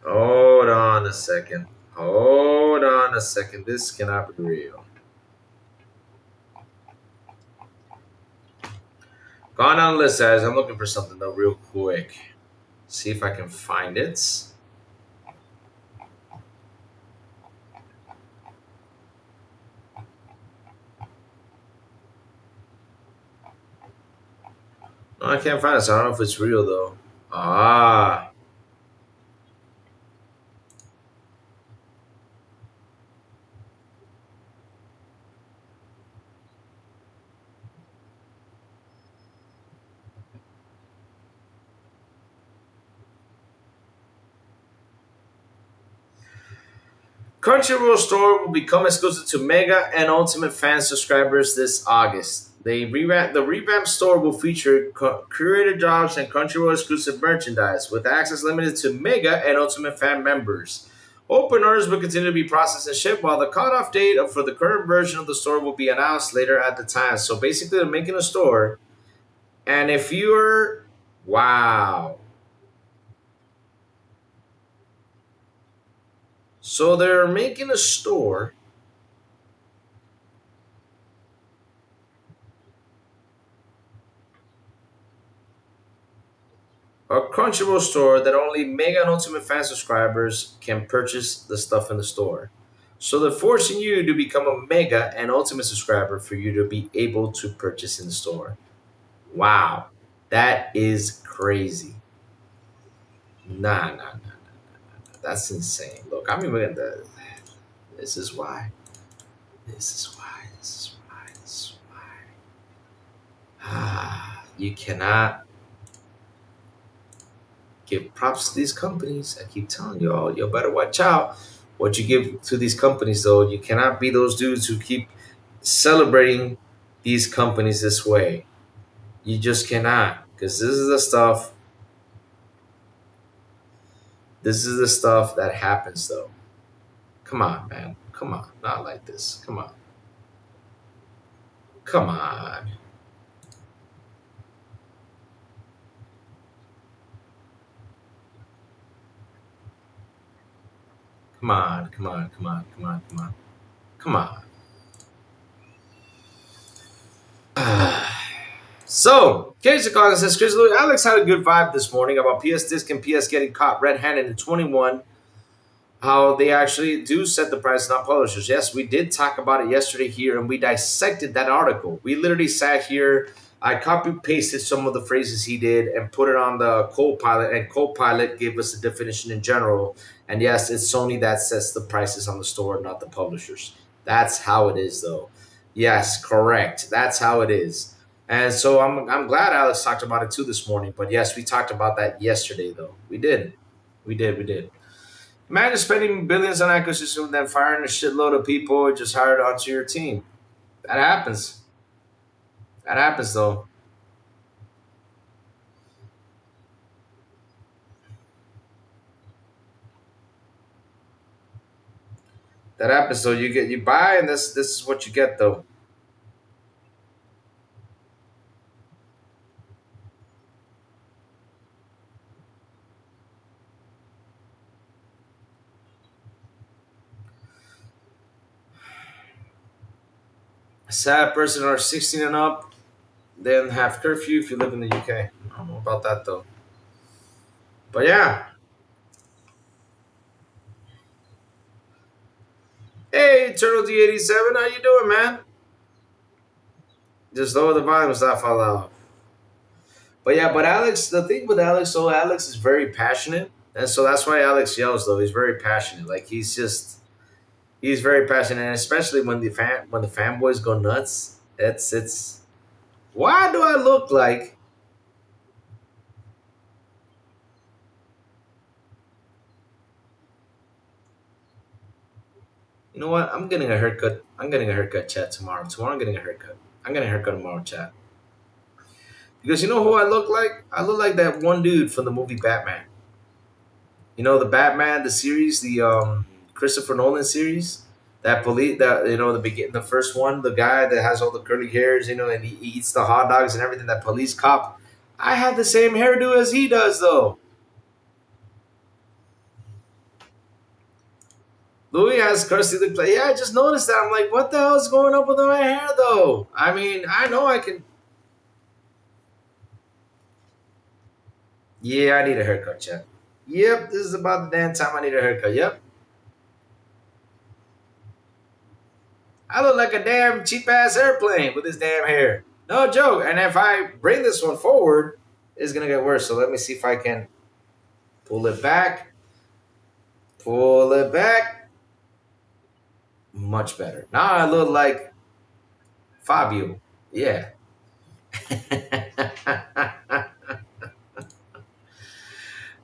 Hold on a second. Hold on a second. This cannot be real. Gone on the list, guys. I'm looking for something though, real quick. See if I can find it. No, I can't find it. So I don't know if it's real though. Ah. Crunchyroll Store will become exclusive to Mega and Ultimate fan subscribers this August. The revamped store will feature curated jobs and Crunchyroll exclusive merchandise, with access limited to Mega and Ultimate fan members. Open orders will continue to be processed and shipped, while the cutoff date for the current version of the store will be announced later at the time. So basically, they're making a store, and if you're wow. So they're making a store. A Crunchyroll store that only Mega and Ultimate fan subscribers can purchase the stuff in the store. So they're forcing you to become a Mega and Ultimate subscriber for you to be able to purchase in the store. Wow. That is crazy. Nah. That's insane. Look, I'm even at the. This is why. This is why. This is why. This is why. Ah, you cannot give props to these companies. I keep telling y'all, you better watch out what you give to these companies, though. You cannot be those dudes who keep celebrating these companies this way. You just cannot, because this is the stuff. This is the stuff that happens, though. Come on, man. Come on. Not like this. Come on. Come on. Come on, come on, come on, come on, come on, come on. So, Casey Collins says, Chris Louis, Alex had a good vibe this morning about PS Disc and PS getting caught red-handed in 21. How they actually do set the price, not publishers. Yes, we did talk about it yesterday here, and we dissected that article. We literally sat here. I copy pasted some of the phrases he did and put it on the Copilot, and Copilot gave us a definition in general. And yes, it's Sony that sets the prices on the store, not the publishers. That's how it is, though. Yes, correct. That's how it is. And so I'm glad Alex talked about it too this morning. But yes, we talked about that yesterday, though. We did. We did. We did. Imagine spending billions on acquisition and then firing a shitload of people just hired onto your team. That happens. That happens, though. That happens, though. You buy, and this is what you get, though. A sad person are 16 and up, then have curfew if you live in the UK. I don't know about that, though. But yeah. Hey, Turtle D87, how you doing, man? Just lower the volume, stop fall out. But yeah, but Alex, the thing with Alex, so Alex is very passionate, and so that's why Alex yells. Though he's very passionate, like he's very passionate, and especially when the fanboys go nuts. It's why do I look like? You know what? I'm getting a haircut. I'm getting a haircut, chat tomorrow. Tomorrow I'm getting a haircut. I'm getting a haircut tomorrow, chat. Because you know who I look like? I look like that one dude from the movie Batman. You know the Batman, the series, the Christopher Nolan series. That police, that the first one, the guy that has all the curly hairs, and he eats the hot dogs and everything. That police cop. I have the same hairdo as he does, though. Louis has crusty the play. Yeah, I just noticed that. I'm like, what the hell is going up with my hair, though? I mean, I know I can. Yeah, I need a haircut, chat. Yep, this is about the damn time I need a haircut. Yep. I look like a damn cheap ass airplane with this damn hair. No joke. And if I bring this one forward, it's gonna get worse. So let me see if I can pull it back. Pull it back. Much better. Now I look like Fabio. Yeah.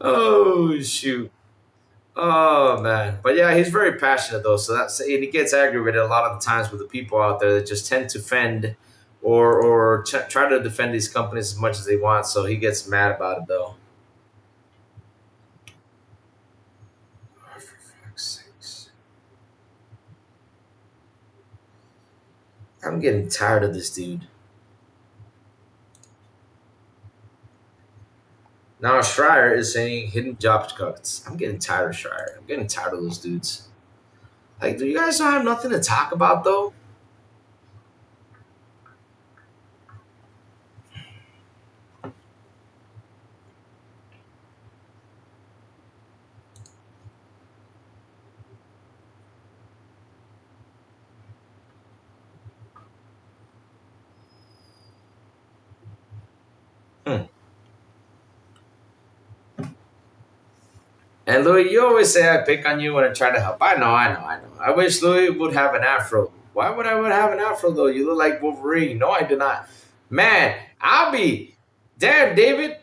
Oh shoot. Oh man, but yeah, he's very passionate though. So and he gets aggravated a lot of the times with the people out there that just tend to fend or try to defend these companies as much as they want. So he gets mad about it though. Oh, for fuck's sakes. I'm getting tired of this dude. Now Schreier is saying hidden job cuts. I'm getting tired of Schreier. I'm getting tired of those dudes. Like, do you guys not have nothing to talk about though? Hmm. And Louis, you always say I pick on you when I try to help. I know. I wish Louis would have an afro. Why would I have an afro though? You look like Wolverine. No, I do not. Man, I'll be. Damn, David.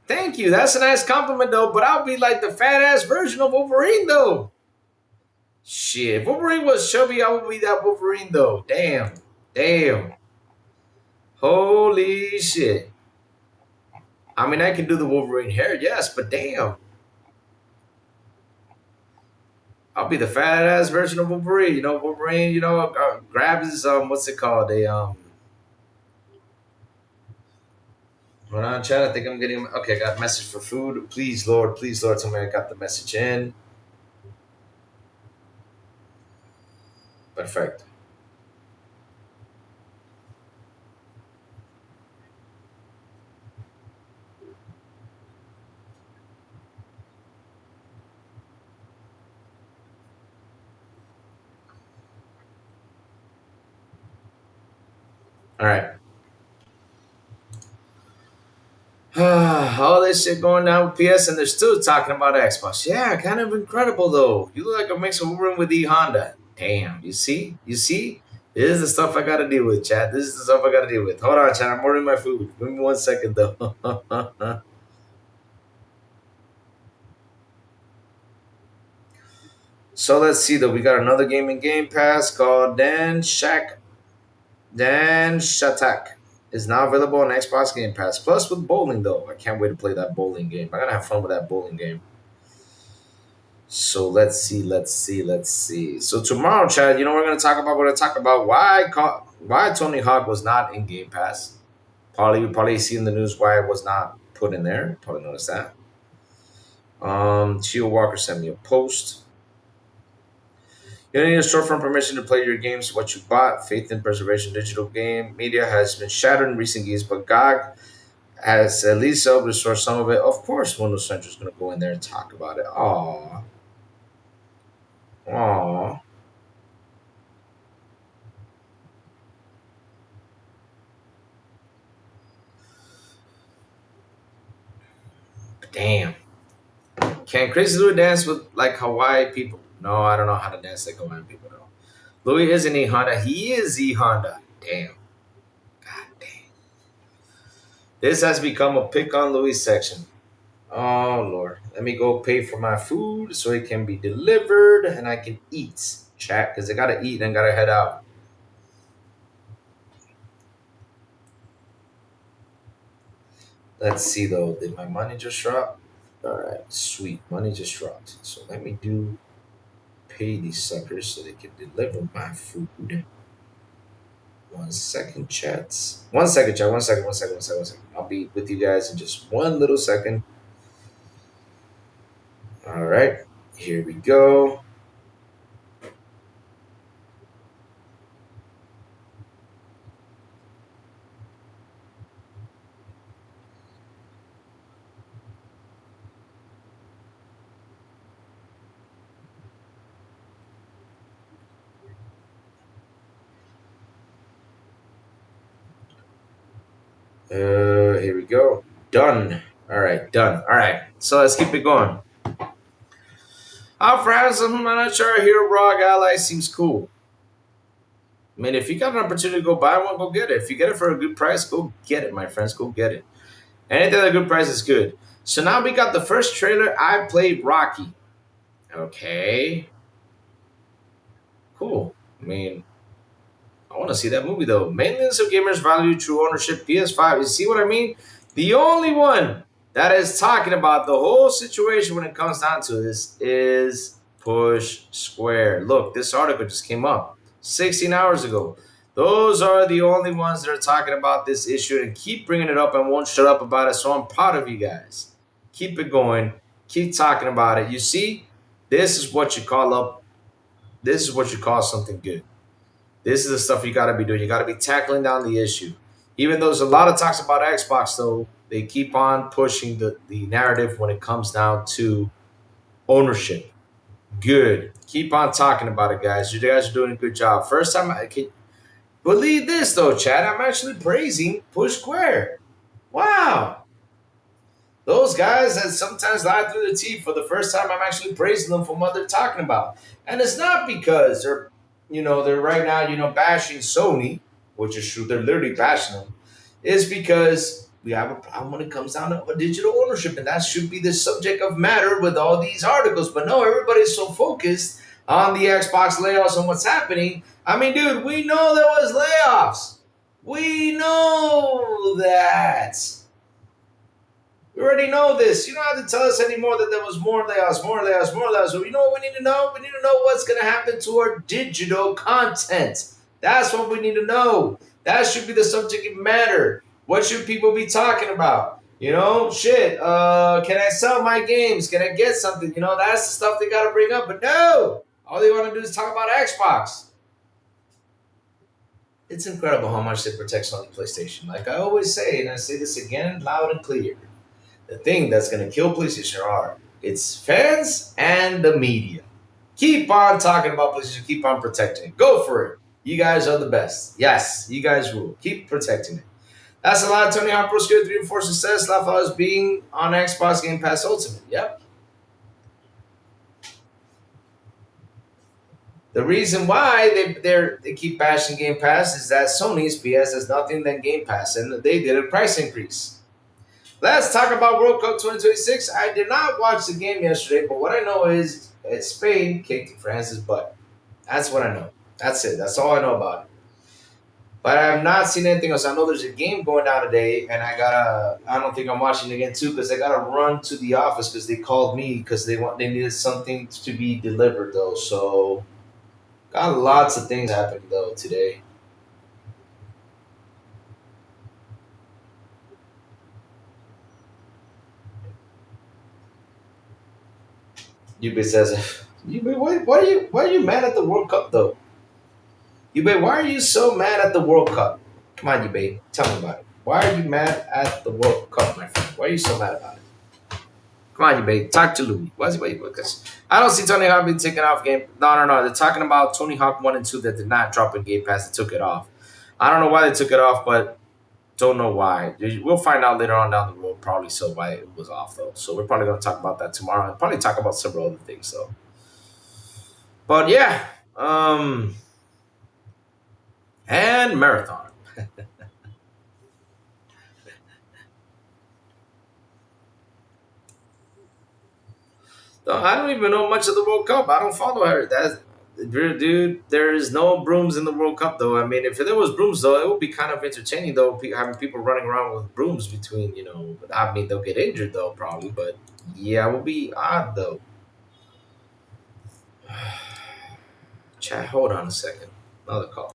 Thank you. That's a nice compliment though. But I'll be like the fat ass version of Wolverine though. Shit, if Wolverine was chubby, I would be that Wolverine though. Damn. Damn. Holy shit. I mean, I can do the Wolverine hair, yes, but damn. I'll be the fat ass version of Wolverine. Wolverine, grabs his what's it called? Hold on, chat. I think I'm getting okay. I got a message for food. Please, Lord, tell me I got the message in. Perfect. All right. All this shit going down with PS, and they're still talking about Xbox. Yeah, kind of incredible though. You look like a mix of Uber with E Honda. Damn, you see? You see? This is the stuff I gotta deal with, Chad. This is the stuff I gotta deal with. Hold on, Chad. I'm ordering my food. Give me 1 second though. So let's see though. We got another game in Game Pass called Dan Shatak. Is now available on Xbox Game Pass. Plus with bowling though. I can't wait to play that bowling game. I gotta have fun with that bowling game. So let's see. So tomorrow, Chad, you know we're gonna talk about. We're gonna talk about why Tony Hawk was not in Game Pass. You probably see in the news why it was not put in there. Probably noticed that. Chio Walker sent me a post. You don't need a storefront permission to play your games. What you bought, Faith in Preservation digital game media has been shattered in recent years, but GOG has at least helped restore some of it. Of course, Windows Central is going to go in there and talk about it. Aww. Damn. Can Crazy Louis dance with like Hawaii people? No, I don't know how to dance like Hawaiian people though. Louis isn't E Honda. He is E Honda. Damn. God damn. This has become a pick on Louis section. Oh Lord. Let me go pay for my food so it can be delivered and I can eat. Chat, because I gotta eat and gotta head out. Let's see though. Did my money just drop? Alright, sweet. Money just dropped. So let me pay these suckers so they can deliver my food. 1 second, chats. 1 second, chat. 1 second. I'll be with you guys in just one little second. All right, here we go. Here we go. Done. All right, done. All right, so let's keep it going. Perhaps I'm not sure. Hero Rock Ally seems cool. I mean, if you got an opportunity to go buy one, go get it. If you get it for a good price, go get it, my friends. Go get it. Anything at a good price is good. So now we got the first trailer. I played Rocky. Okay. Cool. I mean, I want to see that movie though. Millions of gamers value true ownership PS5. You see what I mean? The only one that is talking about the whole situation when it comes down to this is Push Square. Look, this article just came up 16 hours ago. Those are the only ones that are talking about this issue and keep bringing it up and won't shut up about it. So I'm proud of you guys. Keep it going. Keep talking about it. You see, this is what you call something good. This is the stuff you got to be doing. You got to be tackling down the issue. Even though there's a lot of talks about Xbox, though, they keep on pushing the narrative when it comes down to ownership. Good. Keep on talking about it, guys. You guys are doing a good job. First time I can believe this, though, Chad. I'm actually praising Push Square. Wow. Those guys that sometimes lie through the teeth, for the first time, I'm actually praising them for what they're talking about. And it's not because they're right now, bashing Sony, which is true. They're literally bashing them. It's because we have a problem when it comes down to digital ownership. And that should be the subject of matter with all these articles. But no, everybody's so focused on the Xbox layoffs and what's happening. I mean, dude, we know there was layoffs. We know that. We already know this. You don't have to tell us anymore that there was more layoffs. So you know what we need to know? We need to know what's going to happen to our digital content. That's what we need to know. That should be the subject of matter. What should people be talking about? Can I sell my games? Can I get something? That's the stuff they got to bring up. But no, all they want to do is talk about Xbox. It's incredible how much they protect Sony PlayStation. Like I always say, and I say this again loud and clear. The thing that's gonna kill PlayStation are its fans and the media. Keep on talking about PlayStation, keep on protecting it. Go for it. You guys are the best. Yes, you guys rule. Keep protecting it. That's a lot. Tony Hawk Pro Skater 3 and 4 success. Lafayette is being on Xbox Game Pass Ultimate. Yep. The reason why they keep bashing Game Pass is that Sony's PS has nothing than Game Pass, and they did a price increase. Let's talk about World Cup 2026. I did not watch the game yesterday, but what I know is Spain kicked France's butt. That's what I know. That's it. That's all I know about it. But I have not seen anything else. I know there's a game going down today, and I don't think I'm watching it again too because I gotta run to the office because they called me because they needed something to be delivered though. So got lots of things happening though today. Yube says, Yube, why are you mad at the World Cup though? Yube, why are you so mad at the World Cup? Come on, Yube, tell me about it. Why are you mad at the World Cup, my friend? Why are you so mad about it? Come on, Yube, talk to Louis. What's because I don't see Tony Hawk being taken off game. No. They're talking about Tony Hawk 1 and 2 that did not drop in Game Pass. They took it off. I don't know why they took it off, but don't know why. We'll find out later on down the road, probably so why it was off though. So we're probably gonna talk about that tomorrow and probably talk about several other things though. But yeah, and marathon. No, I don't even know much of the World Cup. I don't follow her. That's dude. There is no brooms in the World Cup though. I mean, if there was brooms though, it would be kind of entertaining though. Having people running around with brooms between, you know. I mean, they'll get injured though probably, but yeah, it would be odd though. Chat, hold on a second. Another call.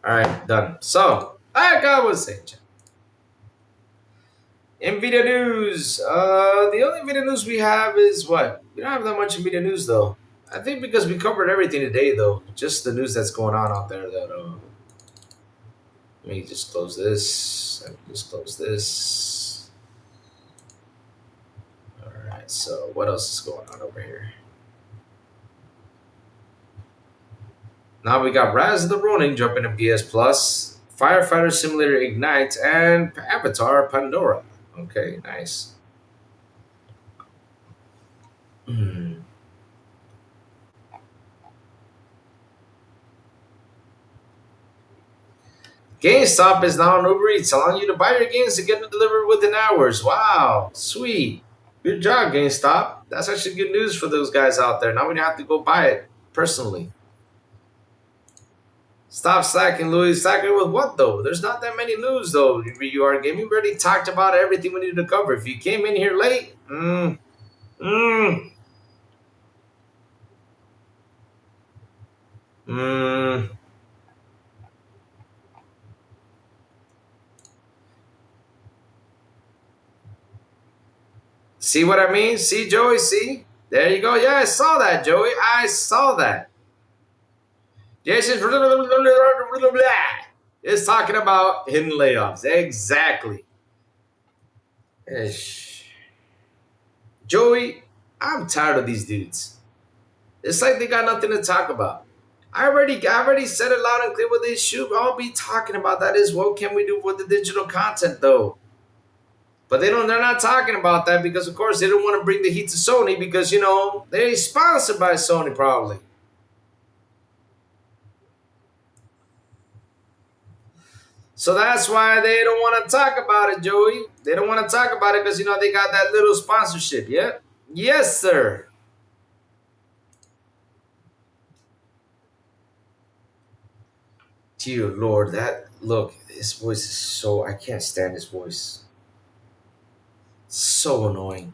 All right, done. So, like I was saying, NVIDIA news. The only NVIDIA news we have is what? We don't have that much NVIDIA news though. I think because we covered everything today though. Just the news that's going on out there that let me just close this. Let me just close this. Alright, so what else is going on over here? Now we got Rise of the Ronin jumping in PS Plus, Firefighter Simulator Ignite, and Avatar Pandora. Okay, nice. GameStop is now on Uber Eats, allowing you to buy your games and get them delivered within hours. Wow, sweet. Good job, GameStop. That's actually good news for those guys out there. Now we don't have to go buy it personally. Stop slacking, Louis. Slacking with what, though? There's not that many news, though. You are gaming. We already talked about everything we needed to cover. If you came in here late, See what I mean? See, Joey? See? There you go. Yeah, I saw that, Joey. I saw that. Jason's is talking about hidden layoffs. Exactly. Ish. Joey, I'm tired of these dudes. It's like they got nothing to talk about. I already said it loud and clear what they should all be talking about. That is, what can we do with the digital content, though? But they're not talking about that because, of course, they don't want to bring the heat to Sony because, you know, they're sponsored by Sony probably. So that's why they don't want to talk about it, Joey. They don't want to talk about it because, you know, they got that little sponsorship, yeah? Yes, sir. Dear Lord, look, his voice is so, I can't stand his voice. So annoying.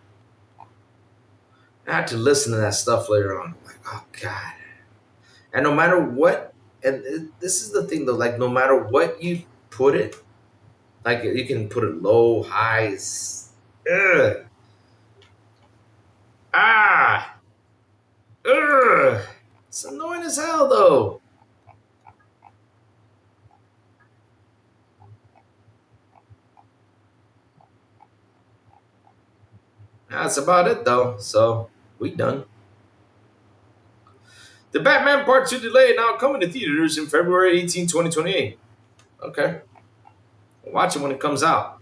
I had to listen to that stuff later on. I'm like, oh god. And no matter what, this is the thing though, like no matter what you put it, like you can put it low, high, ugh, ah, ugh. It's annoying as hell though. That's about it though. So we done. The Batman Part 2 delay now coming to theaters in February 18, 2028. Okay. Watch it when it comes out.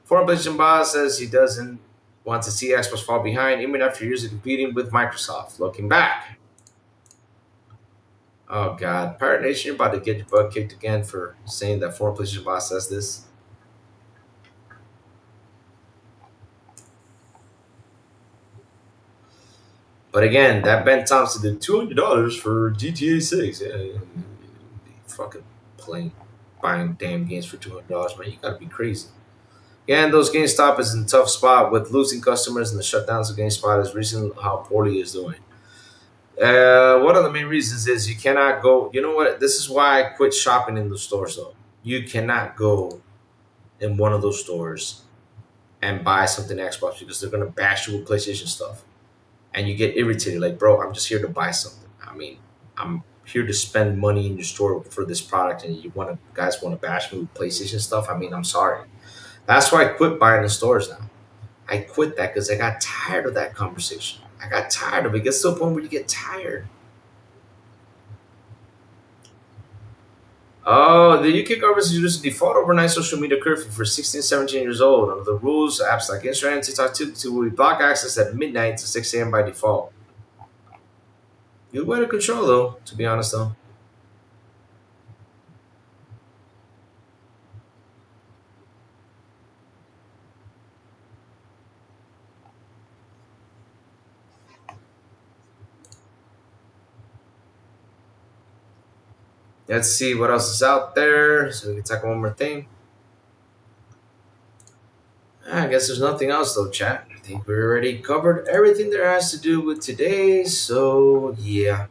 Former PlayStation boss says he doesn't want to see Xbox fall behind even after years of competing with Microsoft. Looking back. Oh god. Pirate Nation, you're about to get your butt kicked again for saying that former PlayStation boss says this. But again, that Ben Thompson did $200 for GTA 6. Yeah, fucking playing, buying damn games for $200, man. You gotta be crazy. Yeah, and those GameStop is in a tough spot with losing customers and the shutdowns of GameSpot is recently how poorly it's doing. One of the main reasons is you cannot go. You know what? This is why I quit shopping in the stores, though. You cannot go in one of those stores and buy something Xbox because they're gonna bash you with PlayStation stuff, and you get irritated. Like, bro, I'm just here to buy something. I mean, I'm here to spend money in your store for this product, and guys want to bash me with PlayStation stuff. I mean, I'm sorry. That's why I quit buying in stores now. I quit that because I got tired of that conversation. I got tired of it. It gets to a point where you get tired. Oh, the UK government is introducing default overnight social media curfew for 16, 17 years old. Under the rules, apps like Instagram and TikTok will be block access at midnight to 6 a.m. by default. Good way to control, though, to be honest, though. Let's see what else is out there so we can tackle one more thing. I guess there's nothing else though, chat. I think we already covered everything there has to do with today. So, yeah.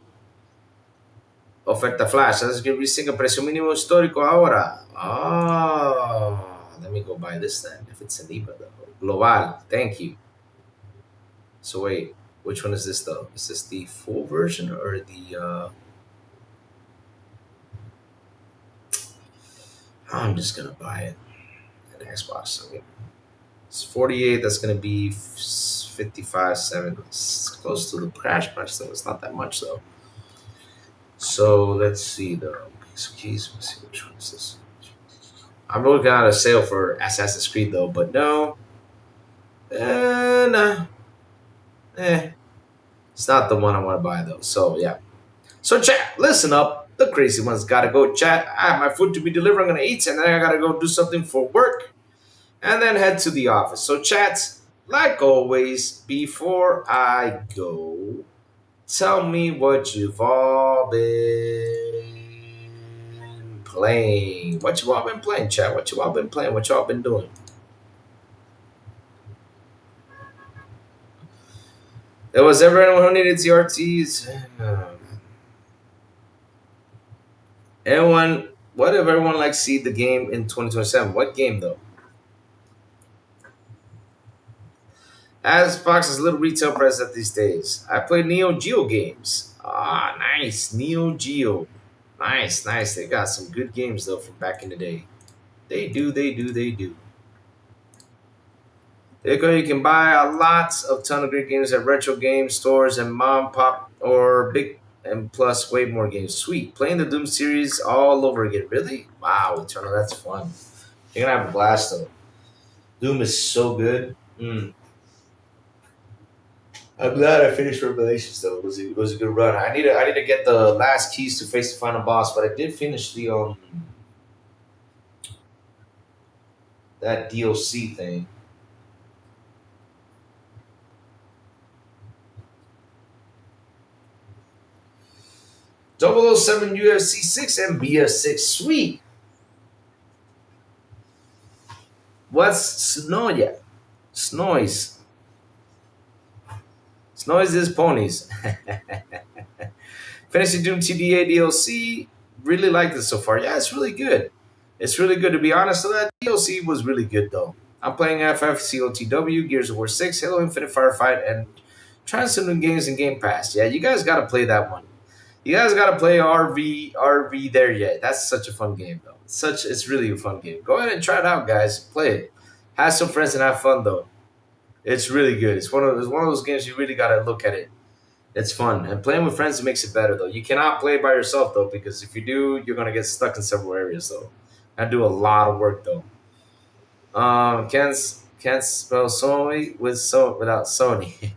Oferta flash. That's going to be single precio mínimo histórico ahora. Oh, let me go buy this then. If it's an IVA though. Global. Thank you. So, wait. Which one is this though? Is this the full version or the. I'm just going to buy it. An Xbox. I mean, it's 48. That's going to be 55, 7. It's close to the crash price, though. It's not that much, though. So let's see, though. So keys. Let's see which one is this. I'm looking at a sale for Assassin's Creed, though, but no. Nah. It's not the one I want to buy, though. So, yeah. So, chat, listen up. The crazy ones got to go, chat. I have my food to be delivered. I'm going to eat, and then I got to go do something for work. And then head to the office. So, chats, like always, before I go, tell me what you've all been playing. What you all been playing, chat? What you all been playing? What you all been doing? There was ever anyone who needed TRTs? What if everyone likes to see the game in 2027? What game, though? Xbox's little retail presence these days. I play Neo Geo games. Ah, nice. Neo Geo. Nice. They got some good games, though, from back in the day. They do. There you go. You can buy a ton of great games at retro game stores and mom, pop, or big, and plus way more games. Sweet. Playing the Doom series all over again. Really? Wow, Eternal. That's fun. You're going to have a blast, though. Doom is so good. I'm glad I finished Revelations though. It was a good run. I need to get the last keys to face the final boss, but I did finish the that DLC thing. 007 UFC 6 and BF6. Sweet. What's Snoya? Snoise. Noise is ponies. Finishing Doom TDA DLC. Really like this so far. Yeah, it's really good. It's really good, to be honest. So that DLC was really good though. I'm playing FF, COTW, Gears of War 6, Halo Infinite Firefight, and trying some new games in Game Pass. Yeah, you guys got to play that one. You guys got to play RV there yet. That's such a fun game though. It's really a fun game. Go ahead and try it out, guys. Play it. Have some friends and have fun though. It's really good. It's one of those games you really got to look at it. It's fun, and playing with friends makes it better though. You cannot play by yourself though, because if you do, you're gonna get stuck in several areas though. I do a lot of work though. Can't spell Sony without Sony.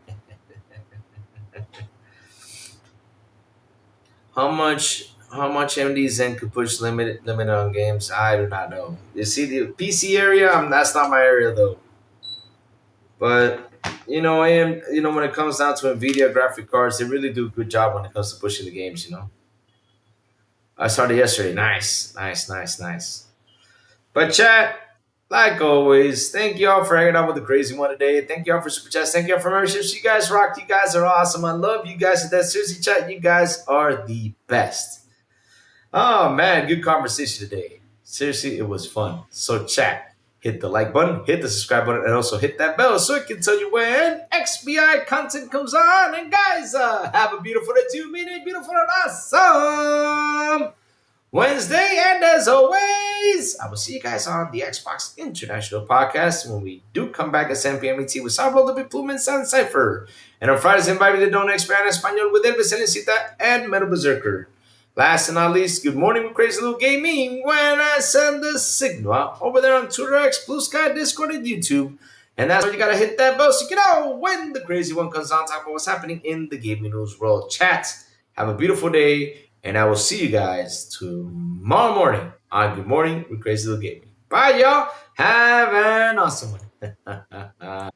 How much MD Zen could push limit on games? I do not know. You see the PC area? That's not my area though. But when it comes down to Nvidia graphic cards, they really do a good job when it comes to pushing the games. I started yesterday. Nice, nice, nice, nice. But chat, like always, thank you all for hanging out with the crazy one today. Thank you all for super chats. Thank you all for memberships. You guys rock. You guys are awesome. I love you guys. That seriously, chat. You guys are the best. Oh man, good conversation today. Seriously, it was fun. So chat, hit the like button, hit the subscribe button, and also hit that bell so it can tell you when XBI content comes on. And guys, have a beautiful day too. Mean it beautiful and awesome Wednesday. And as always, I will see you guys on the Xbox International Podcast when we do come back at 7 p.m. ET with Sabro de Plumens and Cypher. And on Fridays, invite me to Don't Expand Espanol with Elvis Elicita and Metal Berserker. Last and not least, good morning with Crazy Little Gaming when I send the signal over there on Twitter, X, Blue Sky, Discord, and YouTube. And that's where you gotta hit that bell so you know when the crazy one comes on, talk about what's happening in the gaming news world. Chat, have a beautiful day, and I will see you guys tomorrow morning on Good Morning with Crazy Little Gaming. Bye, y'all. Have an awesome one.